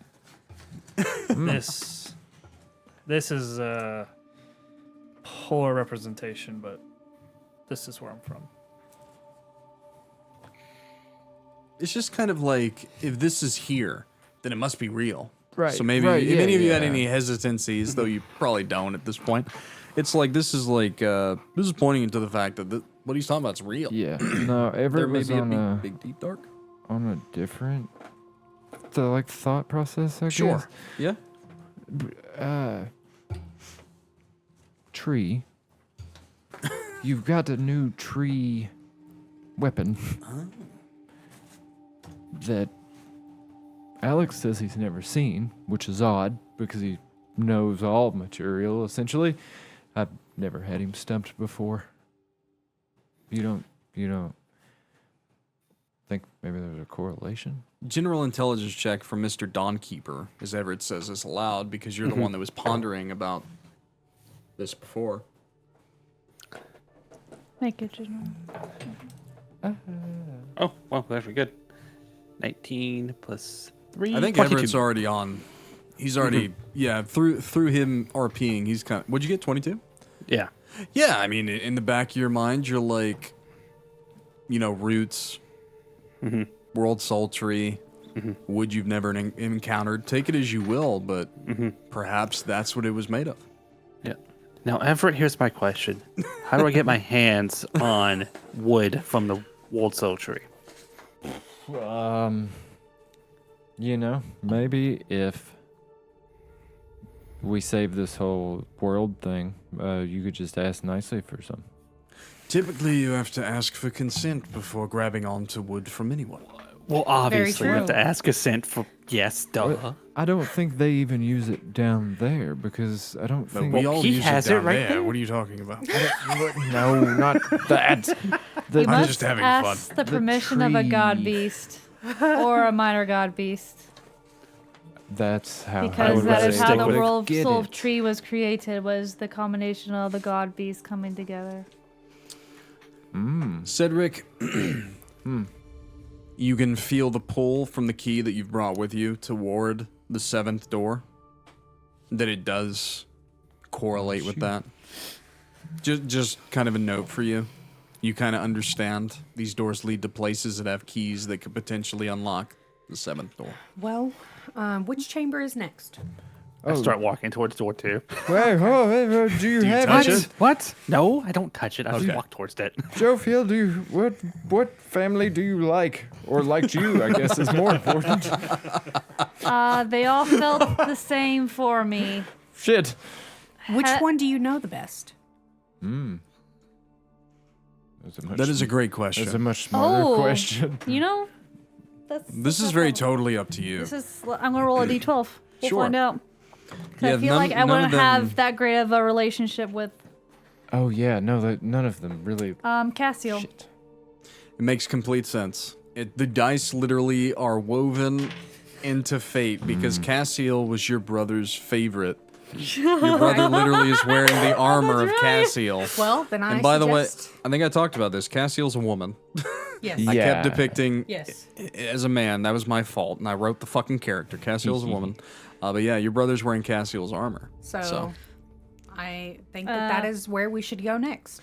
This is a poor representation, but this is where I'm from. It's just kind of like, if this is here, then it must be real. Right, So maybe right, if yeah, any of you had yeah. any hesitancies, though you probably don't at this point, it's like this is pointing into the fact that what he's talking about is real. Yeah. No, There Everett may was be a on big, deep, dark. a different thought process, I guess. Sure. Yeah. Tree. You've got a new tree weapon that Alex says he's never seen, which is odd because he knows all material essentially. I've never had him stumped before. You don't think maybe there's a correlation? General intelligence check from Mr. Dawnkeeper, as Everett says this aloud, because you're the one that was pondering about this before. Make it general. Oh, well, that's good. 19 plus 3. I think 22. Everett's already on. He's already through him RPing. He's kind of. What'd you get? 22. Yeah. Yeah, I mean, in the back of your mind, you're like, roots, world sultry, wood you've never encountered. Take it as you will, but perhaps that's what it was made of. Yeah. Now, Everett, here's my question. How do I get my hands on wood from the World Soul Tree? You know, maybe if we save this whole world thing, you could just ask nicely for some. Typically, you have to ask for consent before grabbing onto wood from anyone. Well, obviously, you have true. to ask consent for yes, duh. I don't think they even use it down there because I don't But think. we all he use has it it down right there. there. What are you talking about? No, not that. We I'm must just having ask fun. the permission of a god tree. beast or a minor god beast. That's how I Because would that rather is how stick the with world get soul it. tree was created, was the combination of the god beast coming together. Cedric, you can feel the pull from the key that you've brought with you toward the 7th door. That it does correlate with that. Just kind of a note for you. You kind of understand these doors lead to places that have keys that could potentially unlock the 7th door. Well, which chamber is next? I start walking towards door 2. Wait, do you have touch any- it? What? No, I don't touch it. I Okay. just walk towards it. Jophiel, do you what family do you like? Or liked you, I guess is more important. They all felt the same for me. Shit. Which Ha- one do you know the best? That is a great question. That's a much smarter Oh. question. You know, This is very totally up to you. This is. I'm gonna roll a d12. We'll Sure. find out. 'Cause Yeah, I feel none- like I none of wouldn't them- have that great of a relationship with Oh yeah, no, none of them really. Cassiel. Shit. It makes complete sense. The dice literally are woven into fate because Cassiel was your brother's favorite. Your brother literally is wearing the armor of Cassiel. Well, then I And by the way, suggest- I think I talked about this. Cassiel's a woman. yes. Yeah. I kept depicting Yes. as a man. That was my fault, and I wrote the fucking character. Cassiel's a woman. But yeah, your brother's wearing Cassiel's armor. So, I think that is where we should go next.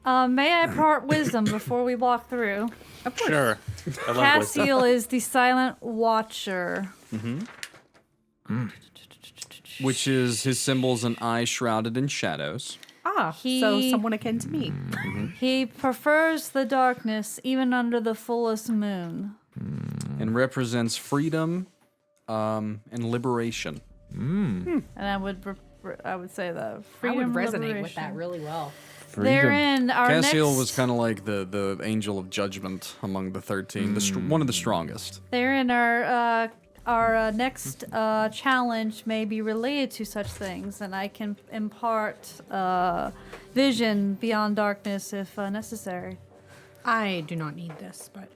May I impart wisdom before we walk through? Of course. Sure. I love wisdom. Cassiel is the silent watcher. Which is his symbol's an eye shrouded in shadows. Ah, so He- someone akin to me. He prefers the darkness even under the fullest moon. And represents freedom and liberation. And I would say that I freedom would resonate with liberation. that really well. Freedom. Therein, our Cassiel next, was kind of like the angel of judgment among the 13, one of the strongest. therein our next challenge may be related to such things, and I can impart vision beyond darkness if necessary. I do not need this, but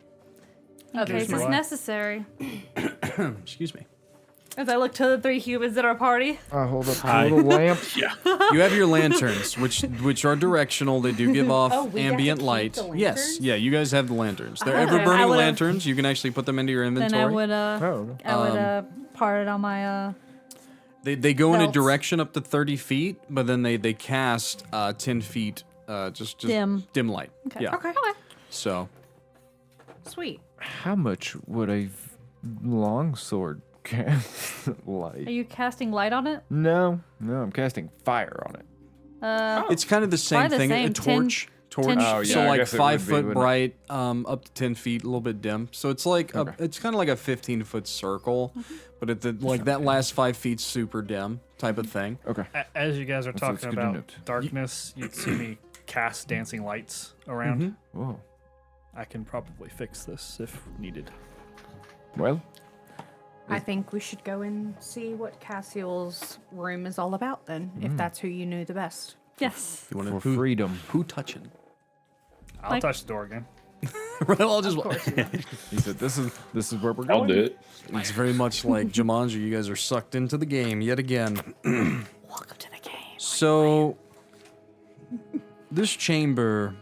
In case do it's I. necessary. Excuse me. As I look to the 3 humans at our party. I hold up a little lamp. You have your lanterns, which are directional. They do give off Oh, we get to ambient keep light. the Yes, lanterns? yeah, you guys have the lanterns. They're Okay. ever I burning would've- lanterns. You can actually put them into your Then inventory. I would Oh. part it on my They go in a belts. direction up to 30 feet, but then they cast 10 feet just Dim. light. Okay. Yeah. okay. So Sweet. How much would a longsword cast Are light? you casting light on it? No, I'm casting fire on it. it's kind of the same Probably the thing. same, A torch. 10 Oh, yeah, so I like guess it 5 would be, foot wouldn't it? bright, up to 10 feet, a little bit dim. So it's like it's kind of like a 15-foot circle, but at the like that last 5 feet super dim type of thing. Okay. As you guys are That's talking good to about note. darkness, you'd see me cast dancing lights around. Whoa. I can probably fix this if needed. Well, I think we should go and see what Cassiel's room is all about then, if that's who you knew the best. Yes. You want for to freedom. who touching? I'll Like- touch the door again. I'll just. He said, "This is where we're I'll going." do it. It's very much like Jumanji. You guys are sucked into the game yet again. Welcome to the game. So, this chamber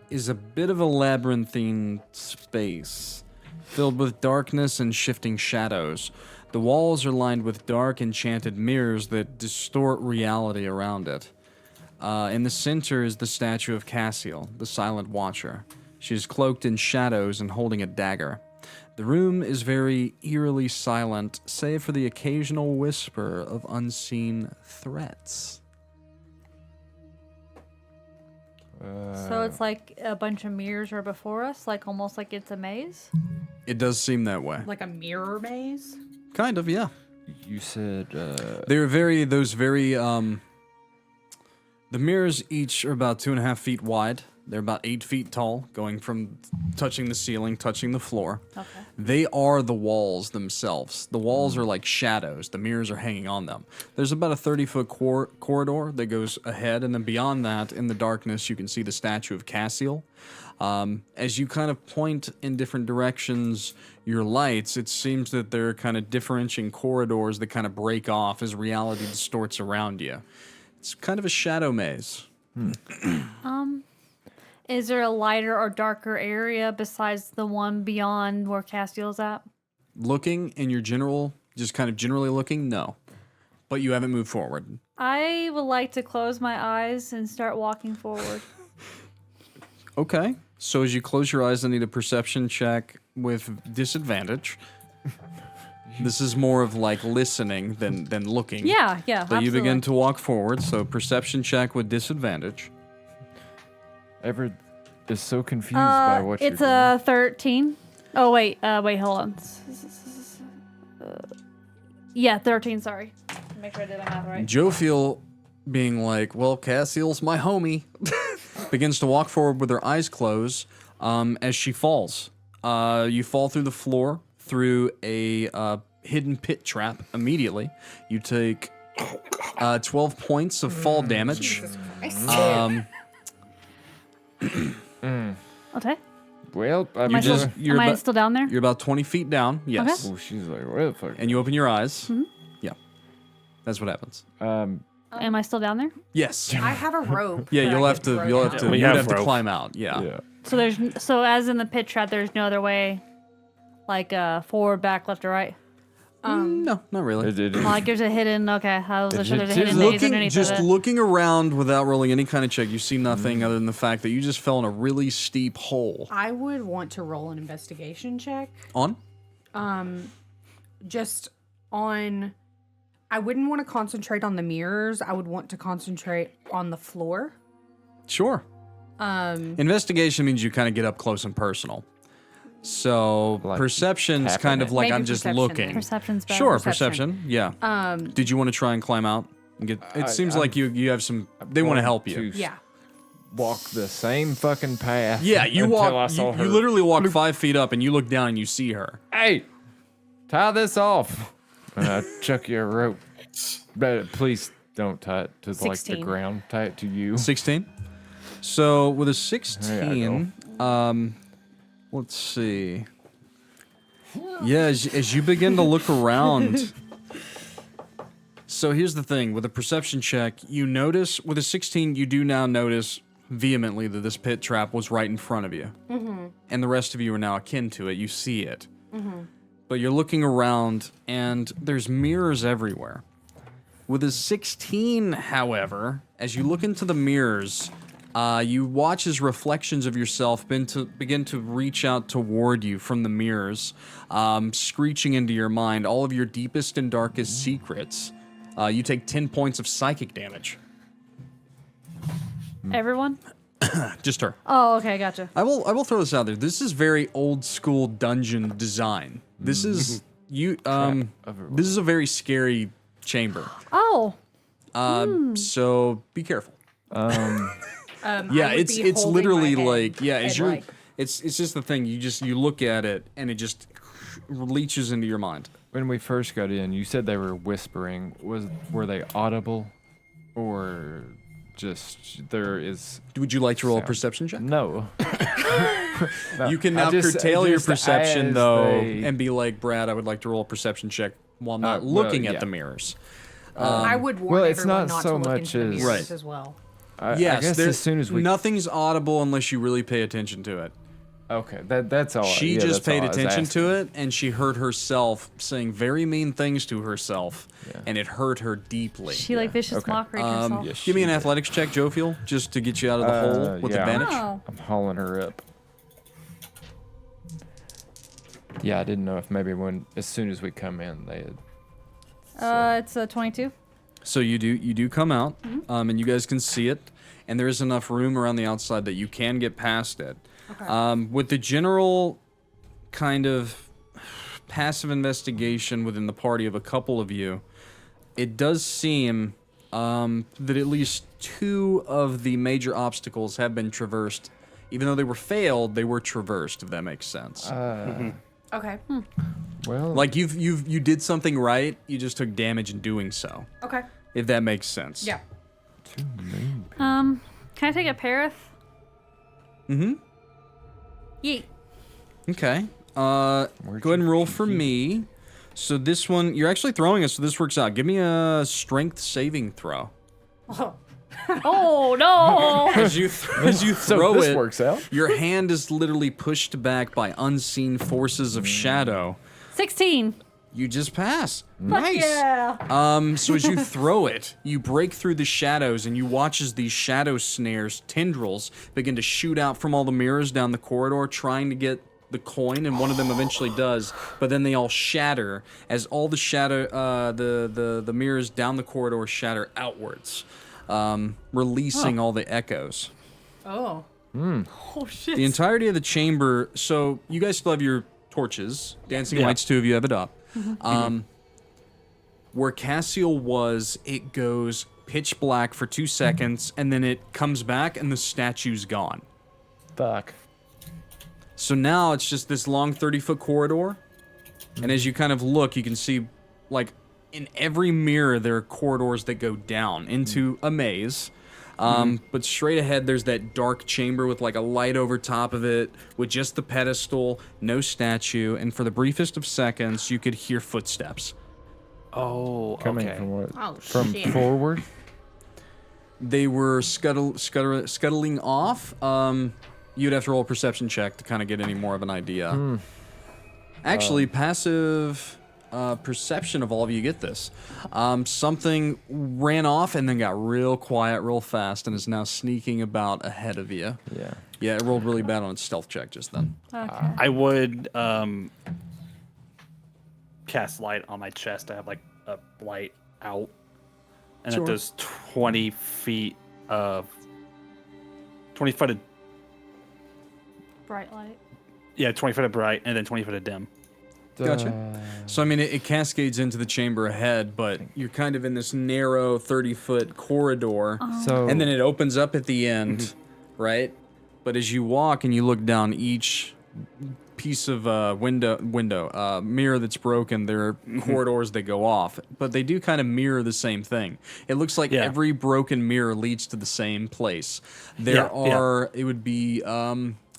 is a bit of a labyrinthine space filled with darkness and shifting shadows. The walls are lined with dark, enchanted mirrors that distort reality around it. In the center is the statue of Cassiel, the Silent Watcher. She is cloaked in shadows and holding a dagger. The room is very eerily silent, save for the occasional whisper of unseen threats. So it's like a bunch of mirrors are before us, like almost like it's a maze. It does seem that way. Like a mirror maze? Kind of, yeah. You said They're the mirrors each are about 2.5 feet wide. They're about 8 feet tall, going from touching the ceiling, touching the floor. Okay. They are the walls themselves. The walls are like shadows. The mirrors are hanging on them. There's about a 30-foot corridor that goes ahead, and then beyond that, in the darkness, you can see the statue of Cassiel. As you kind of point in different directions your lights, it seems that there are kind of differentiating corridors that kind of break off as reality distorts around you. It's kind of a shadow maze. Is there a lighter or darker area besides the one beyond where Castiel's at? Looking in your just kind of generally looking, no. But you haven't moved forward. I would like to close my eyes and start walking forward. Okay. So as you close your eyes, I need a perception check with disadvantage. This is more of like listening than looking. Yeah, But absolutely. you begin to walk forward, so perception check with disadvantage. Everett is so confused by what It's you're a 13. Oh, wait, hold on. Yeah, 13, sorry. Make sure I did my math right. Jophiel, being like, well, Cassiel's my homie, begins to walk forward with her eyes closed as she falls. You fall through the floor, through a hidden pit trap immediately. You take 12 points of fall damage. Okay. Well, Am I, just, still, you're am I about- still down there? You're about 20 feet down, yes. oh, she's like, where the fuck? And you open your eyes. Yeah. That's what happens. Am I still down there? Yes. I have a rope. Yeah, that you'll I have could to throw you'll have down. to We you'd have have to rope. climb out. Yeah. Yeah. So as in the pit trap, there's no other way, like forward, back, left, or right. No, not really. Like there's a hidden. Okay, I was sure there's a hidden Looking- maze underneath Just of it. looking around without rolling any kind of check, you see nothing other than the fact that you just fell in a really steep hole. I would want to roll an investigation check. On? Just on. I wouldn't want to concentrate on the mirrors. I would want to concentrate on the floor. Sure. Investigation means you kind of get up close and personal. So Like perception's tapping kind of it. like Maybe I'm just perception looking. then. Perception's better. Sure, Perception. perception. Yeah. Did you want to try and climb out? And get? It seems like you have some. They want to help you. Yeah. Walk the same fucking path. Yeah, you until I walk. saw You her. literally walk 5 feet up, and you look down and you see her. Hey, tie this off. And I chuck you a rope. But please don't tie it to like the 16. ground. Tie it to you. 16. So with a There you 16, let's see. Yeah, as you begin to look around. So here's the thing: with a perception check, you notice with a 16, you do now notice vehemently that this pit trap was right in front of you, and the rest of you are now akin to it. You see it, but you're looking around, and there's mirrors everywhere. With a 16, however, as you look into the mirrors, you watch as reflections of yourself begin to reach out toward you from the mirrors, screeching into your mind all of your deepest and darkest secrets. You take 10 points of psychic damage. Everyone? Just her. Oh, okay, gotcha. I will throw this out there. This is very old school dungeon design. This is this is a very scary chamber. Oh, So be careful. I Yeah, would it's be holding literally my head like as and, you're like, it's just the thing you look at it and it just leaches into your mind. When we first got in, you said they were whispering. Were they audible, or just there is? Would you like to roll a Sound. perception check? No. No, You can I now just- curtail your just perception as though they- and be like, Brad, I would like to roll a perception check while not well, looking at yeah. the mirrors. I would warn well, it's everyone not to so look much into the as- mirrors Right. as well. I Yes, guess there's as soon as we nothing's audible unless you really pay attention to it. okay, that's all. She yeah, just that's all paid I was attention asking. to it, and she heard herself saying very mean things to herself, Yeah. and it hurt her deeply. she like vicious Okay. mockery to herself. Yes, Give me she an did. athletics check, Jophiel, just to get you out of the hole with yeah. advantage. Oh. I'm hauling her up. Yeah, I didn't know if maybe as soon as we come in, they had. It's a 22. So you do come out, and you guys can see it, and there is enough room around the outside that you can get past it. Okay. With the general kind of passive investigation within the party of a couple of you, it does seem that at least 2 of the major obstacles have been traversed. Even though they were failed, they were traversed, if that makes sense. Okay. Well, Like you did something right, you just took damage in doing so. Okay. If that makes sense. Yeah. Can I take a Parith? Mm-hmm. Yeet. Okay. Go ahead and roll for me. So this one, you're actually throwing it, so this works out. Give me a strength saving throw. Oh no! As you throw this it, works out. your hand is literally pushed back by unseen forces of shadow. 16. You just pass. Nice. Yeah. So as you throw it, you break through the shadows, and you watch as these shadow snares, tendrils, begin to shoot out from all the mirrors down the corridor, trying to get the coin, and one of them eventually does. But then they all shatter as all the shadow, the mirrors down the corridor shatter outwards, releasing all the echoes. Oh. Oh shit. The entirety of the chamber. So you guys still have your torches. Dancing Lights, 2 of you have it up. Where Cassiel was, it goes pitch black for 2 seconds, and then it comes back, and the statue's gone. Fuck. So now it's just this long 30-foot corridor, and as you kind of look, you can see, like, in every mirror there are corridors that go down into a maze. But straight ahead, there's that dark chamber with like a light over top of it, with just the pedestal, no statue, and for the briefest of seconds, you could hear footsteps. Oh, Coming okay. from what? Oh, From shit. forward? They were scuttling off. You'd have to roll a perception check to kind of get any more of an idea. Actually, passive perception of all of you get this. Something ran off and then got real quiet real fast and is now sneaking about ahead of you. Yeah. Yeah, it rolled really bad on its stealth check just then. Okay. I would cast light on my chest. I have like a light out, and Sure. it does 20 feet of 20 foot of Bright light. 20 foot of bright, and then 20 foot of dim. Gotcha. So, I mean, it cascades into the chamber ahead, but you're kind of in this narrow 30-foot corridor, So and then it opens up at the end, right? But as you walk and you look down each piece of mirror that's broken, there are corridors that go off, but they do kind of mirror the same thing. It looks like every broken mirror leads to the same place. There are, it would be,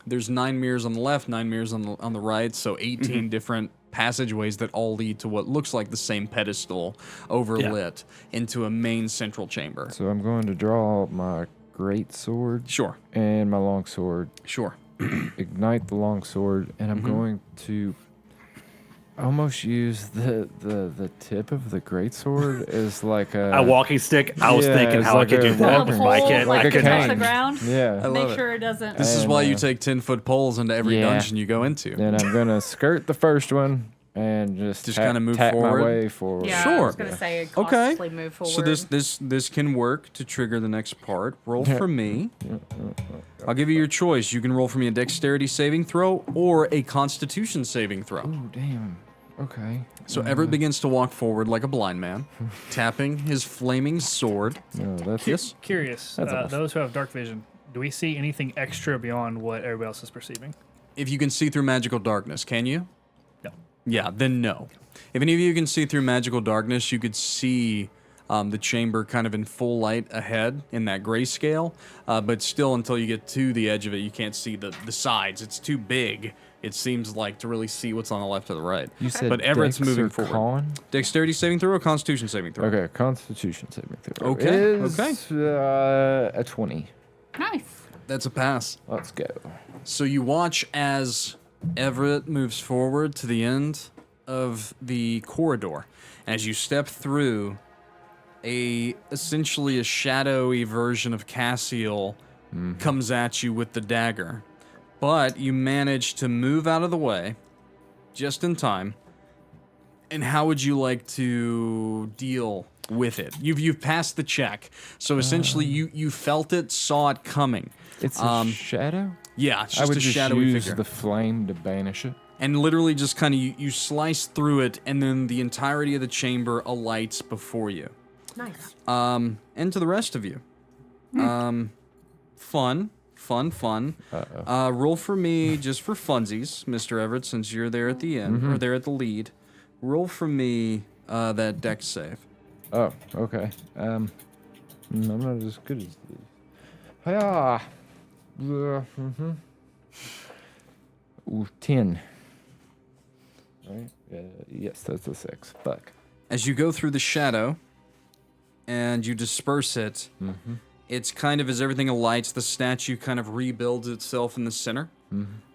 there's 9 mirrors on the left, 9 mirrors on the right, so 18 different passageways that all lead to what looks like the same pedestal overlit into a main central chamber. So I'm going to draw my great sword Sure, and my long sword, sure. ignite the long sword, and I'm going to almost use the tip of the great sword as like A walking stick. I was yeah, thinking it's how like I could a do that walking with my stick. kid. Like I a could touch cane. the ground. Yeah. love Make it. sure it doesn't. This is And, why you take 10-foot poles into every yeah. dungeon you go into. And I'm gonna skirt the first one and just kinda move tap forward? my way forward. Yeah, I Sure. was gonna say Okay. cautiously move forward. So this can work to trigger the next part. Roll for me. I'll give you your choice. You can roll for me a dexterity saving throw or a constitution saving throw. Oh damn. Okay. So Everett begins to walk forward like a blind man, tapping his flaming sword. No, that's Yes. Curious, That's enough. those who have dark vision, do we see anything extra beyond what everybody else is perceiving? If you can see through magical darkness, can you? No. Yeah, then no. If any of you can see through magical darkness, you could see the chamber kind of in full light ahead in that grayscale, but still until you get to the edge of it, you can't see the sides. It's too big, it seems like, to really see what's on the left or the right. You said But Everett's dex moving or forward. con? Dexterity saving throw or constitution saving throw? Okay, Constitution saving throw. Okay, Is, okay. A 20. nice. That's a pass. Let's go. So you watch as Everett moves forward to the end of the corridor. As you step through, essentially a shadowy version of Cassiel comes at you with the dagger. But you manage to move out of the way just in time. And how would you like to deal with it. You've passed the check. So essentially, you felt it, saw it coming. It's a shadow? Yeah, it's I just would a just shadowy use figure. the flame to banish it. And literally just kind of you slice through it, and then the entirety of the chamber alights before you. Nice. And to the rest of you. Fun. Roll for me, just for funsies, Mr. Everett, since you're there at the end, or there at the lead. Roll for me that dex save. Oh, okay. I'm not as good as these. Hiya! Ooh, 10. Right? Yes, that's a 6. Fuck. As you go through the shadow and you disperse it, it's kind of as everything alights, the statue kind of rebuilds itself in the center.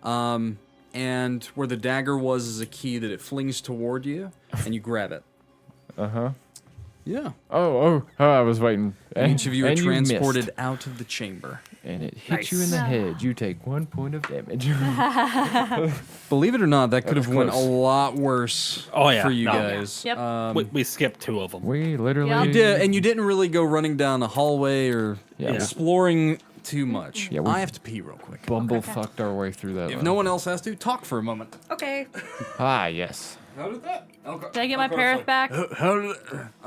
And where the dagger was is a key that it flings toward you, and you grab it. Uh-huh. Yeah. Oh, I was waiting. And each of you are and transported missed. out of the chamber. And it hit you in the head. You take 1 point of damage. Believe it or not, that could have went a close. lot worse yeah. for you No. guys. Yep. We skipped 2 of them. We literally... Yeah. You did, and you didn't really go running down a hallway or Yeah. exploring too much. Yeah, we- I have to pee real quick. Bumblefucked our way through that. If level. no one else has to, talk for a moment. Okay. Ah, yes. How did that? Did I get my parrot back? How did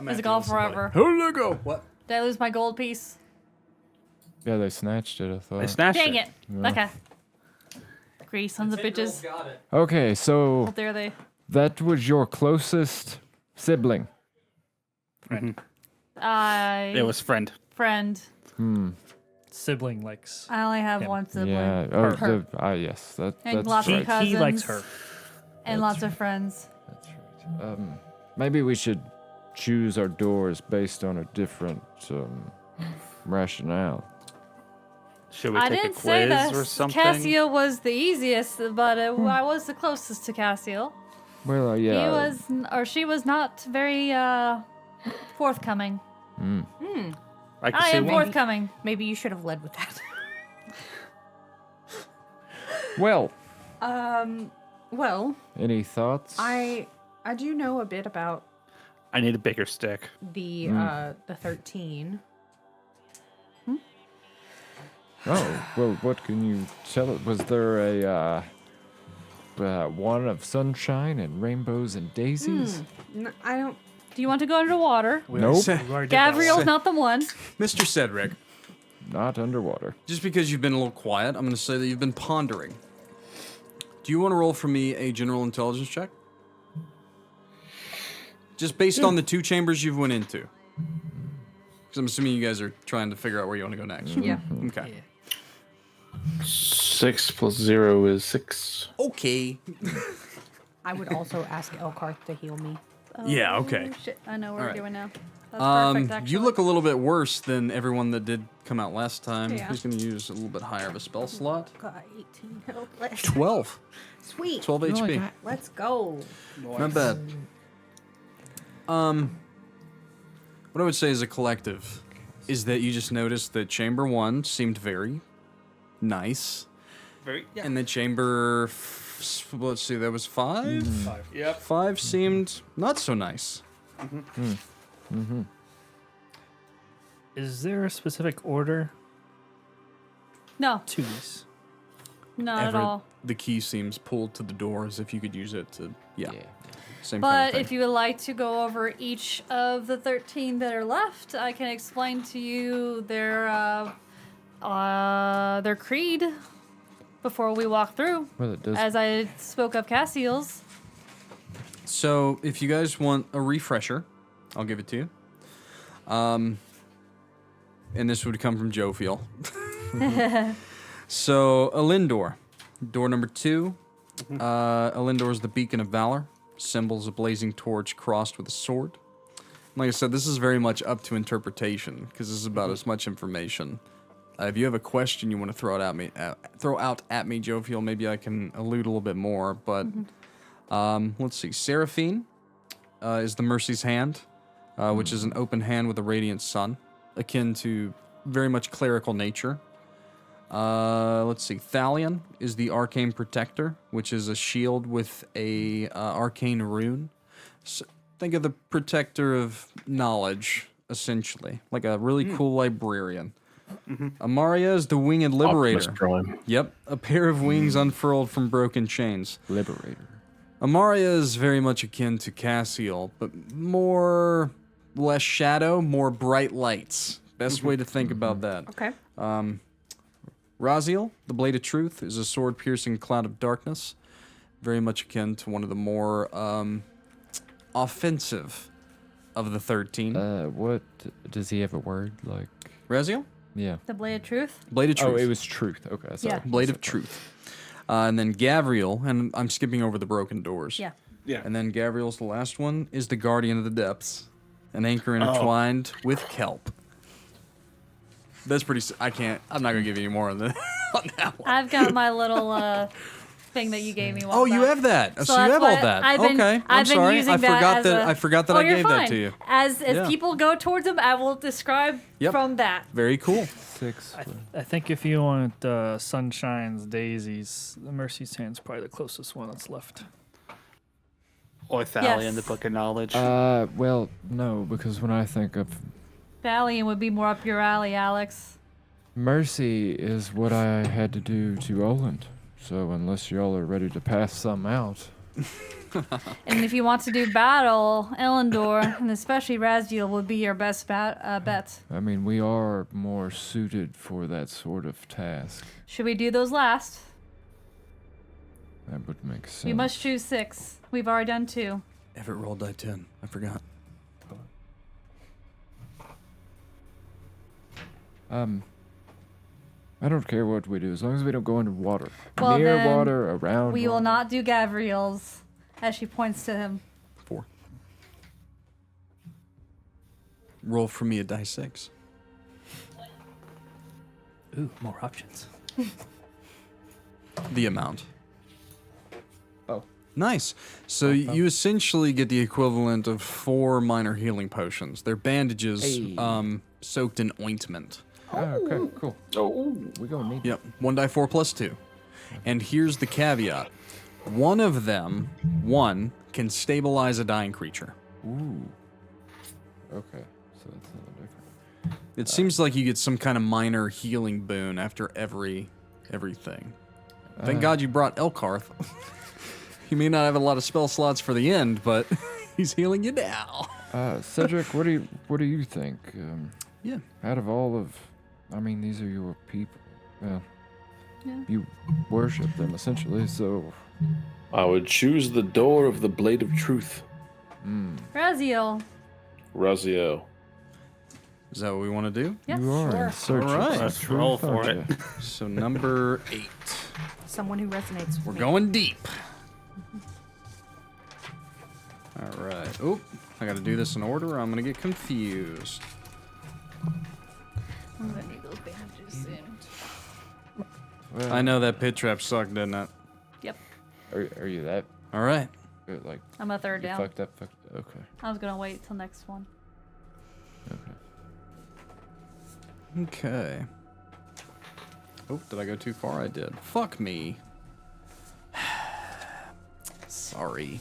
Is it gone forever? How did it go? What? Did I lose my gold piece? Yeah, they snatched it, I thought. They snatched Dang it. it. Okay. Grease sons of bitches. Got it. Okay, so How dare they? that was your closest sibling. It was friend. Friend. Sibling likes. I only have Him. one sibling. Yeah. Oh, Her. yes. And That's lots of right. cousins. He likes her. And lots of friends. That's right. Maybe we should choose our doors based on a different rationale. Should we I take a didn't say quiz that or something? Cassiel was the easiest, but I was the closest to Cassiel. Well, yeah. He was, or she was not very forthcoming. I can I see am one. forthcoming. Maybe you should have led with that. Well, Well, any thoughts? I do know a bit about I need a bigger stick. the 13. Oh, well, what can you tell us? Was there a one of sunshine and rainbows and daisies? I don't. Do you want to go underwater? Nope. We already did that Gabriel's one. not the one. Mr. Cedric, Not underwater. just because you've been a little quiet, I'm going to say that you've been pondering. Do you want to roll for me a general intelligence check? Just based on the 2 chambers you've went into. Because I'm assuming you guys are trying to figure out where you want to go next. Yeah. Okay. 6 plus 0 is 6. Okay. I would also ask Elkarth to heal me. Yeah, okay. Oh, shit. I know what we're Alright. doing now. That's perfect, actually. You look a little bit worse than everyone that did come out last time. Yeah. Who's going to use a little bit higher of a spell slot? Got 18 health left. 12. Sweet. 12 HP. Let's go. Not bad. What I would say as a collective is that you just noticed that chamber 1 seemed very nice. And the chamber, let's see, that was 5? Yep. 5 seemed not so nice. Is there a specific order No, to these? not at Everett, all. the key seems pulled to the door as if you could use it to, yeah. Same kind But of thing. if you would like to go over each of the 13 that are left, I can explain to you their creed before we walk through. Well, it does. As I spoke of Cassiel's. So, if you guys want a refresher, I'll give it to you. And this would come from Jophiel. So, Elindor, door number 2. Elindor is the beacon of valor, symbols a blazing torch crossed with a sword. Like I said, this is very much up to interpretation because this is about as much information. If you have a question you want to throw out at me, Jophiel, maybe I can allude a little bit more. But let's see. Seraphine is the Mercy's Hand, which is an open hand with a radiant sun, akin to very much clerical nature. Let's see. Thalion is the Arcane Protector, which is a shield with a arcane rune. think of the protector of knowledge, essentially, like a really cool librarian. Amaria is the winged liberator. Optimus Prime. Yep, a pair of wings unfurled from broken chains. Liberator. Amaria is very much akin to Cassiel, but less shadow, more bright lights. Best way to think about that. Okay. Raziel, the Blade of Truth, is a sword-piercing cloud of darkness, very much akin to one of the more offensive of the 13. What does he have a word like? Raziel? Yeah. The Blade of Truth? Blade of Truth. Oh, it was truth. Okay, sorry. Yeah. Blade of Truth. And then Gavriel, and I'm skipping over the broken doors. Yeah. Yeah. And then Gavriel's the last one, is the Guardian of the Depths. An anchor intertwined with kelp. That's pretty... I'm not going to give you any more on that one. I've got my little thing that you gave me. Oh, you have that. So you that's have all what that. I've been- Okay. I'm I've been sorry. using I that forgot as that. a- I forgot that Oh, I you're gave fine. that to you. As Yeah. people go towards them, I will describe Yep. from that. Very cool. 6. I think if you want Sunshine's Daisies, the Mercy's Hand's probably the closest one that's left. Or Thalion, Yes. the Book of Knowledge. Well, no, because when I think of Valiant would be more up your alley, Alex. mercy is what I had to do to Oland. So unless y'all are ready to pass some out, And if you want to do battle, Elendor, and especially Raziel, would be your best bet. I mean, we are more suited for that sort of task. Should we do those last? That would make sense. You must choose 6. We've already done 2. Everett rolled die 10. I forgot. I don't care what we do as long as we don't go into water. Well, Near then water, around. We will water. not do Gavriel's, as she points to him. 4. Roll for me a die 6. Ooh, more options. The amount. Oh. Nice. So you essentially get the equivalent of 4 minor healing potions. They're bandages Hey. soaked in ointment. Oh, okay, cool. Oh, We gonna need. Yep. 1 die 4 plus 2. And here's the caveat. One of them, can stabilize a dying creature. Ooh. Okay, so that's a little different. It seems like you get some kind of minor healing boon after everything. Thank God you brought Elkarth. He may not have a lot of spell slots for the end, but he's healing you now. Cedric, what do you think? Yeah. Out of all of, I mean, these are your people. Well, Yeah. you worship them essentially, so. I would choose the door of the Blade of Truth. Raziel. Raziel. Is that what we want to do? Yeah, You are sure. in search All right. of Let's truth, roll for aren't it. ya? So number 8. Someone who resonates with We're me. going deep. All right. Oop. I got to do this in order or I'm going to get confused. I'm gonna need those bandages soon. Well, I know that pit trap sucked, didn't it? Yep. Are you that All right. good? Like, I'm a third you down. fucked up? Okay. I was gonna wait till next one. Okay. Okay. Oh, did I go too far? I did. Fuck me. Sorry.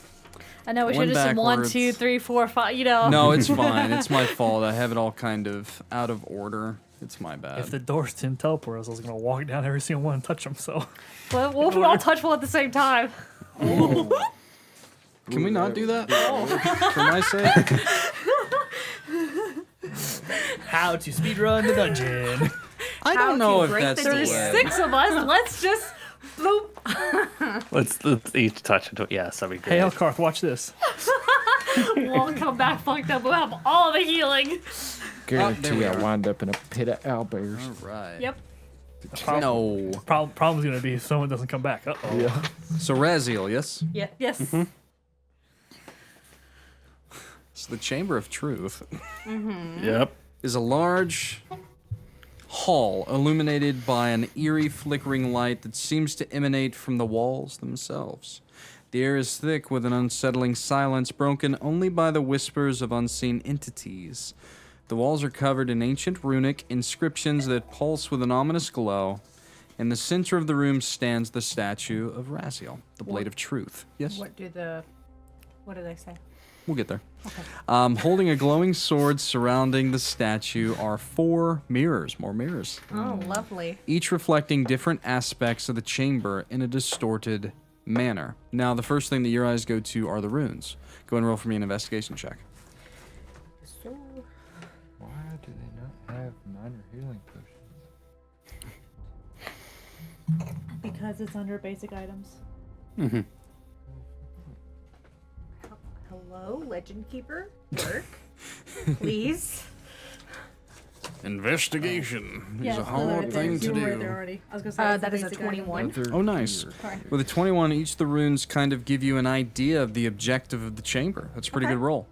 I know we One should have said 1, backwards. 2, 3, 4, 5. You know. No, it's fine. It's my fault. I have it all kind of out of order. It's my bad. If the doors didn't teleport us, I was gonna walk down every single one and touch them. So Well, we'll all touch one at the same time. Can we not do that? For my sake? how to speedrun the dungeon? I How don't know to if break that's the the deal. way. 6 of us. Let's just bloop. Let's each touch into it. Yes, that'd be great. Hey, Elkarth, watch this. We'll come back fucked up. We'll have all the healing. Guarantee we I are. wind up in a pit of owlbears. All right. Yep. No. Problem's gonna be if someone doesn't come back. Uh-oh. Yeah. So Raziel, yes? Yeah. Yes. So the Chamber of Truth Yep. is a large hall illuminated by an eerie flickering light that seems to emanate from the walls themselves. The air is thick with an unsettling silence broken only by the whispers of unseen entities. The walls are covered in ancient runic inscriptions that pulse with an ominous glow. In the center of the room stands the statue of Raziel, the Blade of Truth. Yes? What do they say? We'll get there. Holding a glowing sword surrounding the statue are 4 mirrors. More mirrors. Oh, lovely. Each reflecting different aspects of the chamber in a distorted manner. Now, the first thing that your eyes go to are the runes. Go and roll for me an investigation check. Why do they not have minor healing potions? Because it's under basic items. Mm-hmm. Hello, Legend Keeper. Work. Please. Investigation is Yeah, a it's hard right there. thing to You were right do. there already. I was gonna say it's That is a basic item. 21. Oh, nice. Sorry. With a 21, each of the runes kind of give you an idea of the objective of the chamber. That's a pretty good roll.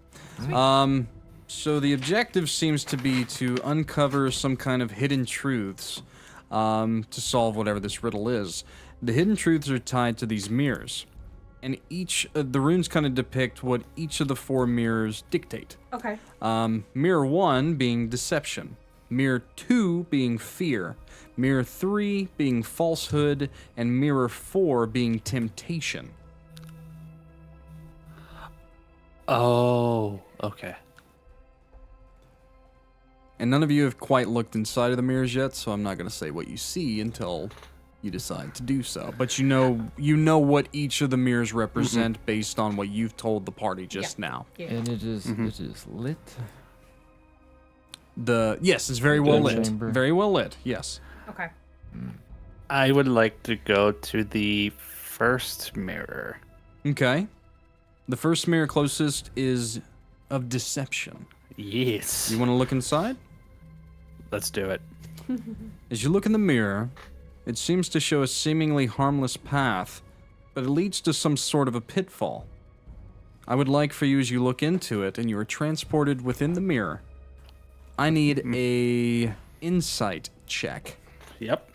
So the objective seems to be to uncover some kind of hidden truths to solve whatever this riddle is. The hidden truths are tied to these mirrors. And each the runes kind of depict what each of the 4 mirrors dictate. Okay. Mirror 1 being deception. Mirror 2 being fear. Mirror 3 being falsehood. And mirror 4 being temptation. Oh, okay. And none of you have quite looked inside of the mirrors yet, so I'm not going to say what you see until you decide to do so. But you know what each of the mirrors represent based on what you've told the party just now. Yeah. And it is lit. Yes, it's very well lit. chamber. Very well lit. Yes. Okay. I would like to go to the first mirror. Okay. The first mirror closest is of deception. Yes. You want to look inside? Let's do it. As you look in the mirror, it seems to show a seemingly harmless path, but it leads to some sort of a pitfall. I would like for you, as you look into it and you are transported within the mirror, I need a insight check. Yep.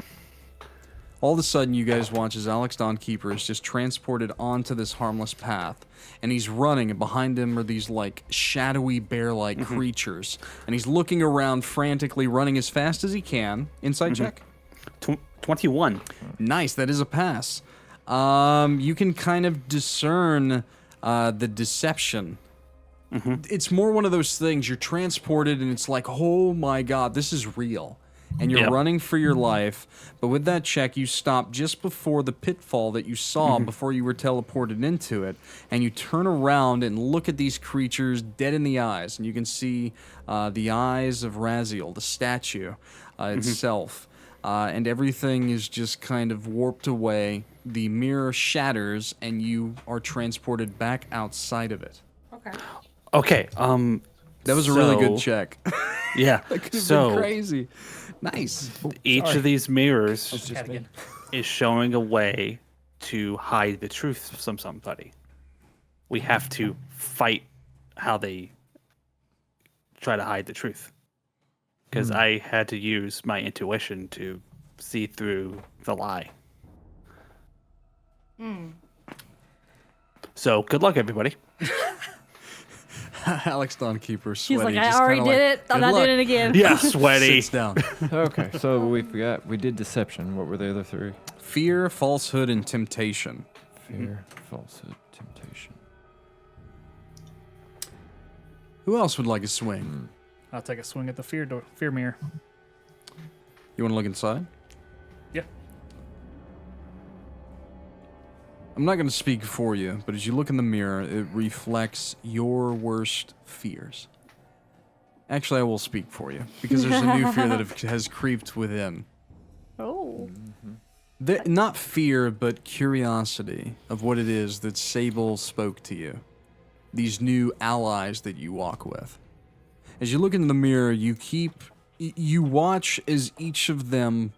All of a sudden, you guys watch as Alex Dawnkeeper is just transported onto this harmless path, and he's running, and behind him are these, like, shadowy bear-like creatures, and he's looking around frantically, running as fast as he can. Insight check. 21. Nice, that is a pass. You can kind of discern the deception. It's more one of those things, you're transported, and it's like, oh my god, this is real. And you're Yep. running for your life, but with that check, you stop just before the pitfall that you saw before you were teleported into it, and you turn around and look at these creatures dead in the eyes, and you can see the eyes of Raziel, the statue itself, and everything is just kind of warped away. The mirror shatters, and you are transported back outside of it. Okay. Okay. That was a really good so- check. Yeah. That could have So been crazy. Nice. each of these mirrors Had again. is showing a way to hide the truth from somebody. We have to fight how they try to hide the truth. Because I had to use my intuition to see through the lie. So good luck, everybody. Alex Dawnkeeper She's sweaty. like, I just already kinda did like, it. I'm "Good not luck." doing it again. Yeah, sweaty. Sits down. Okay, so we did deception. What were the other 3? Fear, falsehood, and temptation. Fear, falsehood, temptation. Who else would like a swing? I'll take a swing at the fear mirror. You want to look inside? Yeah. I'm not going to speak for you, but as you look in the mirror, it reflects your worst fears. Actually, I will speak for you, because there's a new fear that has creeped within. Oh. Not fear, but curiosity of what it is that Sable spoke to you. These new allies that you walk with. As you look in the mirror, you watch as each of them,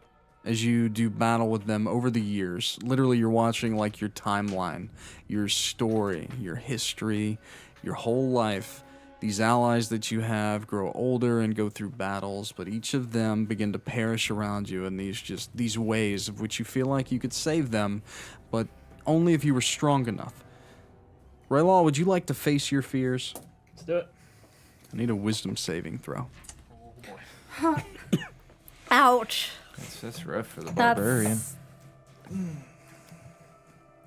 as you do battle with them over the years. Literally, you're watching like your timeline, your story, your history, your whole life. These allies that you have grow older and go through battles, but each of them begin to perish around you in these ways of which you feel like you could save them, but only if you were strong enough. Rylal, would you like to face your fears? Let's do it. I need a wisdom saving throw. Ouch. That's rough for the That's- barbarian.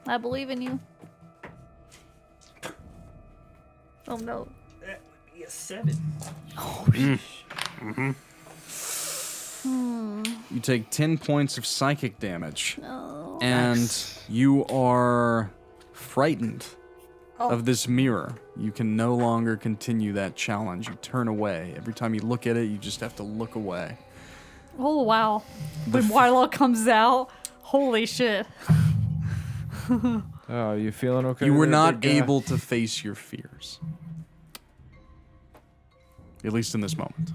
I believe in you. Oh no. That would be a 7. You take 10 points of psychic damage. Oh. And you are frightened of this mirror. You can no longer continue that challenge. You turn away. Every time you look at it, you just have to look away. Oh wow. When Rylal comes out, holy shit. Oh, you feeling okay? You were there, not big guy? able to face your fears. At least in this moment.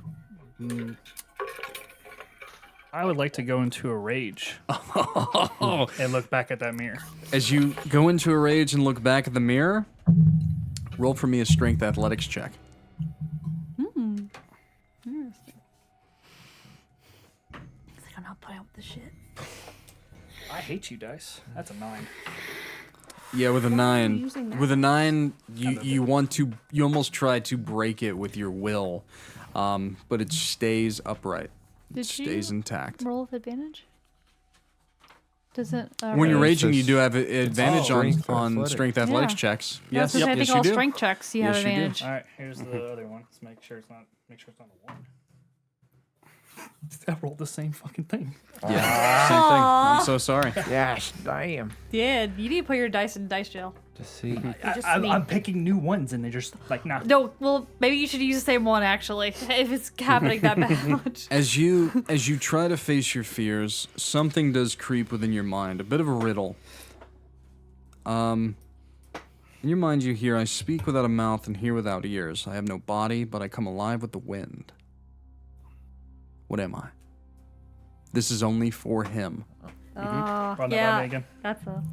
I would like to go into a rage and look back at that mirror. As you go into a rage and look back at the mirror, roll for me a strength athletics check. Interesting. It's like I'm not putting up with this shit. I hate you, dice. That's a 9. Yeah, with a you 9. using that? With a 9, you almost try to break it with your will, but it stays upright. It Did stays you intact. roll with advantage? Does it? When you're it's raging, you just- do have advantage on strength athletic. strength athletics Yeah. checks. Yes, Yes, I yes, think you all do. strength checks you have Yes, you do. advantage. All right, here's the other one. Let's make sure it's not a 1. I rolled the same fucking thing. Yeah, same thing. I'm so sorry. Yes, damn. Yeah, you need to put your dice in dice jail. To see. I'm picking new ones, and they're just like, nah. No, well, maybe you should use the same one actually, if it's happening that much. As you try to face your fears, something does creep within your mind, a bit of a riddle. In your mind you hear, I speak without a mouth and hear without ears. I have no body, but I come alive with the wind. What am I? This is only for him. Run that by me Yeah, again. that's a.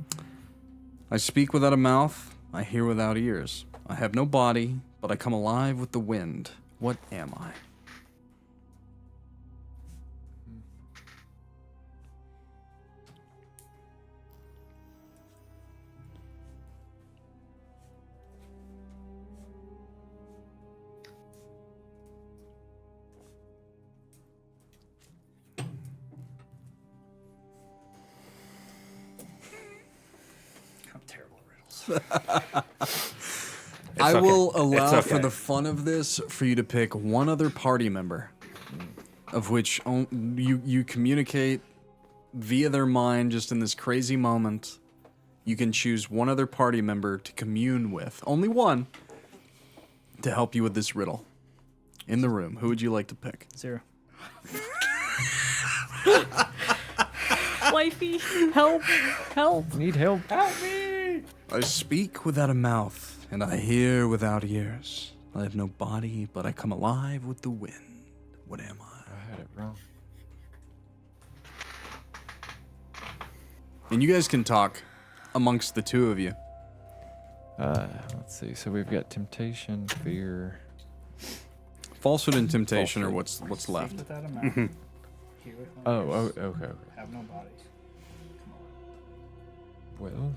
I speak without a mouth, I hear without ears. I have no body, but I come alive with the wind. What am I? I'm terrible at riddles. I okay. will It's allow for okay. the fun of this for you to pick one other party member, of which you communicate via their mind just in this crazy moment. You can choose one other party member to commune with, only one, to help you with this riddle. In the room, who would you like to pick? 0. Wifey, help, help. Need help? I speak without a mouth, and I hear without ears. I have no body, but I come alive with the wind. What am I? I had it wrong. And you guys can talk amongst the two of you. Let's see. So we've got temptation, fear. Falsehood and temptation are Falsehood. what's left. Without a mouth. Hear with my Oh, ears. okay. Have no body. Well,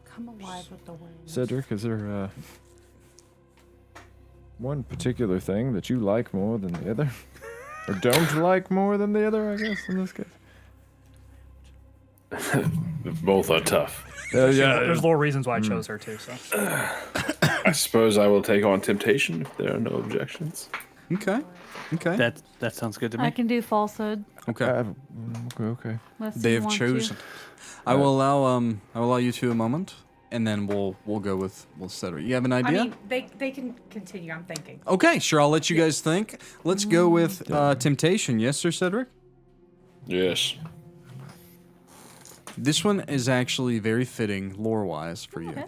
Come alive with the wind. Cedric, is there one particular thing that you like more than the other? Or don't like more than the other, I guess, in this case? Both are tough. There's little reasons why I chose her too. So I suppose I will take on temptation if there are no objections. Okay. Okay. That sounds good to me. I can do falsehood. Okay. Okay. Unless They you have want to. chosen. I will allow you two a moment, and then we'll go with Cedric. You have an I idea? mean, they can continue. I'm thinking. Okay, sure. I'll let you guys think. Let's go with temptation. Yes, sir, Cedric. Yes. This one is actually very fitting lore-wise for you. Okay.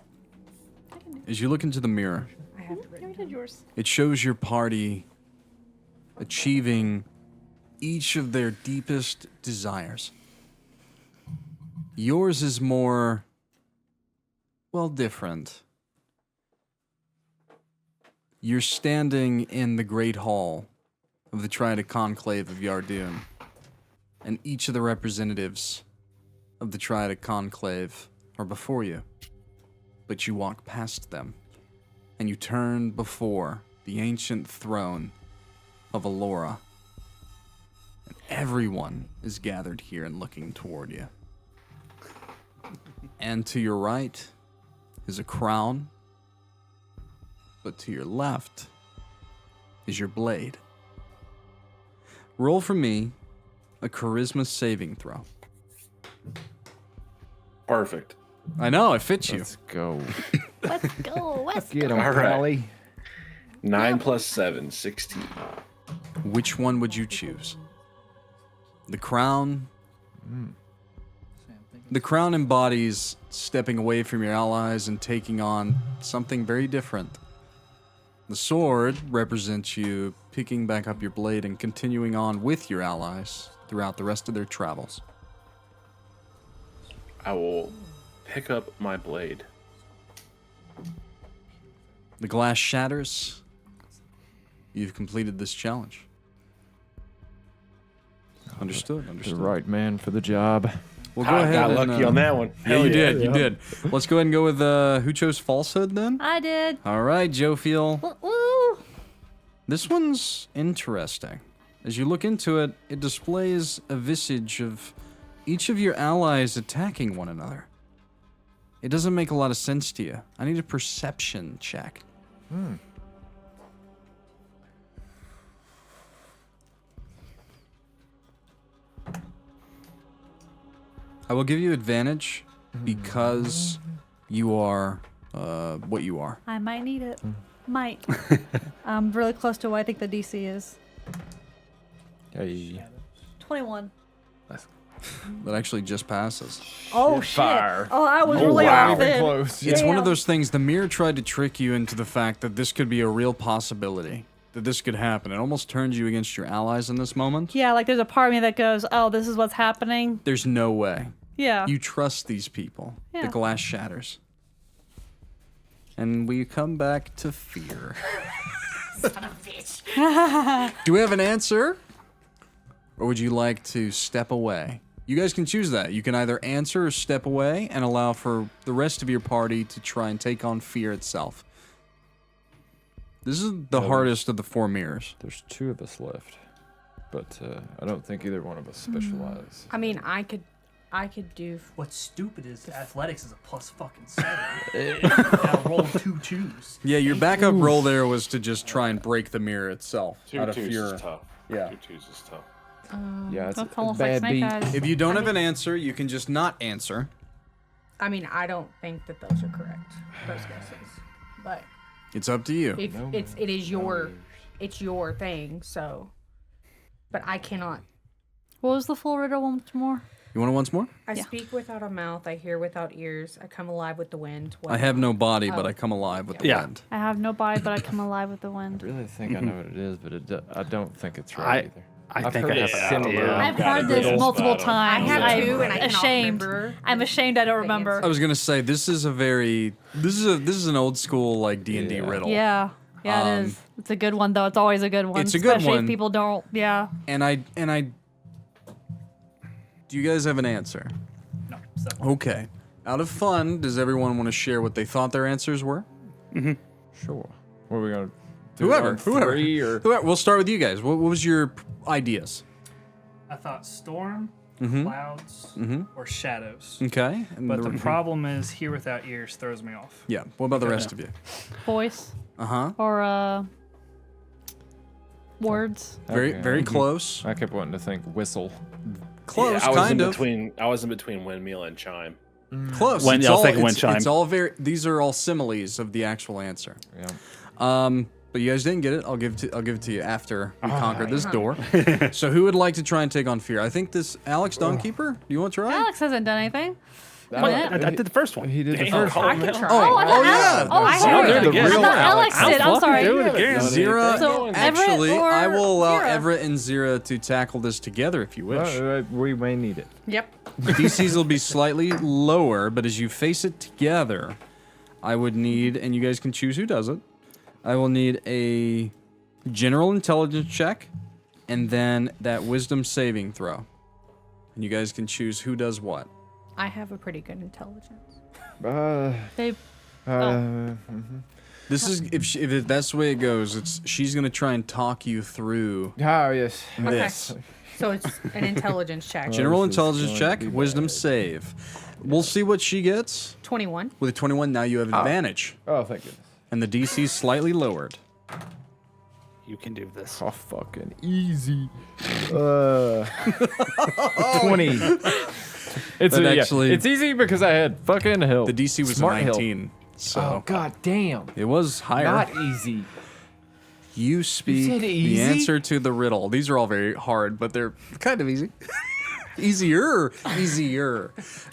As you look into the mirror, I have to You did yours. it shows your party achieving each of their deepest desires. Yours is more, well, different. You're standing in the Great Hall of the Triadic Conclave of Yardoon, and each of the representatives of the Triadic Conclave are before you. But you walk past them, and you turn before the ancient throne of Alora. And everyone is gathered here and looking toward you. And to your right is a crown but to your left is your blade. Roll for me a charisma saving throw. Perfect. I know, it fits you. Let's go. Let's go. Let's Get him, All right. Crowley. 9 plus 7, 16. Which one would you choose? The crown. The crown embodies stepping away from your allies and taking on something very different. The sword represents you picking back up your blade and continuing on with your allies throughout the rest of their travels. I will pick up my blade. The glass shatters. You've completed this challenge. Understood. The Understood. right man for the job. We'll go I ahead. got and, lucky on that one. Yeah, Hell you did. You yeah. did. Let's go ahead and go with who chose falsehood then. I did. All right, Jophiel. Woo. This one's interesting. As you look into it, it displays a visage of each of your allies attacking one another. It doesn't make a lot of sense to you. I need a perception check. I will give you advantage because you are what you are. I might need it. Might. I'm really close to what I think the DC is. Hey. 21. That actually just passes. Oh shit! Fire. Oh, I was really Not off even then. close. It's one of Damn. those things, the mirror tried to trick you into the fact that this could be a real possibility, that this could happen. It almost turns you against your allies in this moment. Yeah, like there's a part of me that goes, "Oh, this is what's happening." There's no way. Yeah. You trust these people. The Yeah. glass shatters. And we come back to fear. Do we have an answer? Or would you like to step away? You guys can choose that. You can either answer or step away and allow for the rest of your party to try and take on fear itself. This is the hardest of the four mirrors. There's 2 of us left, but I don't think either one of us specialize. I mean, I could do. What's stupid is athletics is a plus fucking 7. Now roll 2 twos. Yeah, your backup roll there was to just try and break the mirror itself. 2 out of twos fear. is tough. Yeah. 2 twos is tough. Yeah, it's That's a almost like bad Snake beat. Eyes. If you don't have an answer, you can just not answer. I mean, I don't think that those are correct. Those guesses, but It's up to you. if it is your thing. So, but I cannot. What was the full riddle once more? You want it once more? I speak without a mouth. I hear without ears. I come alive with the wind. I have no body, but Oh. I come alive with the Yeah. wind. I have no body, but I come alive with the wind. I really think I know what it is, but I don't think it's right either. I I've think heard I a have an similar. idea. I've got heard it. this Riddles multiple battle. times. I have I'm too, and I cannot ashamed. remember. I'm ashamed I don't the remember. answer. I was gonna say this is an old school like D&D Yeah. riddle. Yeah. Yeah, it is. It's a good one though. It's always a good one. It's a good especially one. if people don't. Yeah. And I. Do you guys have an answer? No, 7. Okay. Out of fun, does everyone want to share what they thought their answers were? Sure. What are we gonna do? Whoever. on 3 or Whoever. We'll start with you guys. What was your ideas? I thought storm, clouds, or shadows. Okay. And But the problem is, hear without ears throws me off. yeah. What about the rest of you? Voice Uh huh. or words. Very Okay. very close. I kept wanting to think whistle. Close. I was kind in of. between. I was in between windmill and chime. Close. Wind- It's I was all- thinking wind it's chime. all very. These are all similes of the actual answer. Yeah. But you guys didn't get it. I'll give it to you after we conquer this door. So who would like to try and take on fear? I think this Alex Dawnkeeper. Do you want to try? Alex hasn't done anything. I did the first one. He did the Damn, first call one. him out. Oh, I thought yeah. Oh, I sorry. did it again. I thought Alex did. I'm sorry. Do it again. Xyrra, So, Everett actually, or I will allow Xyrra? Everett and Xyrra to tackle this together if you wish. We may need it. Yep. DCs will be slightly lower, but as you face it together, I would need, and you guys can choose who does it. I will need a general intelligence check, and then that wisdom saving throw. And you guys can choose who does what. I have a pretty good intelligence. They This is if that's the way it goes. She's gonna try and talk you through Oh yes. this. So it's an intelligence check. General this is intelligence going check, to be wisdom bad. save. We'll see what she gets. 21. With a 21, now you have advantage. Oh, thank goodness. and the DC's slightly lowered. You can do this. Oh, fucking easy. 20. It's That yeah, actually- it's easy because I had fucking help. The DC was Smart a help. 19, so Oh, god damn. it was higher. Not easy. You speak said the easy? answer to the riddle. These are all very hard, but they're kind of easy. Easier.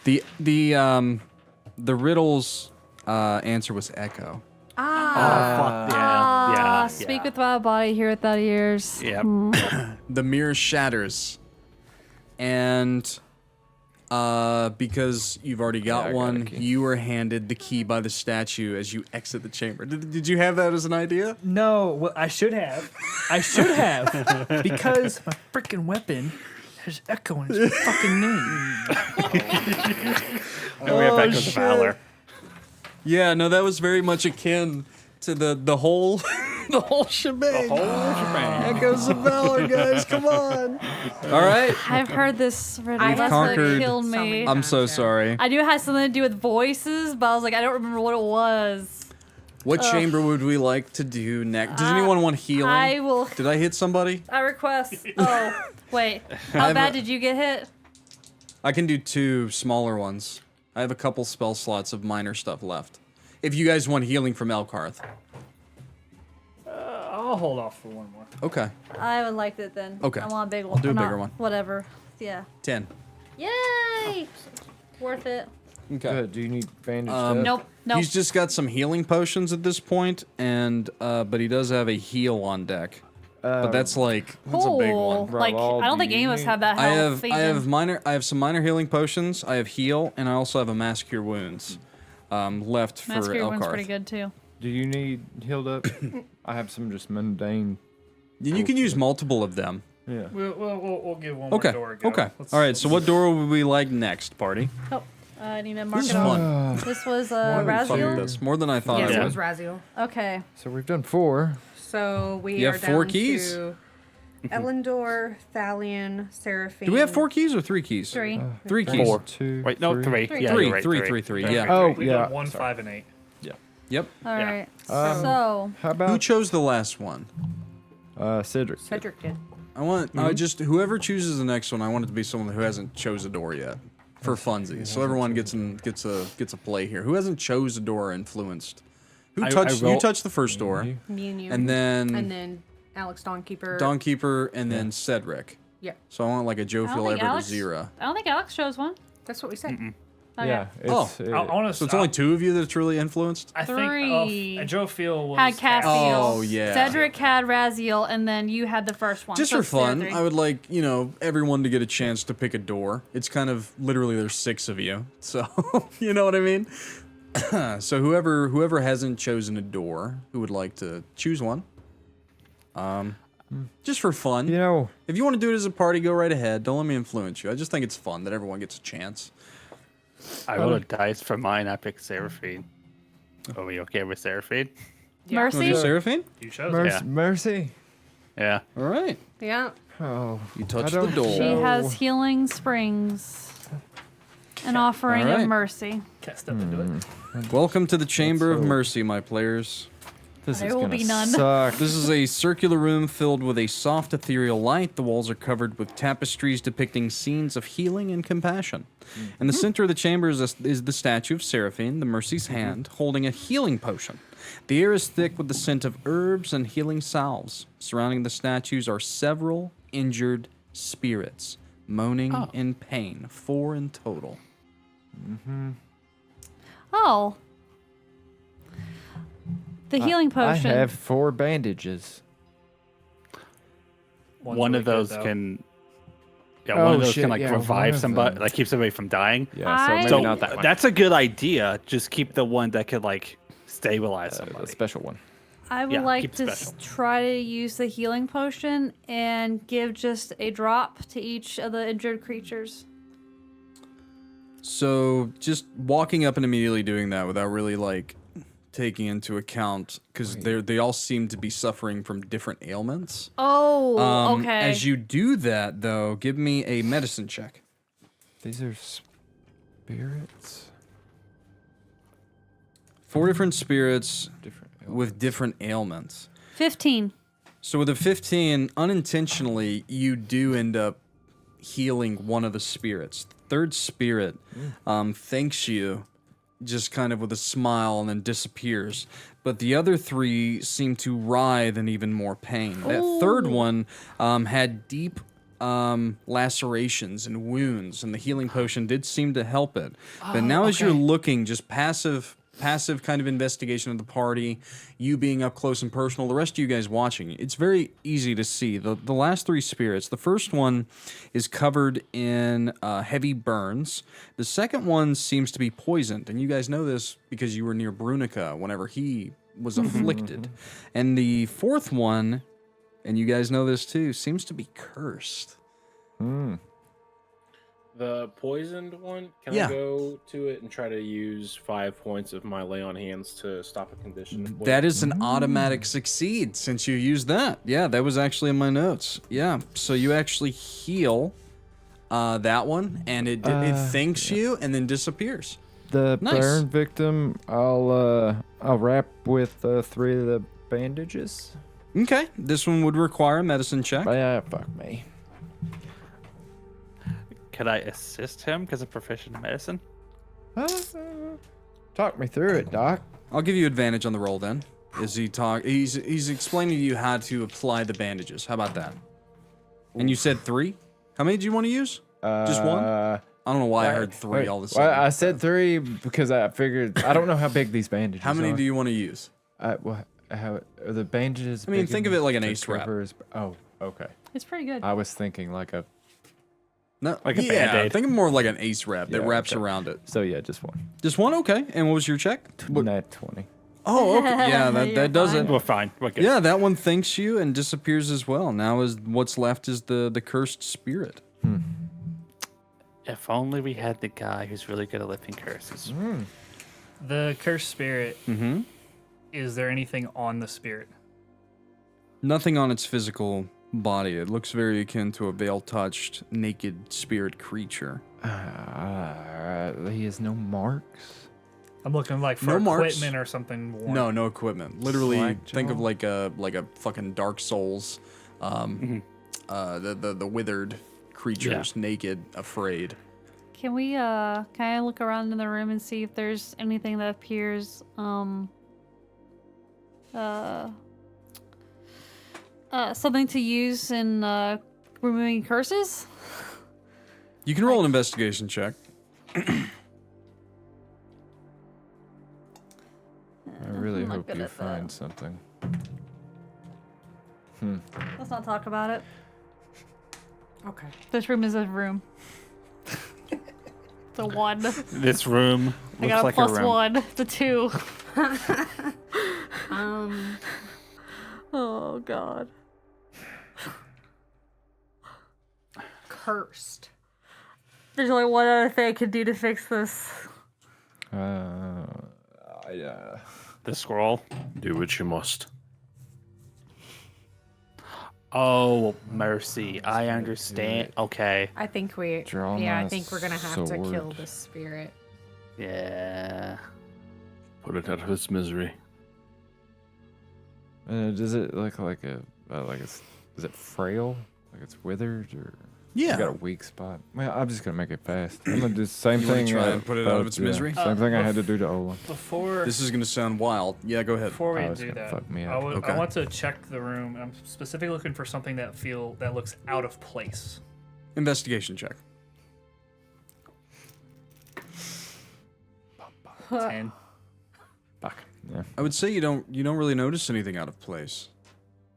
The riddle's answer was echo. Fuck yeah. Speak with my body, hear without ears. Yeah. The mirror shatters, and because you've already got I got one, a key. you are handed the key by the statue as you exit the chamber. Did you have that as an idea? No, well, I should have. Because my freaking weapon has Echo in its fucking name. And we have back to the Valor. Yeah, no, that was very much akin to the whole the whole shebang. Echoes of Valor, guys, come on. All right. I've heard this riddle. We've That's conquered what killed so me. many I'm so times, yeah. sorry. I knew it had something to do with voices, but I was like, I don't remember what it was. What chamber would we like to do next? Does anyone want healing? I will. Did I hit somebody? I request. Oh, wait. How have bad a- did you get hit? I can do 2 smaller ones. I have a couple spell slots of minor stuff left. If you guys want healing from Elkarth. I'll hold off for one more. Okay. I would like it then. Okay. I want a big one. I'll do a Or bigger not, one. Whatever. Yeah. 10. Yay! Worth it. Okay. Good. Do you need bandaged Um, up? Nope. Nope. He's just got some healing potions at this point, and but he does have a heal on deck. But that's like that's a big one. Like, Rylal, I don't do think you any of us need- have that I health. have some minor healing potions. I have heal, and I also have a mass cure wounds left for Mass Cure one's pretty Elkarth. good too. Do you need healed up? I have some just mundane. You can use multiple of them. Yeah. We'll give one Okay. more door a go. Okay. Let's- All right. So what door would we like next, party? Oh, I need to mark This it is off. fun. This was Fun with Raziel. this. More than I thought Yes, I it would. was Raziel. Okay. So we've done 4. So we You are have 4 down keys? to Elendor, Thalion, Seraphine. Do we have 4 keys or 3 keys? 3. 3 keys. 4. 2. Wait, no, 3. Three. Yeah, Three, you're right, three, 3. three, three, yeah. Oh, We've yeah. done 1, 5, and 8. Yep. All Yeah. right. Um, So, How Who about chose the last one? Cedric? Cedric did. I want. I just whoever chooses the next one. I want it to be someone who hasn't chose a door yet, for funsies. So everyone gets a play here. Who hasn't chose a door or influenced? Who I touched? You roll- touched the first door, You? Me and you. and then then Alex Dawnkeeper. Dawnkeeper, and then Cedric. Yeah, So I want like a I don't Jophiel, think Everett, or Alex. Xyrra. I don't think Alex chose one. that's what we said. Okay. Yeah. Oh. It's, I want to. So it's only 2 of you that's really influenced. I think Three. Jophiel was Had Cassiel. Oh, yeah. Cedric had Raziel, and then you had the first one. Just so for it's the other fun, 3. I would like everyone to get a chance to pick a door. It's kind of literally there's 6 of you, so you know what I mean. So whoever hasn't chosen a door, who would like to choose one? Just for fun. You know, If you want to do it as a party, go right ahead. Don't let me influence you. I just think it's fun that everyone gets a chance. I rolled a dice for mine. I picked Seraphine. Are we okay with Seraphine? You want to Mercy. do Seraphine? You chose mercy. it. Mercy. Yeah. All right. Yeah. Oh. You touch I the don't door. She know. has healing springs. An offering All right. of mercy. Can't step into it. Welcome to the Chamber of hope. Mercy, my players. This There is will gonna be none. suck. This is a circular room filled with a soft ethereal light. The walls are covered with tapestries depicting scenes of healing and compassion. In the center of the chamber is the statue of Seraphine, the Mercy's hand, holding a healing potion. The air is thick with the scent of herbs and healing salves. Surrounding the statues are several injured spirits, moaning in pain, 4 in total. Oh. The healing potion. I have 4 bandages. One's One really of those good, though. can. Yeah, Oh, one of those shit, can like yeah, one revive of somebody, them. like keep somebody from dying. Yeah, so I- maybe So not that one. that's a good idea. Just keep the one that could like stabilize somebody. a special one. I would Yeah, like keep it to special. try to use the healing potion and give just a drop to each of the injured creatures. So just walking up and immediately doing that without really like taking into account, because they all seem to be suffering from different ailments. Oh, okay. As you do that, though, give me a medicine check. These are spirits. 4 different spirits. Different with different ailments. 15. So with a 15, unintentionally, you do end up healing one of the spirits. The third spirit thanks you just kind of with a smile and then disappears. But the other 3 seem to writhe in even more pain. That third one had deep lacerations and wounds, and the healing potion did seem to help it. But now as you're looking, just passive kind of investigation of the party, you being up close and personal, the rest of you guys watching, it's very easy to see. The last 3 spirits, the first one is covered in heavy burns. The second one seems to be poisoned, and you guys know this because you were near Brunica whenever he was afflicted. And the fourth one, and you guys know this too, seems to be cursed. The poisoned one, can Yeah. I go to it and try to use 5 points of my lay on hands to stop a condition? of poison? That is an automatic succeed since you used that. Yeah, that was actually in my notes. Yeah, so you actually heal that one, and it thanks you and then disappears. The Nice. burn victim, I'll wrap with 3 of the bandages. Okay, this one would require a medicine check. Yeah, fuck me. Could I assist him because I'm proficient in medicine? Talk me through it, Doc. I'll give you advantage on the roll then. He's explaining to you how to apply the bandages. How about that? And you said 3? How many do you want to use? Just one? I don't know why I heard 3 all of a sudden. Well, I said 3 because I figured I don't know how big these bandages are. How many do you want to use? How are the bandages? I mean, big think of enough it like an to ace wrap. cover his- Oh, okay. It's pretty good. I was thinking like a. No, Like a yeah, Band-Aid. think of more like an ace wrap that Yeah, wraps okay. around it. So yeah, just one. Just one? Okay. And what was your check? Nat 20. Oh, okay. Yeah, You're that does it. fine. We're fine. We're good. Yeah, that one thanks you and disappears as well. Now is what's left is the cursed spirit. If only we had the guy who's really good at lifting curses. The cursed spirit. Mm-hmm. Is there anything on the spirit? Nothing on its physical body. It looks very akin to a veil-touched, naked spirit creature. He has no marks. I'm looking like for No marks. equipment or something. Worn. No equipment. Literally, think of Slackjaw? like a fucking Dark Souls, the withered creatures, naked, afraid. Can I look around in the room and see if there's anything that appears something to use in removing curses? You can roll an investigation check. I really I'm not hope good you at that. find something. Let's not talk about it. Okay. This room is a room. It's a 1. This room I looks got a like plus a room. 1. It's a 2. Um, Oh god. cursed. There's only one other thing I can do to fix this. The scroll. Do what you must. Oh, mercy. I understand. Okay. I think we. Draw yeah, I my think we're gonna have to kill sword. this spirit. Yeah. Put it out of its misery. Does it look like is it frail? Like it's withered or? Yeah. You got a weak spot. Well, I'm just gonna make it fast. I'm gonna do the same You wanna thing. try and put it out of its misery? Same thing I had to do to Ola. Before This is gonna sound wild. Yeah, go ahead. before we Oh, it's do gonna that, fuck me I up. Okay. want to check the room. I'm specifically looking for something that looks out of place. Investigation check. 10. Fuck. Yeah. I would say you don't really notice anything out of place.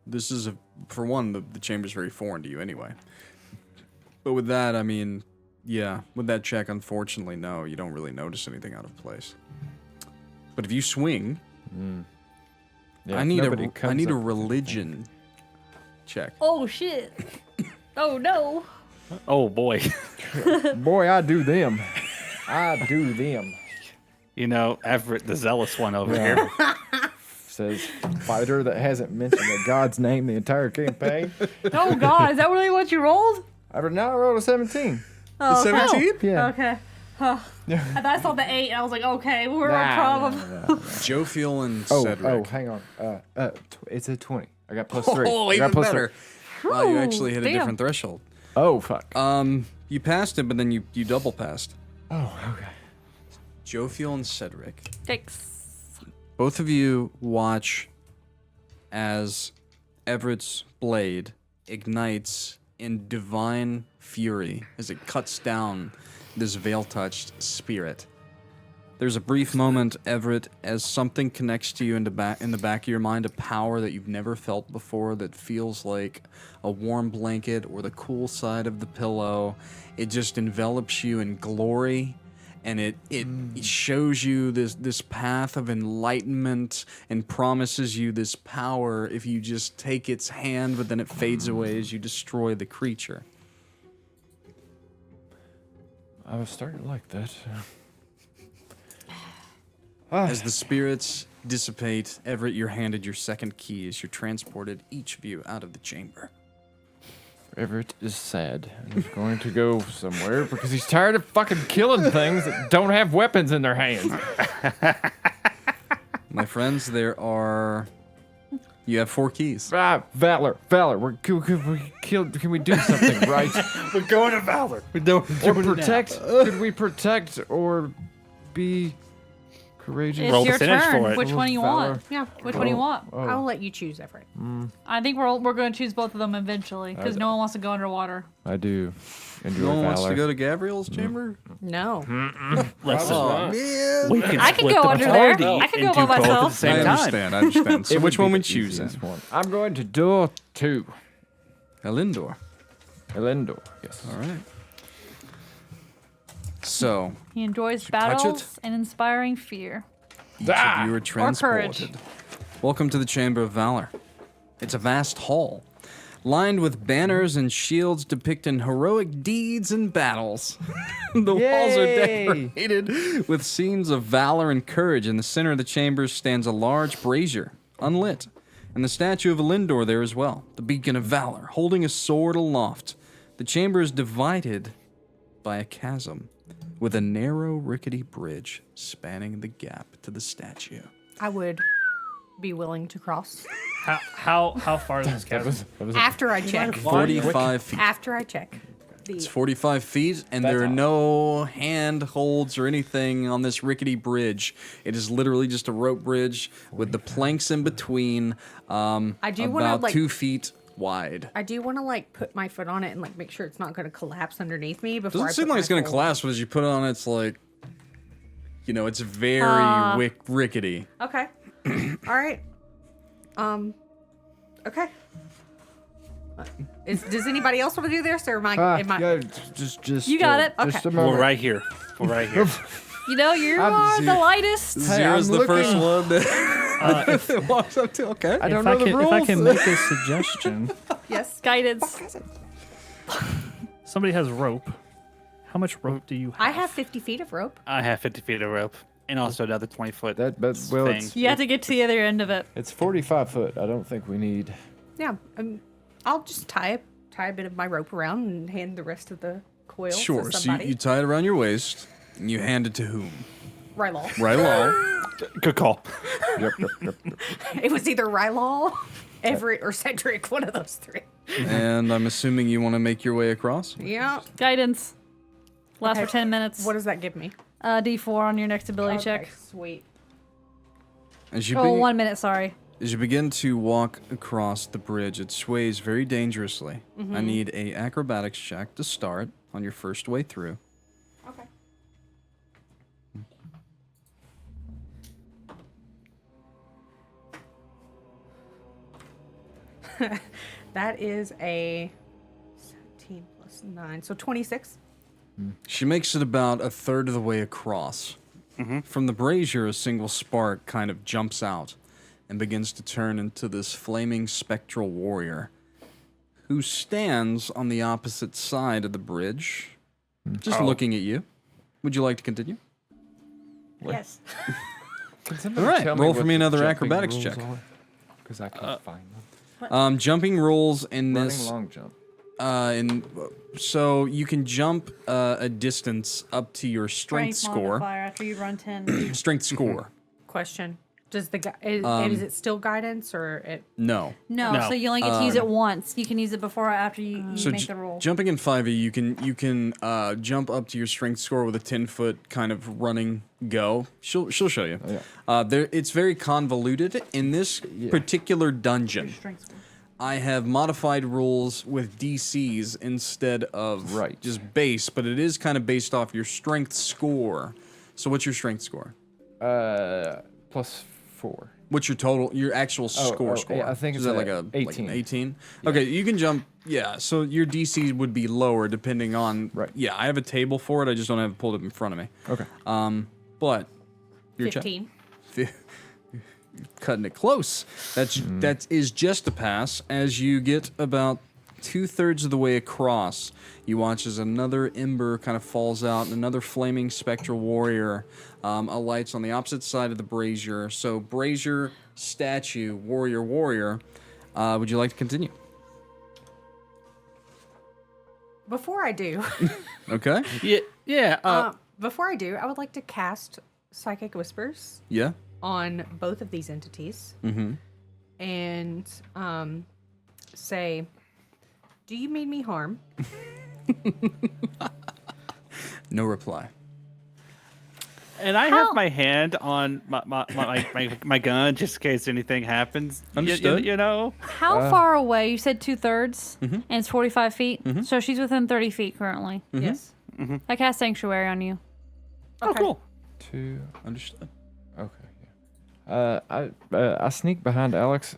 This is for one, the chamber's very foreign to you anyway. But with that, I mean, yeah, with that check, unfortunately, no, you don't really notice anything out of place. But if you swing, Yeah, I if need nobody a comes up with religion check. Oh shit. Oh no. Oh, boy. anything. Boy, I do them. I do them. You know, Everett, the zealous one over Yeah. here. Says fighter that hasn't mentioned a god's name the entire campaign. Oh god, is that really what you rolled? Now I rolled a 17. Oh, okay. 17? Yeah. Okay. And I saw the 8, and I was like, okay, we're a problem. Jophiel and Oh, Cedric. hang on. It's a 20. I got +3. Oh, I even got +3. better. Wow, you actually hit a Damn. different threshold. Oh, fuck. You passed it, but then you double passed. Oh, okay. Jophiel and Cedric. Thanks. Both of you watch as Everett's blade ignites in divine fury as it cuts down this veil-touched spirit. There's a brief moment, Everett, as something connects to you in the back of your mind, a power that you've never felt before that feels like a warm blanket or the cool side of the pillow. It just envelops you in glory, and it shows you this path of enlightenment and promises you this power if you just take its hand, but then it fades away as you destroy the creature. I was starting to like that. As the spirits dissipate, Everett, you're handed your second key as you're transported, each of you, out of the chamber. Everett is sad and he's going to go somewhere because he's tired of fucking killing things that don't have weapons in their hands. My friends, you have 4 keys. Valor. Can we do something, right? We're going to Valor. We don't Or protect? Could we protect or be courageous? It's Roll your percentage turn. for it. Which one you want? Valor. Yeah, which one you want? I'll let you choose, Everett. I think we're going to choose both of them eventually because no one wants to go underwater. I do enjoy No one valor. wants to go to Gabriel's chamber? No. Listen, Oh, man. we can I can split go the under there. party I can go into by both at the myself. same I time. understand. So It which would one be we the choosing? easiest one. I'm going to door 2. Elendor. Elendor. Yes. All right. So, He enjoys touch battles it? and inspiring fear. each of you are courage. transported. Welcome to the Chamber of Valor. It's a vast hall, lined with banners and shields depicting heroic deeds and battles. The walls are decorated with scenes of valor and courage. In the center of the chamber stands a large brazier, unlit, and the statue of Elendor there as well, the beacon of valor, holding a sword aloft. The chamber is divided by a chasm, with a narrow, rickety bridge spanning the gap to the statue. I would be willing to cross. How far is this chasm? After I check. 45 feet. After I check. It's 45 feet, and there are no handholds or anything on this rickety bridge. It is literally just a rope bridge with the planks in between, I do wanna, about like- 2 feet wide. I do want to put my foot on it and make sure it's not going to collapse underneath me before Doesn't I seem put like it's my going to full- collapse, but as you put it on, it's like, it's very rickety. Okay. All right. Okay. Does anybody else want to do this, or am I? Yeah, just. You got it. Just Okay. a moment. We're right here. We're right here. You know, you I'm are the zero. lightest. Zero's I'm the first looking. one that walks up to. Okay. I don't If know I the can, rules. if I can make a suggestion, Yes. Guidance. somebody has rope. How much rope do you have? I have 50 feet of rope. I have 50 feet of rope, and also another 20 foot. Well, thing. You have to get to the other end of it. it's 45 foot. I don't think we need. Yeah. I'll just tie a bit of my rope around and hand the rest of the coil Sure. to So somebody. you tie it around your waist, and you hand it to whom? Rylal. Rylal. Good call. Yep. It was either Rylal, Everett, or Cedric. One of those 3. And I'm assuming you want to make your way across? Yeah. Guidance. Lasts Okay. for 10 minutes. What does that give me? D4 on your next ability check. Sweet. As you Oh, 1 minute, sorry. As you begin to walk across the bridge, it sways very dangerously. I need a acrobatics check to start on your first way through. Okay. That is a 17 plus 9, so 26. She makes it about a third of the way across. From the brazier, a single spark kind of jumps out and begins to turn into this flaming spectral warrior who stands on the opposite side of the bridge, just looking at you. Would you like to continue? Yes. All right, roll for me another acrobatics check. Because I can't find them. Jumping rolls in Running this long jump. So you can jump a distance up to your strength score. modifier after you run 10. Strength score. Question: Does the is it still guidance or it? No. No, so you only get to use it once. You can use it before or after you So make the roll. jumping in 5e, you can jump up to your strength score with a 10-foot kind of running go. She'll show you. It's very convoluted in this particular dungeon. I have modified rules with DCs instead of just base, but it is kind of based off your strength score. So what's your strength score? +4. What's your total? Your actual score? Yeah, I think is it's that like a 18. Like an 18? Yeah. Okay, you can jump. Yeah, so your DC would be lower depending on. Right. Yeah, I have a table for it. I just don't have it pulled up in front of me. Okay. But your 15. Cutting it close. That is just a pass. As you get about 2/3 of the way across, you watch as another ember kind of falls out, and another flaming spectral warrior alights on the opposite side of the brazier. So brazier, statue, warrior. Would you like to continue? Before I do, Okay. Yeah. before I do, I would like to cast Psychic Whispers Yeah. on both of these entities and say, "Do you mean me harm?" No reply. And I have my hand on my gun just in case anything happens. Understood. You know? How far away? You said 2/3, and it's 45 feet. So she's within 30 feet currently. Yes. I cast Sanctuary on you. Oh, cool. 2. Understood. Okay. Yeah. I sneak behind Alex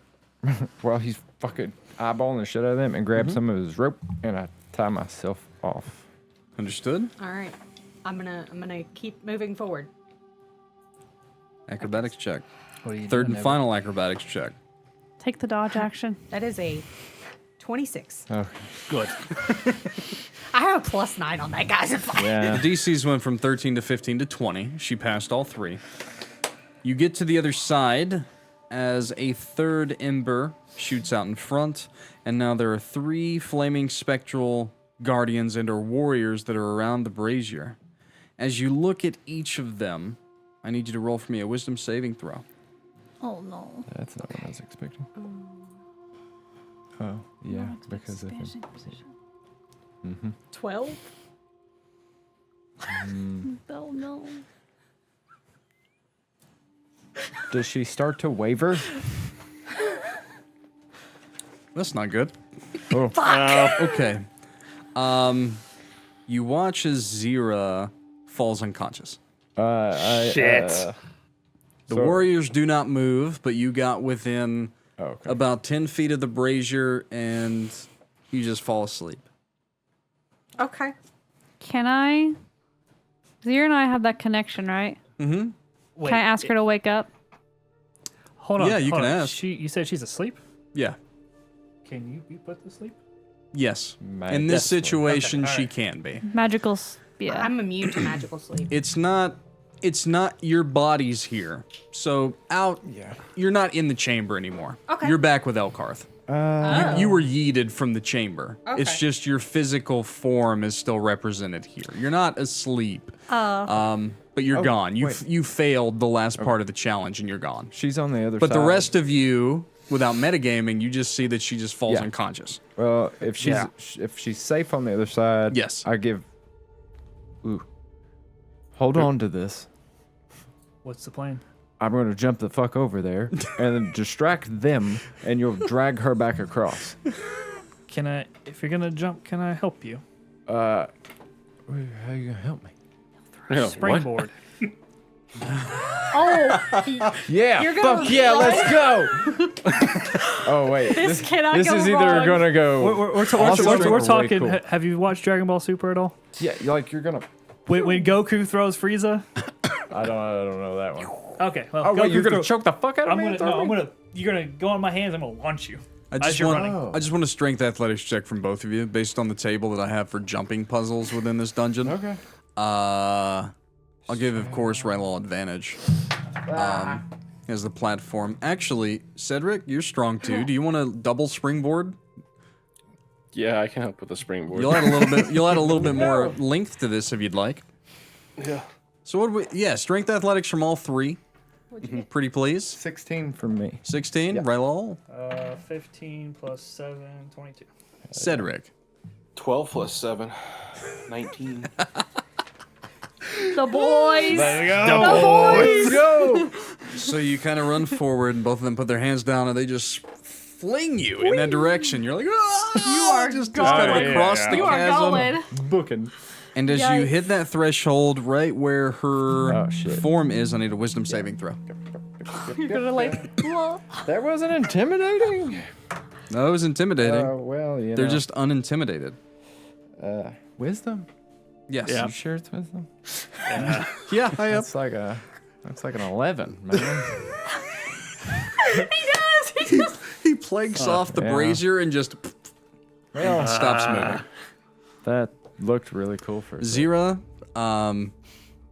while he's fucking eyeballing the shit out of them and grab some of his rope and I tie myself off. Understood. All right. I'm gonna keep moving forward. Acrobatics check. What are you Third doing, and final acrobatics check. Take the dodge action. That is a 26. Okay. Good. I have a +9 on that, guys. It's fine. Yeah. The DCs went from 13 to 15 to 20. She passed all three. You get to the other side as a third ember shoots out in front, and now there are 3 flaming spectral guardians and or warriors that are around the brazier. As you look at each of them, I need you to roll for me a wisdom saving throw. Oh no. That's not what I was expecting. Oh, yeah, because I think. 12. Oh no. Does she start to waver? That's not good. Oh. Okay. You watch as Xyrra falls unconscious. Shit. The warriors do not move, but you got within about 10 feet of the brazier and you just fall asleep. Okay. Can I? Xyrra and I have that connection, right? Mm-hmm. Wait, Can I ask her to wake up? Hold on. Yeah, you hold can on. ask. You said she's asleep? Yeah. Can you be put to sleep? Yes. Mag- In this Yes. situation, Okay, she alright. can be. Magical. Yeah. I'm immune to magical sleep. It's not your body's here. So you're not in the chamber anymore. Okay. You're back with Elkarth. You were yeeted from the chamber. It's Okay. just your physical form is still represented here. You're not asleep. But you're gone. You failed the last part of the challenge and you're gone. She's on the other But side. the rest of you, without metagaming, you just see that she just falls Yeah. unconscious. Well, if she's safe on the other side, Yes. I give. Ooh. Hold on to this. What's the plan? I'm going to jump the fuck over there and then distract them, and you'll drag her back across. Can I, if you're gonna jump, can I help you? How you gonna help me? Springboard. Oh, Yeah, You're gonna fuck yeah, let's go. Oh wait, This cannot this go is either wrong. gonna go. We're awesome or way talking. cool. Have you watched Dragon Ball Super at all? Yeah, like you're gonna. When Goku throws Frieza? I don't know that one. Okay. Well, Oh wait, Goku you're gonna throw- choke the fuck out of I'm me? gonna. and throw me? You're gonna go on my hands. I'm gonna launch you. I As just you're want running. I just want a strength athletics check from both of you based on the table that I have for jumping puzzles within this dungeon. Okay. I'll give, of course, Rylal advantage. As the platform. Actually, Cedric, you're strong too. Do you want a double springboard? Yeah, I can help with the springboard. You'll add a little bit. You'll add a little bit more length to this if you'd like. Yeah. So what? Do we, yeah, strength athletics from all three. Pretty please. 16 for me. 16. Yeah. Rylal. 15 plus 7, 22. Cedric. 12 plus 7, 19. The boys. There we go. The boys. Go! So you kind of run forward, and both of them put their hands down, and they just fling you in that direction. You're like, ah! You are just going. kind of Yeah, across yeah. the You are chasm. going. Booking. And as you Yikes. hit that threshold, right where her Oh, shit. form is, I need a wisdom saving throw. You're gonna like. Well, That wasn't intimidating. No, it was intimidating. Well, you They're know. just unintimidated. Wisdom? Yes. Yeah. You sure it's wisdom? Yeah, I am. That's like an 11, man. he does. He planks off the yeah. brazier and just Well, stops moving. that looked really cool for a second. Xyrra,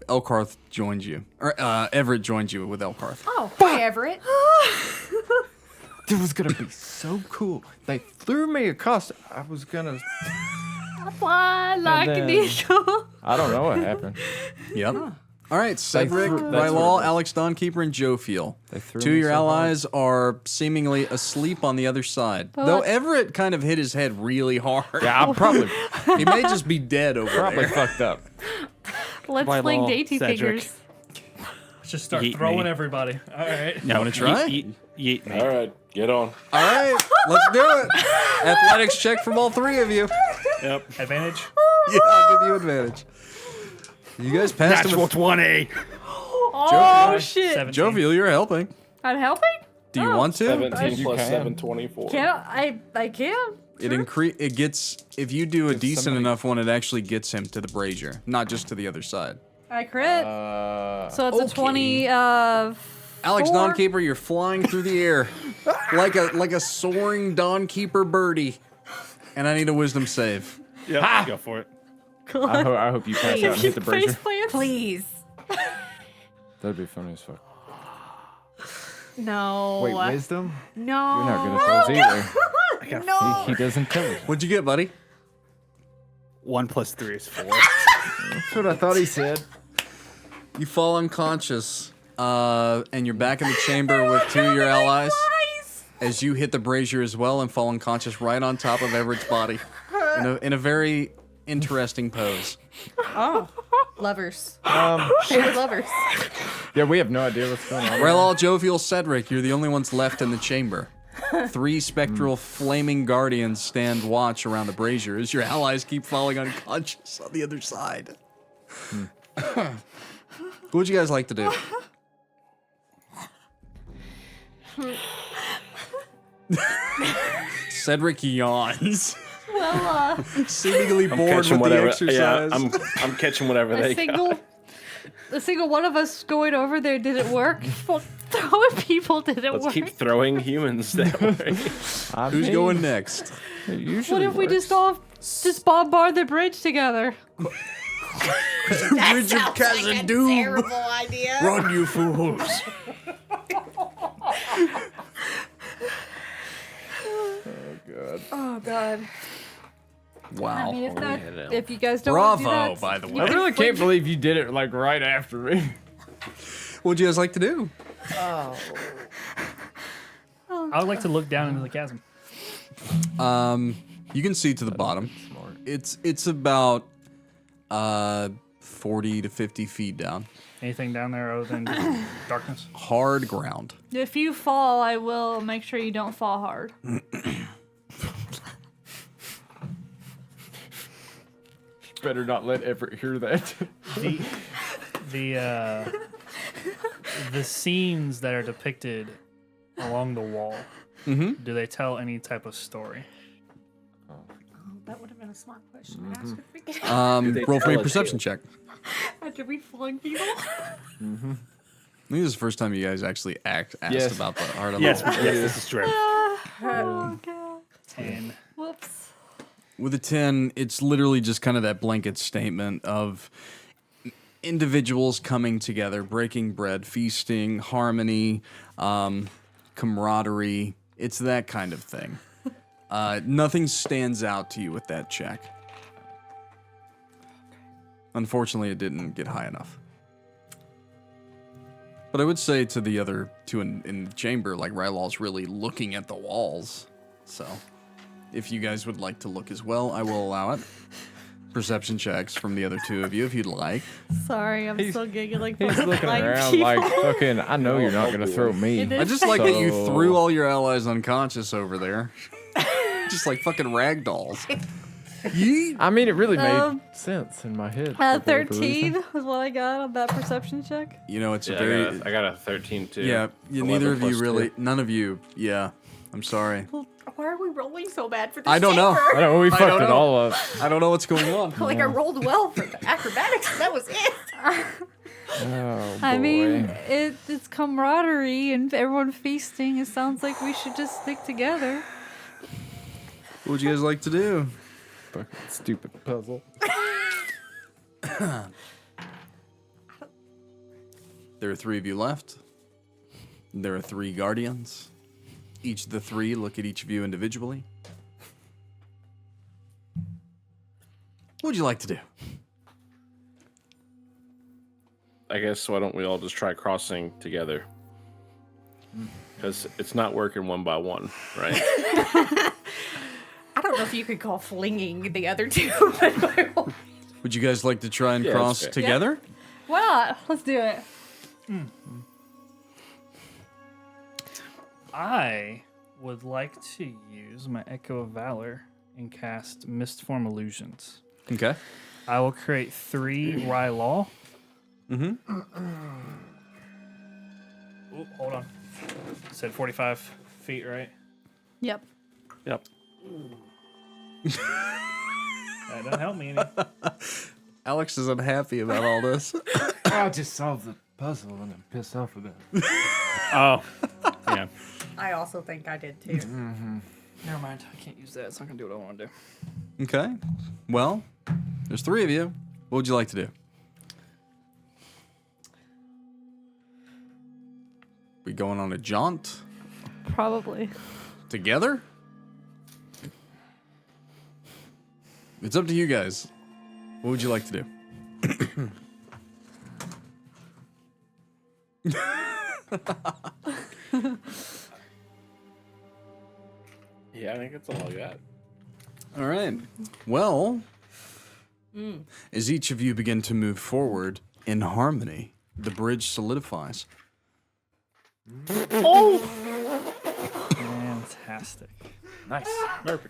Elkarth joins you. Or Everett joins you with Elkarth. Oh, hi, Everett. It was gonna be so cool. They threw me across. I was gonna. Fly like an then- eagle. I don't know what happened. Yep. All right, Cedric, threw- that's Rylal, what it Alex Dawnkeeper, and Jophiel. They threw Two of me your so hard. allies are seemingly asleep on the other side. Though Everett kind of hit his head really hard. Yeah, I'm probably He may just be dead over there. fucked up. Let's Rylal, fling dainty Cedric. fingers. Let's just start Yeet throwing me. everybody. All right. No, wanna try? Yeet me. All right, get on. All right, let's do it. Athletics check from all three of you. Yep. Advantage. Yeah, I'll give you advantage. You guys passed him. Natural 20. Oh shit! 17. Jophiel, you're helping. I'm helping. Do you want to? 17 You plus can. 7, 24. Can I can. It gets if you do a decent somebody- enough one, it actually gets him to the brazier, not just to the other side. I crit. So it's okay. a 20. Alex 4? Dawnkeeper, you're flying through the air like a soaring Dawnkeeper birdie, and I need a wisdom save. Yep. Go for it. I hope you pass out and hit the brazier. Face plants? Please. That'd be funny as fuck. No. Wait, wisdom? No. You're not good at those either. I got No. He does intelligence. What'd you get, buddy? 1 plus 3 is 4. That's what I thought he said. You fall unconscious, and you're back in the chamber with two of your allies. As you hit the brazier as well and fall unconscious right on top of Everett's body, in a very interesting pose. Oh, lovers. Um, Favorite lovers. yeah, we have no idea what's going on. Rylal, Jophiel, Cedric, you're the only ones left in the chamber. Three spectral flaming guardians stand watch around the brazier as your allies keep falling unconscious on the other side. What would you guys like to do? Cedric yawns, Well, seemingly I'm bored with catching the whatever. exercise. Yeah, I'm catching whatever a they single, a single one of us going over there didn't work. Well, throwing people didn't Let's work. keep throwing humans that way. I Who's mean, going next? it usually What if we works. just all just bombard the bridge together? Bridge of Chasm Doom. Terrible idea. Run, you fools! Oh god. Wow. I mean, if you guys don't want to do Bravo, that, by the you way. I can really fling- can't believe you did it like right after me. What'd you guys like to do? I would like to look down into the chasm. You can see to the bottom. It's about 40 to 50 feet down. Anything down there other than darkness? Hard ground. If you fall, I will make sure you don't fall hard. Better not let Everett hear that. The scenes that are depicted along the wall, do they tell any type of story? That would have been a smart question to ask if we could. Roll for me a tell a perception check. After we flung people. I think this is the first time you guys actually asked Yes. about the art of Yes, the yes, this is true. Oh god. 10. Whoops. With a 10, it's literally just kind of that blanket statement of individuals coming together, breaking bread, feasting, harmony, camaraderie. It's that kind of thing. Nothing stands out to you with that check. Unfortunately, it didn't get high enough. But I would say to the other two in the chamber, like, Rylal's really looking at the walls. So, if you guys would like to look as well, I will allow it. Perception checks from the other two of you, if you'd like. Sorry, I'm still giggling. He's looking like around people. like fucking. I know you're not gonna throw me. It is. I just like that you So- threw all your allies unconscious over there. Just like fucking rag dolls. Yeet. I mean, it really made Um, sense in my head. for whatever 13 reason. was what I got on that perception check. You know, it's a Yeah, very... I got a 13 too. Yeah, 11 neither of you plus really... 2. None of you... Yeah, I'm sorry. Well, why are we rolling so bad for this? I don't know. I know we don't fucked it know. all up. I don't know what's going on. Like I rolled well for the acrobatics. And that was it. Oh boy. I mean, it's camaraderie and everyone feasting. It sounds like we should just stick together. What would you guys like to do? fucking stupid puzzle. There are 3 of you left. There are 3 guardians. Each of the 3 look at each of you individually. What would you like to do? I guess why don't we all just try crossing together? Because it's not working one by one, right? I don't know if you could call flinging the other two. But Would you guys like to try and Yeah, cross that's fair. together? Why not? Let's do it. I would like to use my Echo of Valor and cast Mistform Illusions. Okay. I will create 3 Rylal. Mm-hmm. Oh, hold on. Said 45 feet, right? Yep. Yep. That doesn't help me any. Alex is unhappy about all this. I just solved the puzzle and I'm pissed off with that. Oh, yeah. I also think I did too. Never mind. I can't use that. It's not going to do what I want to do. Okay. Well, there's 3 of you. What would you like to do? We going on a jaunt Probably. together? It's up to you guys. What would you like to do? Yeah, I think it's all I got. All right. Well, as each of you begin to move forward in harmony, the bridge solidifies. Fantastic. Nice.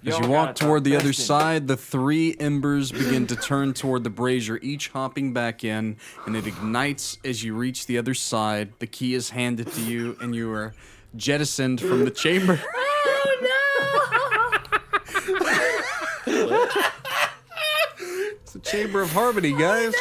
As you walk toward the other side, the 3 embers begin to turn toward the brazier, each hopping back in, and it ignites as you reach the other side. The key is handed to you, and you are jettisoned from the chamber. It's the Chamber of Harmony, guys.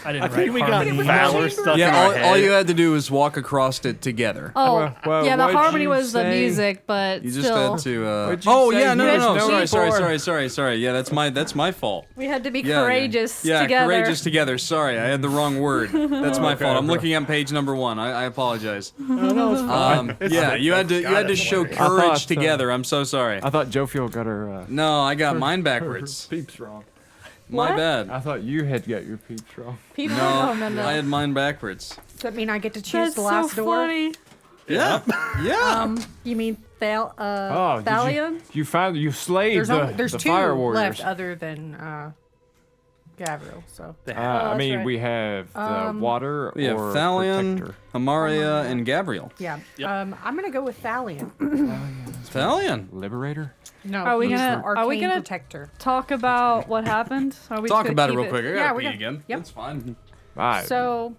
I didn't I think we write got harmony. Valor stuff in Yeah, our all head. you had to do was walk across it together. Oh, well, yeah, the what'd harmony you was the say? music, but You just still, had to. What'd you Oh say? yeah, no, You no, no. had Sorry, to sorry. Yeah, that's my fault. we had to be Yeah, courageous yeah, together. courageous together. Sorry, I had the wrong word. That's my fault. I'm looking at page number 1. I apologize. Yeah, you had to show courage thought, together. I'm so sorry. I thought Jophiel got her No, I got mine backwards. peeps wrong. My What? bad. I thought you had got your peeps wrong. People, No, no. I had mine backwards. Does that mean I get to choose That's the last so door? funny. Yeah, yeah. You mean Oh, did Thalion? you slayed there's the 2 fire warriors. left other than Gabriel. So I that's mean, right. we have the water We have or Thalion, protector. Amaria, and Gabriel. yeah, I'm gonna go with Thalion. Thalion. Liberator. No, Are we he's gonna- the are we arcane gonna- protector? Talk about what happened. Are we just Talk gonna about it keep real quick. I Yeah, gotta we pee got- again. yep. That's fine. Right. So,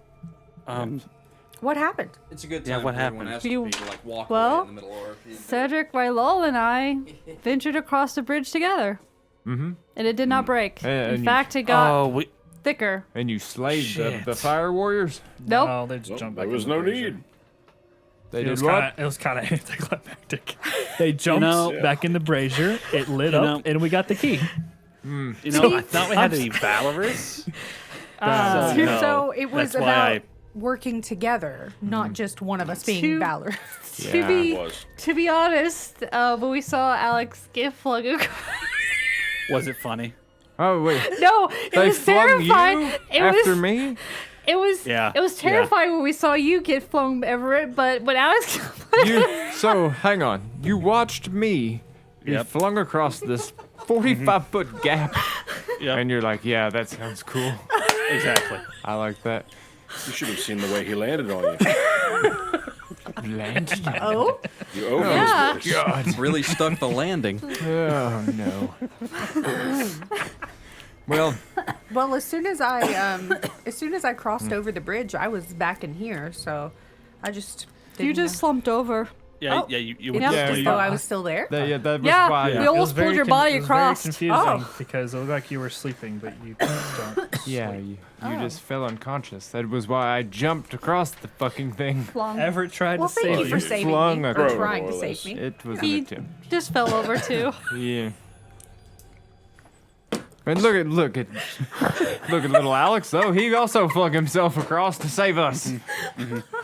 What happened? It's a good Yeah, time what for everyone happened? else to You- be, to, like, walk well, away in the middle or Cedric, Rylal, and I ventured across the bridge together. Mm-hmm. And it did not break. And In you- fact, it got Oh, we. thicker. And you slayed Shit. the fire warriors. Nope. No, they just jumped back. There was in the no brazier. need. They It did was what? kinda, it was kind of anticlimactic. They jumped know- back in the brazier. It lit You up, know- and we got the key. You know, I thought we had to be valorous. So no, it was that's why about I working together, not just one of us being To- Valor. Yeah. It was. To be honest, when we saw Alex get flung across, Was it funny? Oh wait, no, it they was flung terrifying. you It after was, me. it was, Yeah, it was yeah. terrifying when we saw you get flung, Everett. But when Alex, So hang on, you watched me be Yep. flung across this 45-foot gap, Yep. and you're like, yeah, that sounds cool. Exactly. I like that. You should have seen the way he landed on you. Landed. Oh, You over Yeah. God. Really stuck the landing. Oh no. Well, well, as soon as I crossed over the bridge, I was back in here, so I just you didn't just slumped over. Yeah, Oh. yeah. You it would felt Yeah, as you- though I was still there. that was Yeah, why. we It almost was very pulled your body it was across. Very confusing Oh. because it looked like you were sleeping, but you don't. Yeah, you Oh. just fell unconscious. That was why I jumped across the fucking thing. Flung. Everett tried Well, to thank save you for saving flung me, or across. trying to More or save less. me. It was He an attempt. just fell over too. Yeah. And look at little Alex though. He also flung himself across to save us.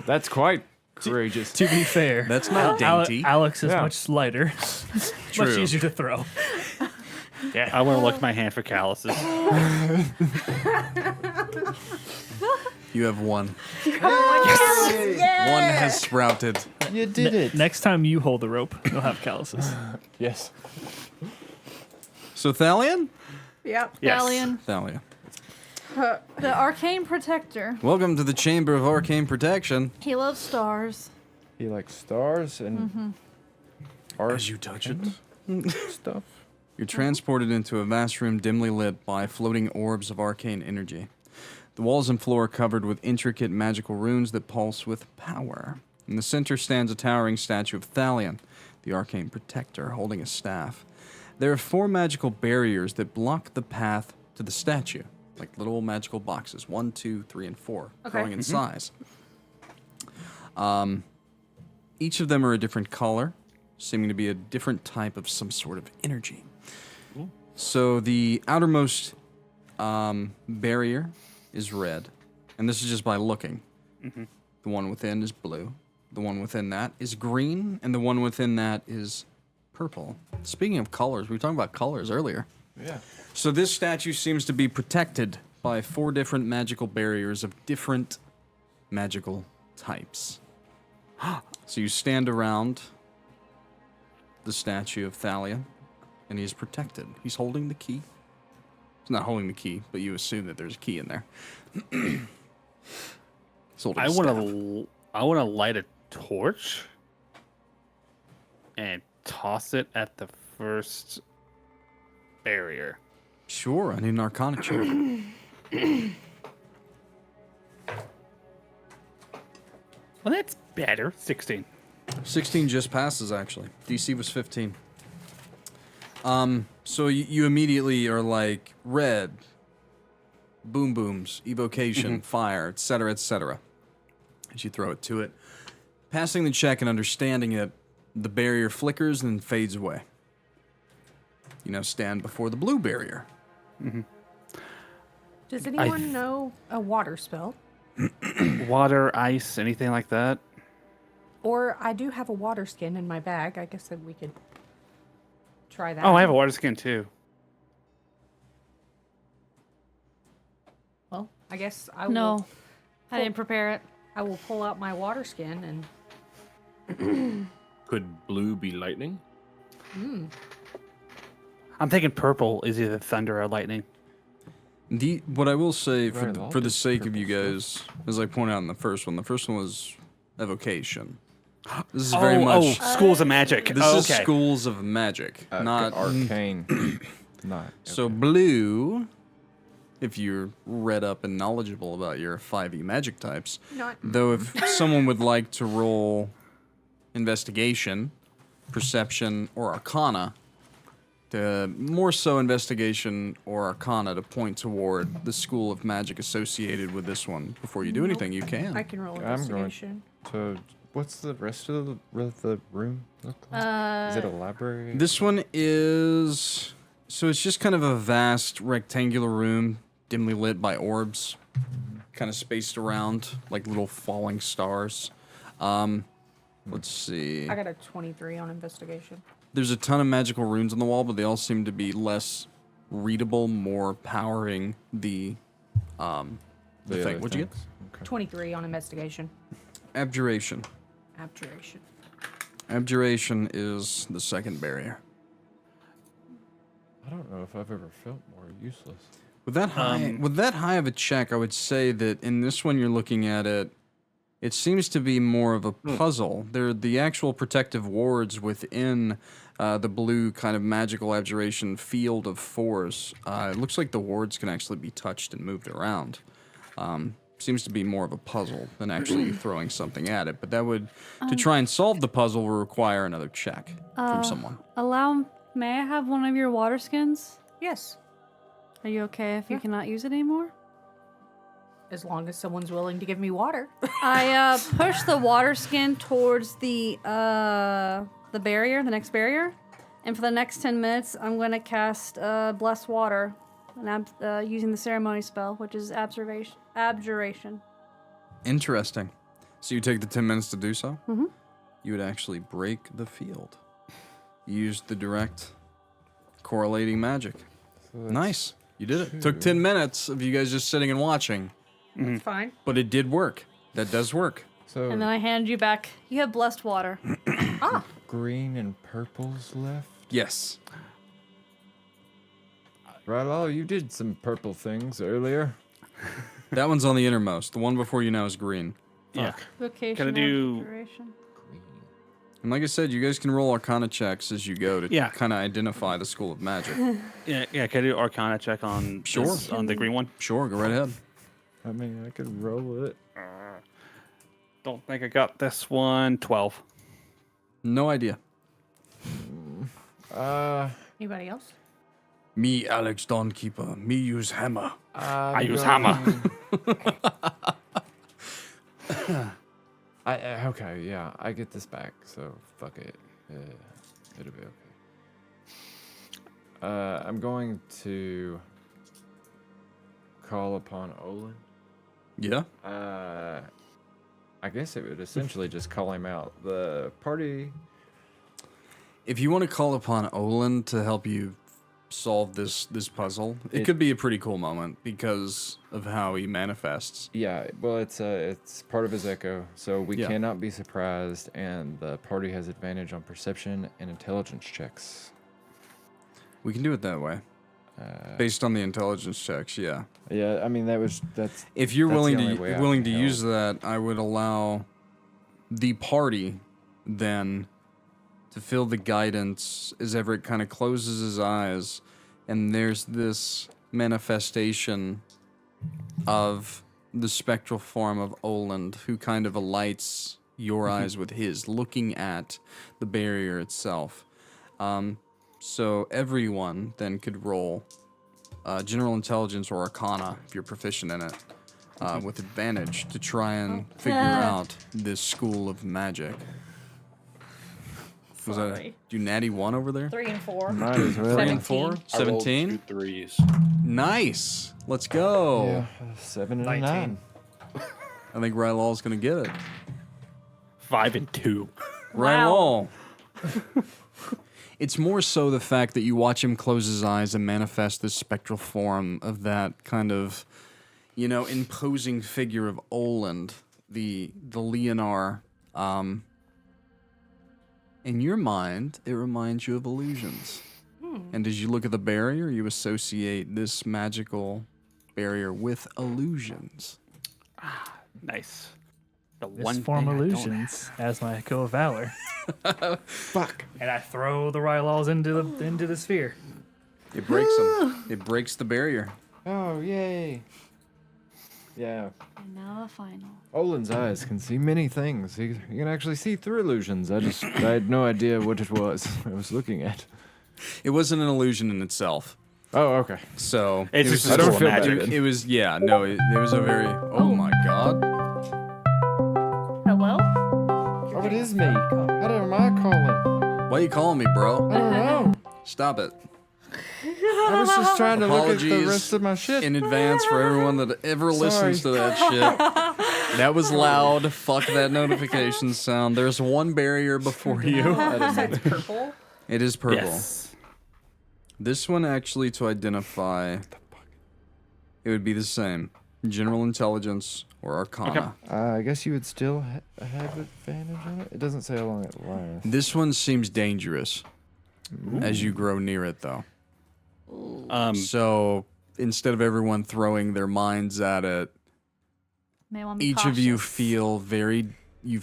That's quite courageous. To be fair, That's not dainty. Alex is Yeah. much lighter, much True. easier to throw. I want to look at my hand for calluses. You have one. One has sprouted. You did it. Next time you hold the rope, you'll have calluses. Yes. So Thalion? Yep. Yes. Alien. Thalia. The arcane protector. Welcome to the Chamber of Arcane Protection. He loves stars. He likes stars and art As you touch it, stuff. you're transported into a vast room dimly lit by floating orbs of arcane energy. The walls and floor are covered with intricate magical runes that pulse with power. In the center stands a towering statue of Thalion, the arcane protector, holding a staff. There are 4 magical barriers that block the path to the statue, like little magical boxes, 1, 2, 3, and 4, growing in size. Each of them are a different color, seeming to be a different type of some sort of energy. So the outermost barrier is red, and this is just by looking. The one within is blue. The one within that is green, and the one within that is purple. Speaking of colors, we were talking about colors earlier. Yeah. So this statue seems to be protected by 4 different magical barriers of different magical types. So you stand around the statue of Thalion, and he is protected. He's holding the key. He's not holding the key, but you assume that there's a key in there. He's holding I a want staff. to. I want to light a torch and toss it at the first barrier. Sure, I need an Arcana check. Well, that's better. 16. 16 just passes, actually. DC was 15. So you immediately are like, red, boom booms, evocation, fire, etc., etc. As you throw it to it. Passing the check and understanding it, the barrier flickers and fades away. You now stand before the blue barrier. Does anyone know a water spell? Water, ice, anything like that? Or I do have a water skin in my bag. I guess that we could try that. Oh, I have a water skin too. Well, I guess I will. No, I didn't prepare it. I will pull out my water skin and Could blue be lightning? I'm thinking purple is either thunder or lightning. What I will say Right, all for the this sake of you purple guys, as I pointed out in the first one was evocation. This is very much. schools of magic. This Oh, is okay. schools of magic, not arcane. Not. So blue, if you're read up and knowledgeable about your 5e magic types, not. though if someone would like to roll investigation, perception, or arcana, more so investigation or arcana to point toward the school of magic associated with this one. Before you do anything, you can. I can roll I'm going investigation. to. What's the rest of the room look like? Is it a library? This one is. So it's just kind of a vast rectangular room, dimly lit by orbs. kind of spaced around like little falling stars. Let's see. I got a 23 on investigation. There's a ton of magical runes on the wall, but they all seem to be less readable, more powering the thing. other What'd you get? things. Okay. 23 on investigation. Abjuration. Abjuration. Abjuration is the second barrier. I don't know if I've ever felt more useless. With that high of a check, I would say that in this one you're looking at it, it seems to be more of a puzzle. They're the actual protective wards within the blue kind of magical abjuration field of force. It looks like the wards can actually be touched and moved around. Seems to be more of a puzzle than actually throwing something at it. But that would, to try and solve the puzzle, will require another check from someone. May I have one of your water skins? Yes. Are you okay if you cannot use it anymore? As long as someone's willing to give me water. I push the water skin towards the barrier, the next barrier, and for the next 10 minutes, I'm going to cast Bless Water, and using the ceremony spell, which is Abjuration. Interesting. So you take the 10 minutes to do so? Mm-hmm. You would actually break the field. You used the direct correlating magic. So that's Nice. You did it. Took 10 minutes of you guys just sitting and watching, It's fine. but it did work. That does work. So And then I hand you back. You have Blessed Water. green and purple's left. Yes. Rylal, you did some purple things earlier. That one's on the innermost. The one before you now is green. Yeah. Vocation. Can I do- Abjuration. Green. And like I said, you guys can roll Arcana checks as you go to Yeah. kind of identify the School of Magic. Yeah. Can I do Arcana check on Sure. on the green one? Sure, go right ahead. I mean, I could roll it. Don't think I got this one. 12. No idea. Anybody else? Me, Alex Dawnkeeper. Me use hammer. I use hammer. Okay, yeah, I get this back, so fuck it. It'll be okay. I'm going to call upon Olin. Yeah? I guess it would essentially just call him out. The party. If you want to call upon Olin to help you solve this puzzle, it could be a pretty cool moment because of how he manifests. Yeah, well, it's part of his echo, so we Yeah. cannot be surprised, and the party has advantage on perception and intelligence checks. We can do it that way. Based on the intelligence checks, yeah. Yeah, I mean that's. If you're That's the willing only way I to can use that, I would allow the party then to feel the guidance as Everett kind of closes his eyes, and there's this manifestation of the spectral form of Oland, who kind of alights your eyes with his, looking at the barrier itself. So everyone then could roll general intelligence or arcana, if you're proficient in it, with advantage to try and figure out this school of magic. Was that Sorry. you natty 1 over there? 3 and 4. Might as well. 3 and 4? I rolled 17? 2 threes. Nice. Let's go. Yeah, 7 and 19. 9. I think Rylal's going to get it. 5 and 2. Rylal. It's more so the fact that you watch him close his eyes and manifest this spectral form of that kind of, imposing figure of Oland, the Leonar. In your mind, it reminds you of illusions. And as you look at the barrier, you associate this magical barrier with illusions. Nice. The This one form thing I don't illusions as my echo of valor. Fuck. And I throw the Rylals into the sphere. It breaks them. It breaks the barrier. Oh, yay. Yeah. And now the final. Olin's eyes can see many things. He can actually see through illusions. I had no idea what it was I was looking at. It wasn't an illusion in itself. Oh, okay. So It's it just was a I don't school of feel magic. bad. It was it was a very my god. Hello? Oh, it is me. How am I calling? Why you calling me, bro? I don't know. Stop it. I was just trying to look at the Apologies rest of my shit. in advance for everyone that ever listens to that shit. That was loud. Fuck that notification sound. There's one barrier before you. It's purple. It is purple. Yes. This one actually to identify, it would be the same. General intelligence or arcana. I guess you would still have advantage on it. It doesn't say how long it lasts. This one seems dangerous as you grow near it, though. So instead of everyone throwing their minds at it, May wanna be each of you cautious.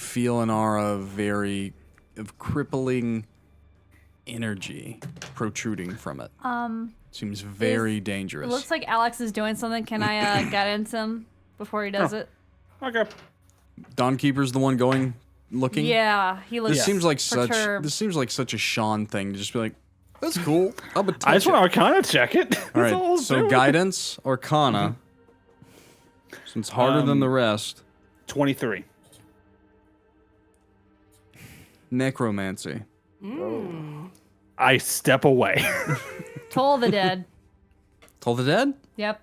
feel an aura of crippling energy protruding from it. Seems very dangerous. It looks like Alex is doing something. Can I guidance him before he does it? Okay. Dawnkeeper's the one going looking. Yeah, he looks. This seems like perturbed. this seems like such a Shawn thing to just be like, that's cool. I'm gonna I just touch it. want to Arcana check it. All That's all I right, was so doing. guidance, arcana. So it's harder than the rest. 23. Necromancy. I step away. Toll the dead. Toll the Dead? Yep.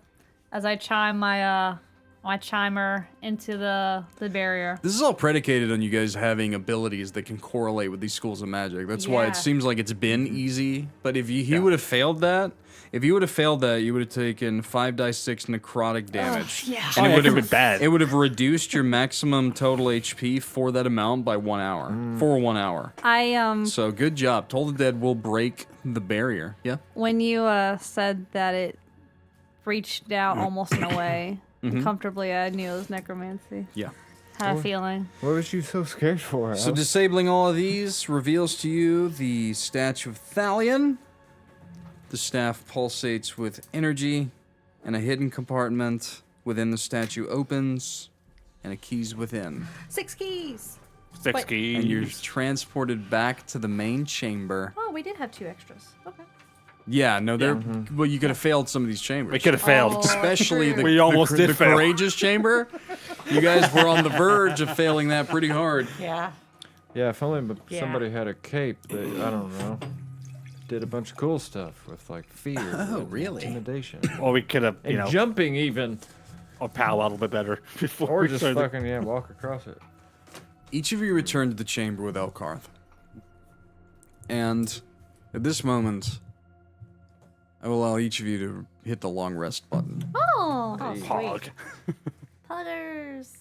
As I chime my my chimer into the barrier. This is all predicated on you guys having abilities that can correlate with these schools of magic. That's why Yeah. it seems like it's been easy. But if he would have failed that, you would have taken 5d6 necrotic damage. Yeah. And it would have been bad. It would have reduced your maximum total HP for that amount by 1 hour. For 1 hour. I So good job. Toll the Dead will break the barrier. Yeah. when you said that it reached out almost in a way comfortably, I knew it was necromancy. Yeah. Had a feeling. What was you so scared for? So disabling all of these reveals to you the statue of Thalion. The staff pulsates with energy, and a hidden compartment within the statue opens, and a key's within. 6 keys. 6 keys. And you're transported back to the main chamber. Oh, we did have 2 extras. Okay. Yeah, no, they're well. You could have failed some of these chambers. We could have failed. Especially the, We almost the, did the fail. courageous chamber. You guys were on the verge of failing that pretty hard. Yeah. Yeah, if only Yeah. somebody had a cape that, I don't know, did a bunch of cool stuff with, like, fear. Oh, and really? Intimidation. Or we could have, And jumping even. or pow a little bit better before Or we just started. fucking, yeah, walk across it. Each of you return to the chamber with Elkarth. And at this moment, I will allow each of you to hit the long rest button. Oh, Pog. putters.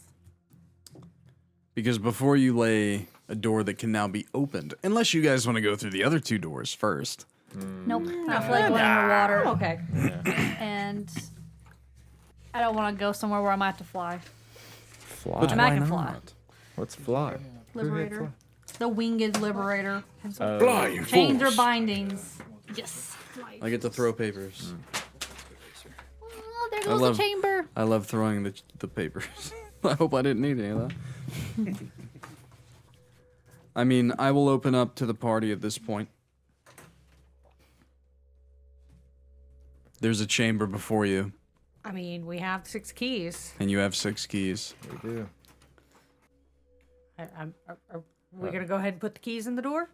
Because before you lay a door that can now be opened, unless you guys want to go through the other 2 doors first. Nope. I feel like going underwater, Okay. and I don't want to go somewhere where I might have to fly. Fly. I mean, I can fly. What's fly? Liberator. The winged liberator. Fly, you Chains or fools. bindings. Yes. I get to throw papers. Oh, there I goes love- the chamber. I love throwing the papers. I hope I didn't need any of that. I mean, I will open up to the party at this point. There's a chamber before you, I mean, we have 6 keys. and you have 6 keys. We do. Are we going to go ahead and put the keys in the door?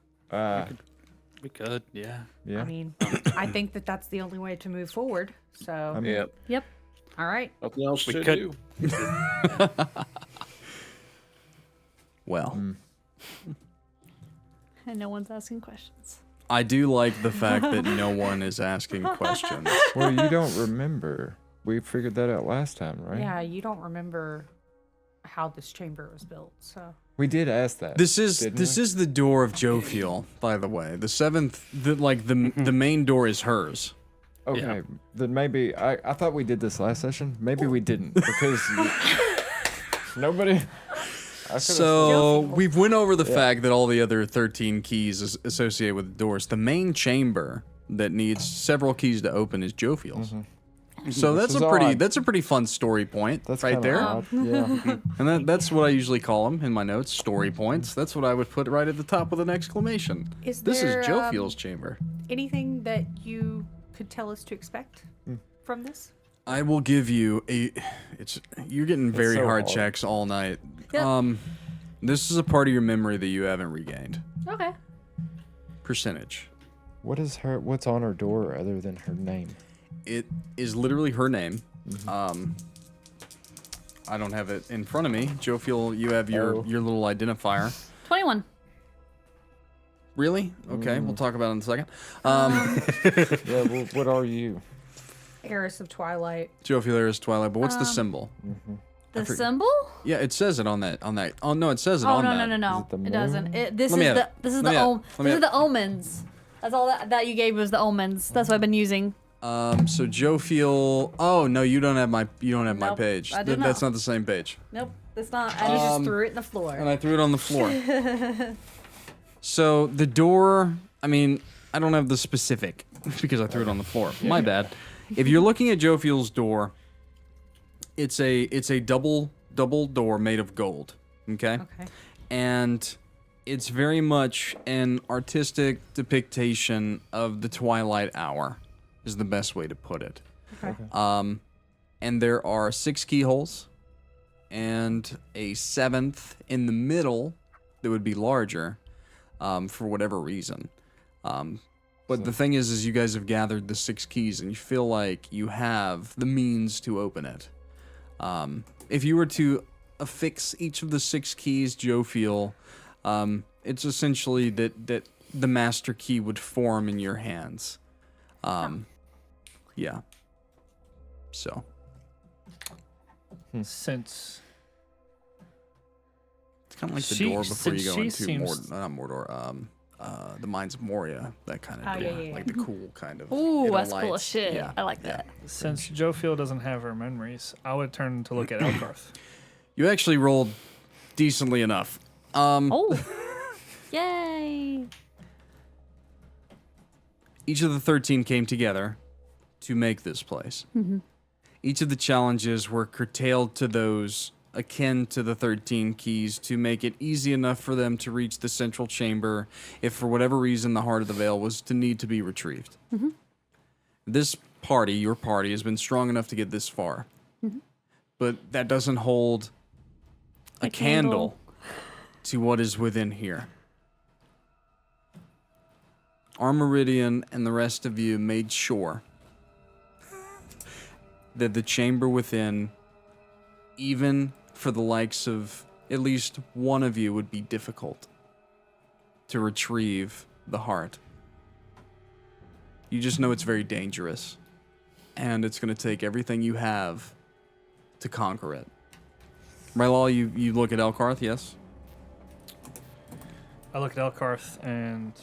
We could, yeah. Yeah. I mean, I think that that's the only way to move forward. So, Yep. Yep. all right. Nothing else We to could- do. Well, And no one's asking questions. I do like the fact that no one is asking questions. Well, you don't remember. We figured that out last time, right? Yeah, you don't remember how this chamber was built. So, We did ask that. This is didn't this we? is the door of Jophiel, by the way. The 7th, the main door is hers. Okay, then maybe I thought we did this last session. Maybe we didn't because nobody. I could've So we've went over the fact that all the other 13 keys is associated with doors. The main chamber that needs several keys to open is Jophiel's. So This is odd. that's a pretty fun story point That's right kinda there. odd. Yeah. And that's what I usually call them in my notes, story points. That's what I would put right at the top with an exclamation. is This there is Jophiel's chamber. anything that you could tell us to expect from this? I will give you you're getting very so hard hard. checks all night. Yep. This is a part of your memory that you haven't regained. Okay. Percentage. What's on her door other than her name? It is literally her name. Mm-hmm. I don't have it in front of me. Jophiel, you have your little identifier. 21. Really? Okay, we'll talk about it in a second. Yeah, well, what are you? Heiress of Twilight. Jophiel is Twilight, but what's the symbol? The symbol? Yeah, it says it on that. Oh no, it says it on that. No. Is it the It doesn't. moon? This Let me is have the it. this is Let me the have it. om- Let me this have is the omens. That's all that you gave was the omens. That's what I've been using. So Jophiel. Oh no, you don't have my my Nope, page. I do not. That's not the same page. Nope, it's not. I just threw it in the floor. And I threw it on the floor. So the door. I mean, I don't have the specific because I threw it on the floor. My bad. If you're looking at Jophiel's door, it's a double door made of gold. Okay. Okay. And it's very much an artistic depiction of the twilight hour, is the best way to put it. Okay. And there are 6 keyholes, and a 7th in the middle that would be larger, for whatever reason. But the thing is you guys have gathered the 6 keys, and you feel like you have the means to open it. If you were to affix each of the 6 keys, Jophiel, it's essentially that the master key would form in your hands. Yeah. So. Since It's kind of like the She- door before you since go she into seems- not Mordor, the Mines of Moria, that kind of Oh, door. yeah. Like the cool kind of. Ooh, it'll that's cool as light. shit. Yeah. I like that. since Jophiel doesn't have her memories, I would turn to look at Elkarth. You actually rolled decently enough. Oh, yay! Each of the 13 came together to make this place. Each of the challenges were curtailed to those akin to the 13 keys to make it easy enough for them to reach the central chamber if for whatever reason the heart of the veil was to need to be retrieved. This party, your party, has been strong enough to get this far. But that doesn't hold a candle to what is within here. Armoridian and the rest of you made sure that the chamber within, even for the likes of at least one of you, would be difficult to retrieve the heart. You just know it's very dangerous, and it's going to take everything you have to conquer it. Rylal, you look at Elkarth, yes? I look at Elkarth and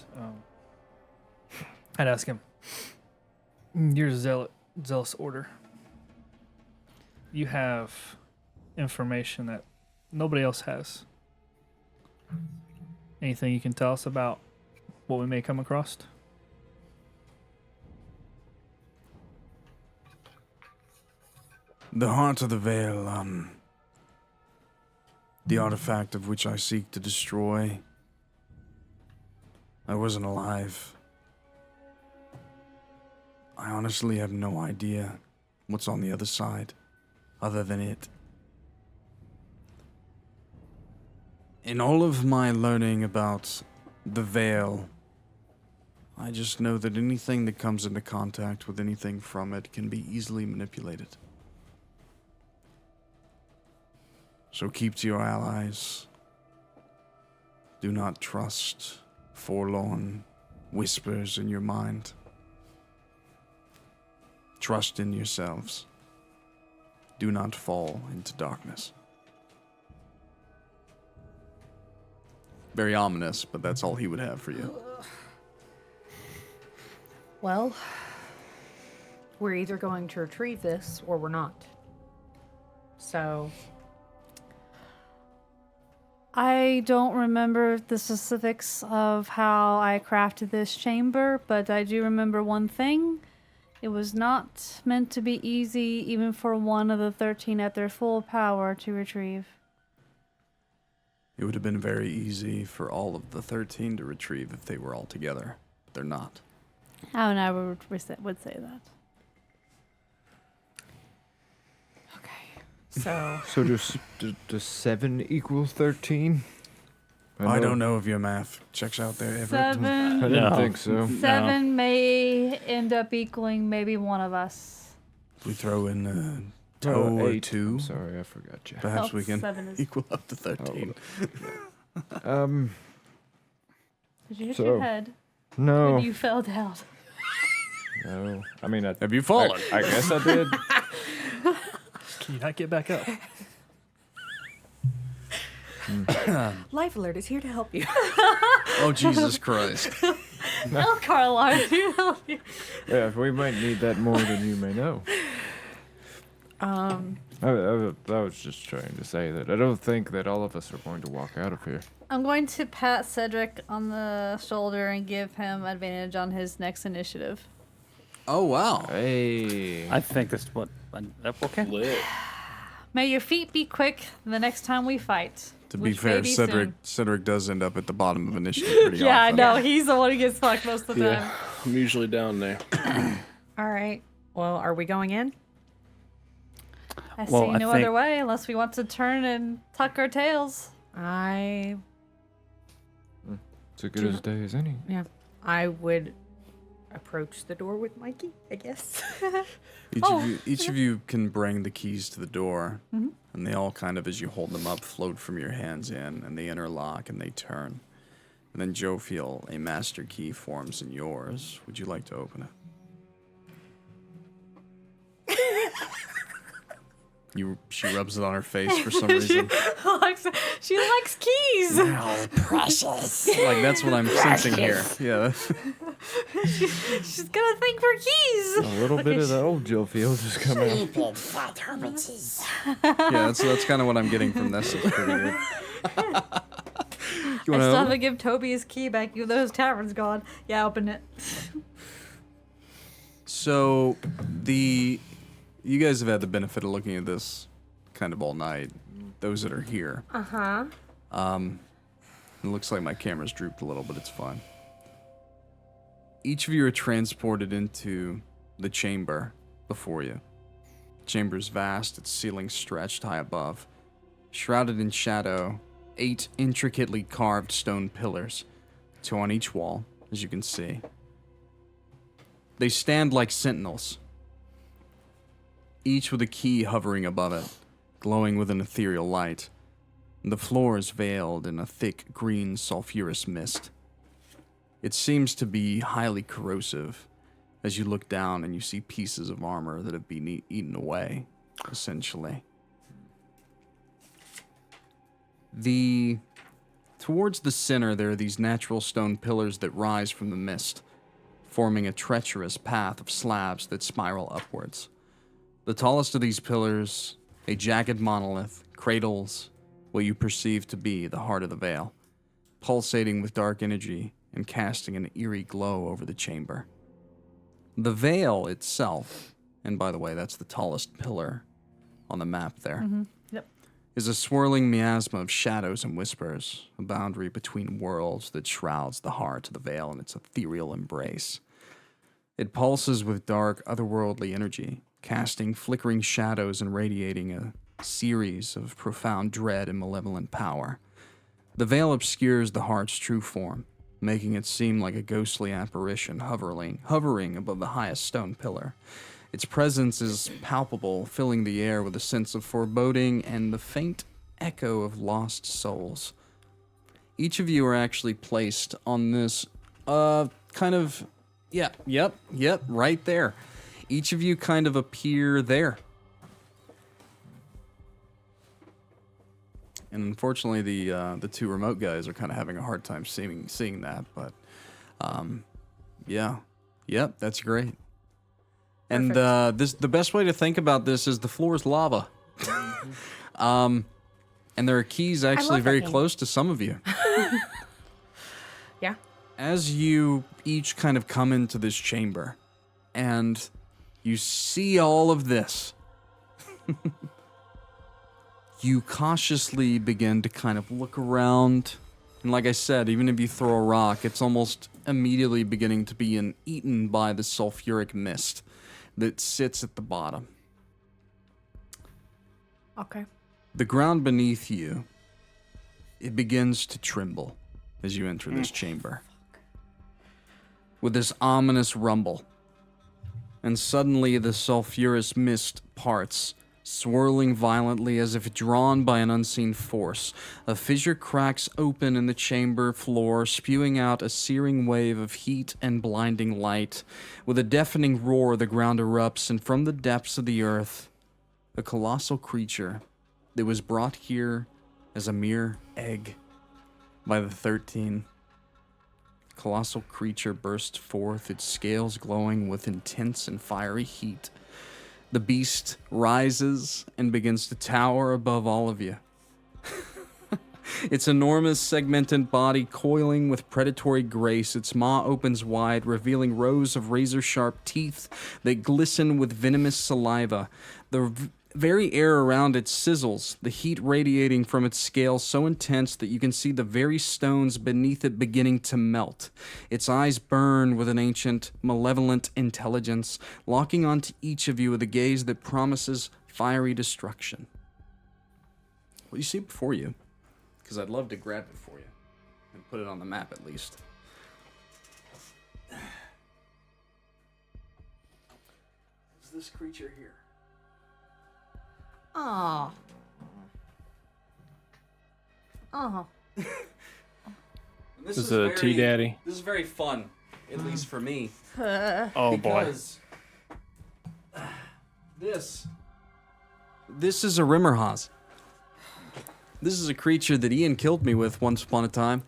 I'd ask him, "Your zealous order. You have information that nobody else has. Anything you can tell us about what we may come across?" The heart of the veil, the artifact of which I seek to destroy. I wasn't alive. I honestly have no idea what's on the other side, other than it. In all of my learning about the veil, I just know that anything that comes into contact with anything from it can be easily manipulated. So keep to your allies. Do not trust forlorn whispers in your mind. Trust in yourselves. Do not fall into darkness. Very ominous, but that's all he would have for you. Well, we're either going to retrieve this or we're not. So, I don't remember the specifics of how I crafted this chamber, but I do remember one thing. It was not meant to be easy, even for one of the 13 at their full power to retrieve. It would have been very easy for all of the 13 to retrieve if they were all together. They're not. How and I would say that. okay. So, So does 7 equal 13? I don't know if your math checks out there, Everett. I 7. didn't No. think so. 7 may end up equaling maybe one of us. We throw in Oh, toe or 8. 2. I'm sorry, I forgot you. Perhaps Oh, we can 7 is- equal up to 13. Did you hit So- your head No, when you fell down? no. I mean, Have you fallen? I guess I did. Can you not get back up? Life Alert is here to help you. Oh, Jesus Christ. Carla, you help you. Yeah, we might need that more than you may know. I was just trying to say that I don't think that all of us are going to walk out of here. I'm going to pat Cedric on the shoulder and give him advantage on his next initiative. Oh, wow. Hey. I think that's what. Okay. Lit. May your feet be quick the next time we fight. To be which fair, may be Cedric soon. Cedric does end up at the bottom of initiative pretty Yeah, I often. know. He's the one who gets fucked most of the time. Yeah, I'm usually down there. All right. Well, are we going in? I Well, see I no think- other way unless we want to turn and tuck our tails. It's as good as day as any. I would approach the door with Mikey, I guess. Each of you can bring the keys to the door, and they all kind of, as you hold them up, float from your hands in, and they interlock and they turn. And then Jophiel, a master key forms in yours. Would you like to open it? She rubs it on her face for some reason. She likes keys. Precious. Like, that's what I'm sensing here. Yeah. She's got a thing for keys. A little bit of the old Jophiel just come out. Big fat hermits. Yeah, that's kind of what I'm getting from this. It's pretty good. You I wanna still have open? to give Toby his key back, even though his tavern's gone. Yeah, open it. So, you guys have had the benefit of looking at this kind of all night. Those that are here. Uh-huh. It looks like my camera's drooped a little, but it's fine. Each of you are transported into the chamber before you. The chamber is vast, its ceiling stretched high above. Shrouded in shadow, 8 intricately carved stone pillars, 2 on each wall, as you can see. They stand like sentinels, each with a key hovering above it, glowing with an ethereal light. The floor is veiled in a thick green sulfurous mist. It seems to be highly corrosive as you look down and you see pieces of armor that have been eaten away, essentially. Towards the center, there are these natural stone pillars that rise from the mist, forming a treacherous path of slabs that spiral upwards. The tallest of these pillars, a jagged monolith, cradles what you perceive to be the heart of the veil, pulsating with dark energy and casting an eerie glow over the chamber. The veil itself, and by the way, that's the tallest pillar on the map there, Yep. is a swirling miasma of shadows and whispers, a boundary between worlds that shrouds the heart of the veil in its ethereal embrace. It pulses with dark, otherworldly energy, casting flickering shadows and radiating a series of profound dread and malevolent power. The veil obscures the heart's true form, making it seem like a ghostly apparition hovering above the highest stone pillar. Its presence is palpable, filling the air with a sense of foreboding and the faint echo of lost souls. Each of you are actually placed on this, yep, right there. Each of you kind of appear there. And unfortunately, the 2 remote guys are kind of having a hard time seeing that, but that's great. And the best way to think about this is the floor is lava. And there are keys actually love that very game. close to some of you. Yeah. As you each kind of come into this chamber and you see all of this, you cautiously begin to kind of look around. And like I said, even if you throw a rock, it's almost immediately beginning to be eaten by the sulfuric mist that sits at the bottom. Okay. The ground beneath you it begins to tremble as you enter this chamber. With this ominous rumble. And suddenly the sulfurous mist parts, swirling violently as if drawn by an unseen force. A fissure cracks open in the chamber floor, spewing out a searing wave of heat and blinding light. With a deafening roar, the ground erupts, and from the depths of the earth, a colossal creature that was brought here as a mere egg by the 13. Colossal creature bursts forth, its scales glowing with intense and fiery heat. The beast rises and begins to tower above all of you. Its enormous segmented body coiling with predatory grace, its maw opens wide, revealing rows of razor-sharp teeth that glisten with venomous saliva. The very air around it sizzles, the heat radiating from its scales so intense that you can see the very stones beneath it beginning to melt. Its eyes burn with an ancient, malevolent intelligence, locking onto each of you with a gaze that promises fiery destruction. What do you see before you? Because I'd love to grab it for you and put it on the map at least. Is this creature here? Oh. Oh. This is a tea daddy. This is very fun, at least for me. Oh boy. Because this is a Rimmerhaus. This is a creature that Ian killed me with once upon a time.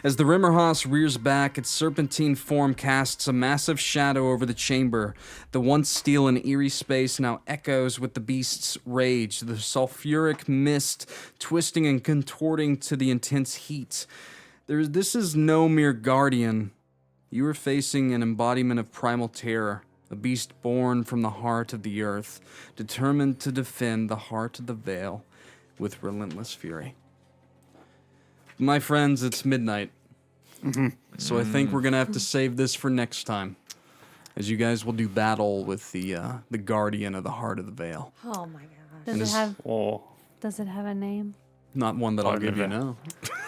As the Rimmerhaus rears back, its serpentine form casts a massive shadow over the chamber. The once still and eerie space now echoes with the beast's rage, the sulfuric mist twisting and contorting to the intense heat. This is no mere guardian. You are facing an embodiment of primal terror, a beast born from the heart of the earth, determined to defend the heart of the Vale with relentless fury. My friends, it's midnight. So I think we're going to have to save this for next time, as you guys will do battle with the guardian of the heart of the Vale. Oh my gosh. Does it have a name? Not one that I'll give you now.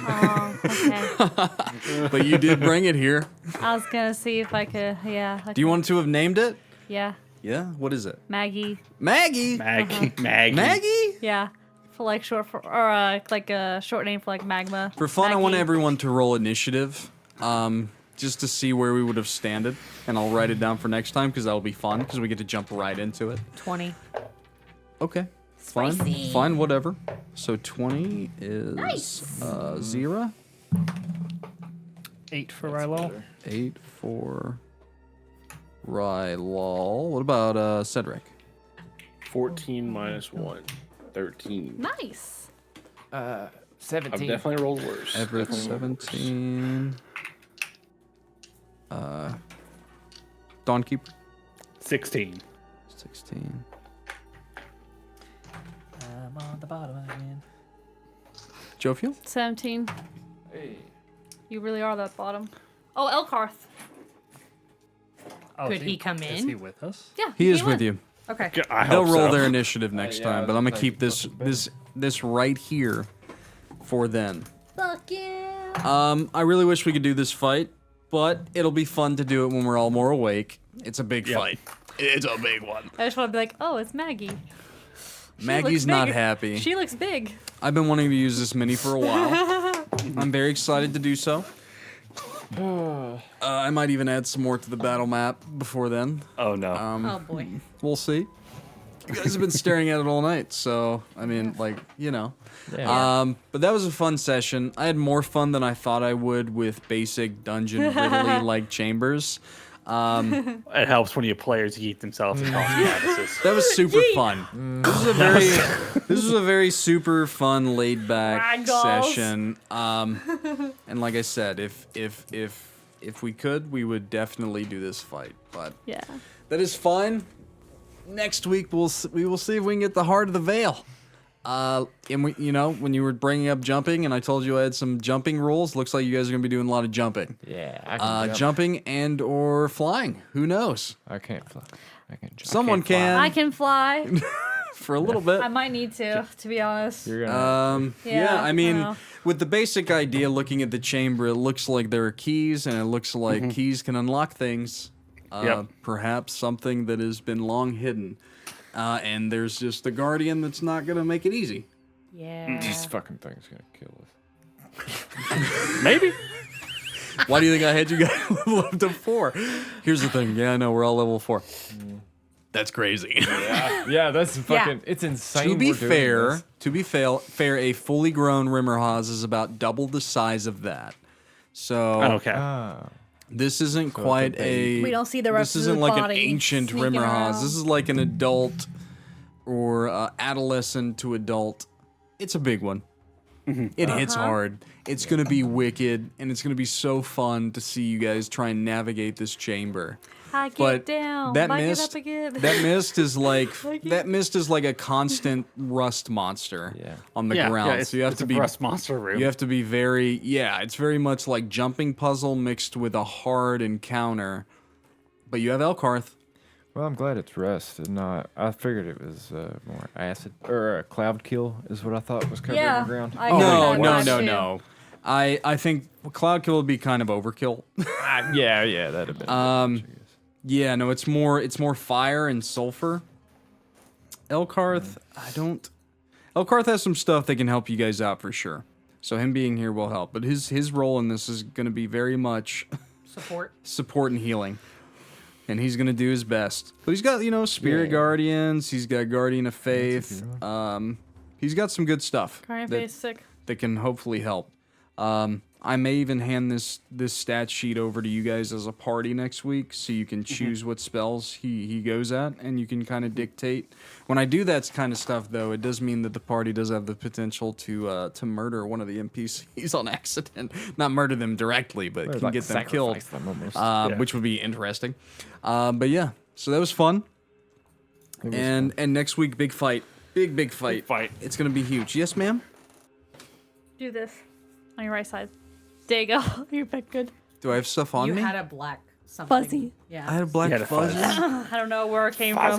Oh, okay. But you did bring it here. I was gonna see if I could. Yeah. Do you want to have named it? Yeah. Yeah? What is it? Maggie. Maggie? Maggie. Maggie? Yeah. For like short for, or like a short name for like magma. For fun, I want Maggie. everyone to roll initiative, just to see where we would have standed, and I'll write it down for next time because that'll be fun because we get to jump right into it. 20. Okay, fine, Spicy. fine, whatever. So 20 is Nice. Xyrra, 8 for Rylal. 8 for Rylal. What about Cedric? 14 minus 1. 13. Nice. 17. I've definitely rolled worse. Everett Definitely rolled worse. 17. Dawnkeeper 16. 16. I'm on the bottom again. Jophiel? 17. Hey. You really are that bottom. Oh, Elkarth. Oh, Could is he come Is in? he with us? Yeah. He is came with in. you. Okay. I They'll hope roll so. their initiative next yeah, time, I but was I'm gonna like, keep this right here for then. Fuck yeah. I really wish we could do this fight, but it'll be fun to do it when we're all more awake. It's a big fight. It's a big one. I just want to be like, oh, it's Maggie. She Maggie's looks not big. happy. She looks big. I've been wanting to use this mini for a while. I'm very excited to do so. I might even add some more to the battle map before then. Oh no. Oh boy. We'll see. You guys have been staring at it all night, so I mean, like, you know. Yeah. But that was a fun session. I had more fun than I thought I would with basic dungeon riddly like chambers. It helps when your players yeet themselves across canvases. That was super fun. This was a very super fun, laid back Ragdolls. session. And like I said, if we could, we would definitely do this fight. But Yeah. that is fine. Next week we will see if we can get the heart of the Vale. And we, you know, when you were bringing up jumping, and I told you I had some jumping rules. Looks like you guys are gonna be doing a lot of jumping. Yeah. I can jump. Jumping and or flying. Who knows? I can't fly. I can jump. Someone can. I can fly. for a little bit. I might need to be honest. You're gonna. Yeah, I mean, know. with the basic idea, looking at the chamber, it looks like there are keys, and it looks like keys can unlock things. Perhaps something that has been long hidden. And there's just the guardian that's not gonna make it easy. Yeah. This fucking thing's gonna kill us. Maybe. Why do you think I had you guys level up to 4? Here's the thing. Yeah, I know we're all level 4. That's crazy. Yeah, that's fucking. It's insane. To be we're doing fair, this. a fully grown Rimmerhaus is about double the size of that. So Okay. this isn't So quite it's a baby. We don't see the rest This of isn't the like body an ancient sneaking Rimmerhaus. around. This is like an adult or adolescent to adult. It's a big one. It hits hard. It's gonna be wicked, and it's gonna be so fun to see you guys try and navigate this chamber. I get But down. that back mist, it up again. that mist is like a constant rust monster on the ground. It's, So you have it's to a be rust monster room. you have to be very it's very much like jumping puzzle mixed with a hard encounter. But you have Elkarth. Well, I'm glad it's rest and not. I figured it was more acid or cloud kill is what I thought was covering Yeah, the ground. I No, got no, that no, too. no. I think Cloud Kill would be kind of overkill. Yeah, that'd have been. Yeah, no, it's more fire and sulfur. Elkarth, Elkarth has some stuff that can help you guys out for sure. So him being here will help, but his role in this is going to be very much support and healing. And he's going to do his best. But he's got, spirit guardians, he's got guardian of faith. He's got some good stuff Guardian Face sick. that can hopefully help. I may even hand this stat sheet over to you guys as a party next week, so you can choose what spells he goes at, and you can kind of dictate. When I do that kind of stuff, though, it does mean that the party does have the potential to murder one of the NPCs on accident. Not murder them directly, but can like get them killed, sacrifice them almost. which would be interesting. But yeah, so that was fun. And next week, big fight. Big fight. It's going to be huge. Yes, ma'am? Do this on your right side. There you go. You're back good. Do I have stuff on You me? had a black something. Fuzzy. Yeah. I had a black fuzzy. I don't know where it came from.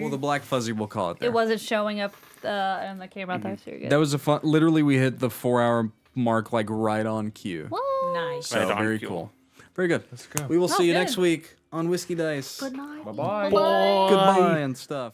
Well, the black fuzzy, we'll call it there. It wasn't showing up on the camera. I thought so you're good. That was a fun. Literally, we hit the 4-hour mark like right on cue. Nice. So Right on very cue. cool. Very good. Let's go. We will see you good. next week on Whiskey Dice. Good night. Bye bye. Goodbye and stuff.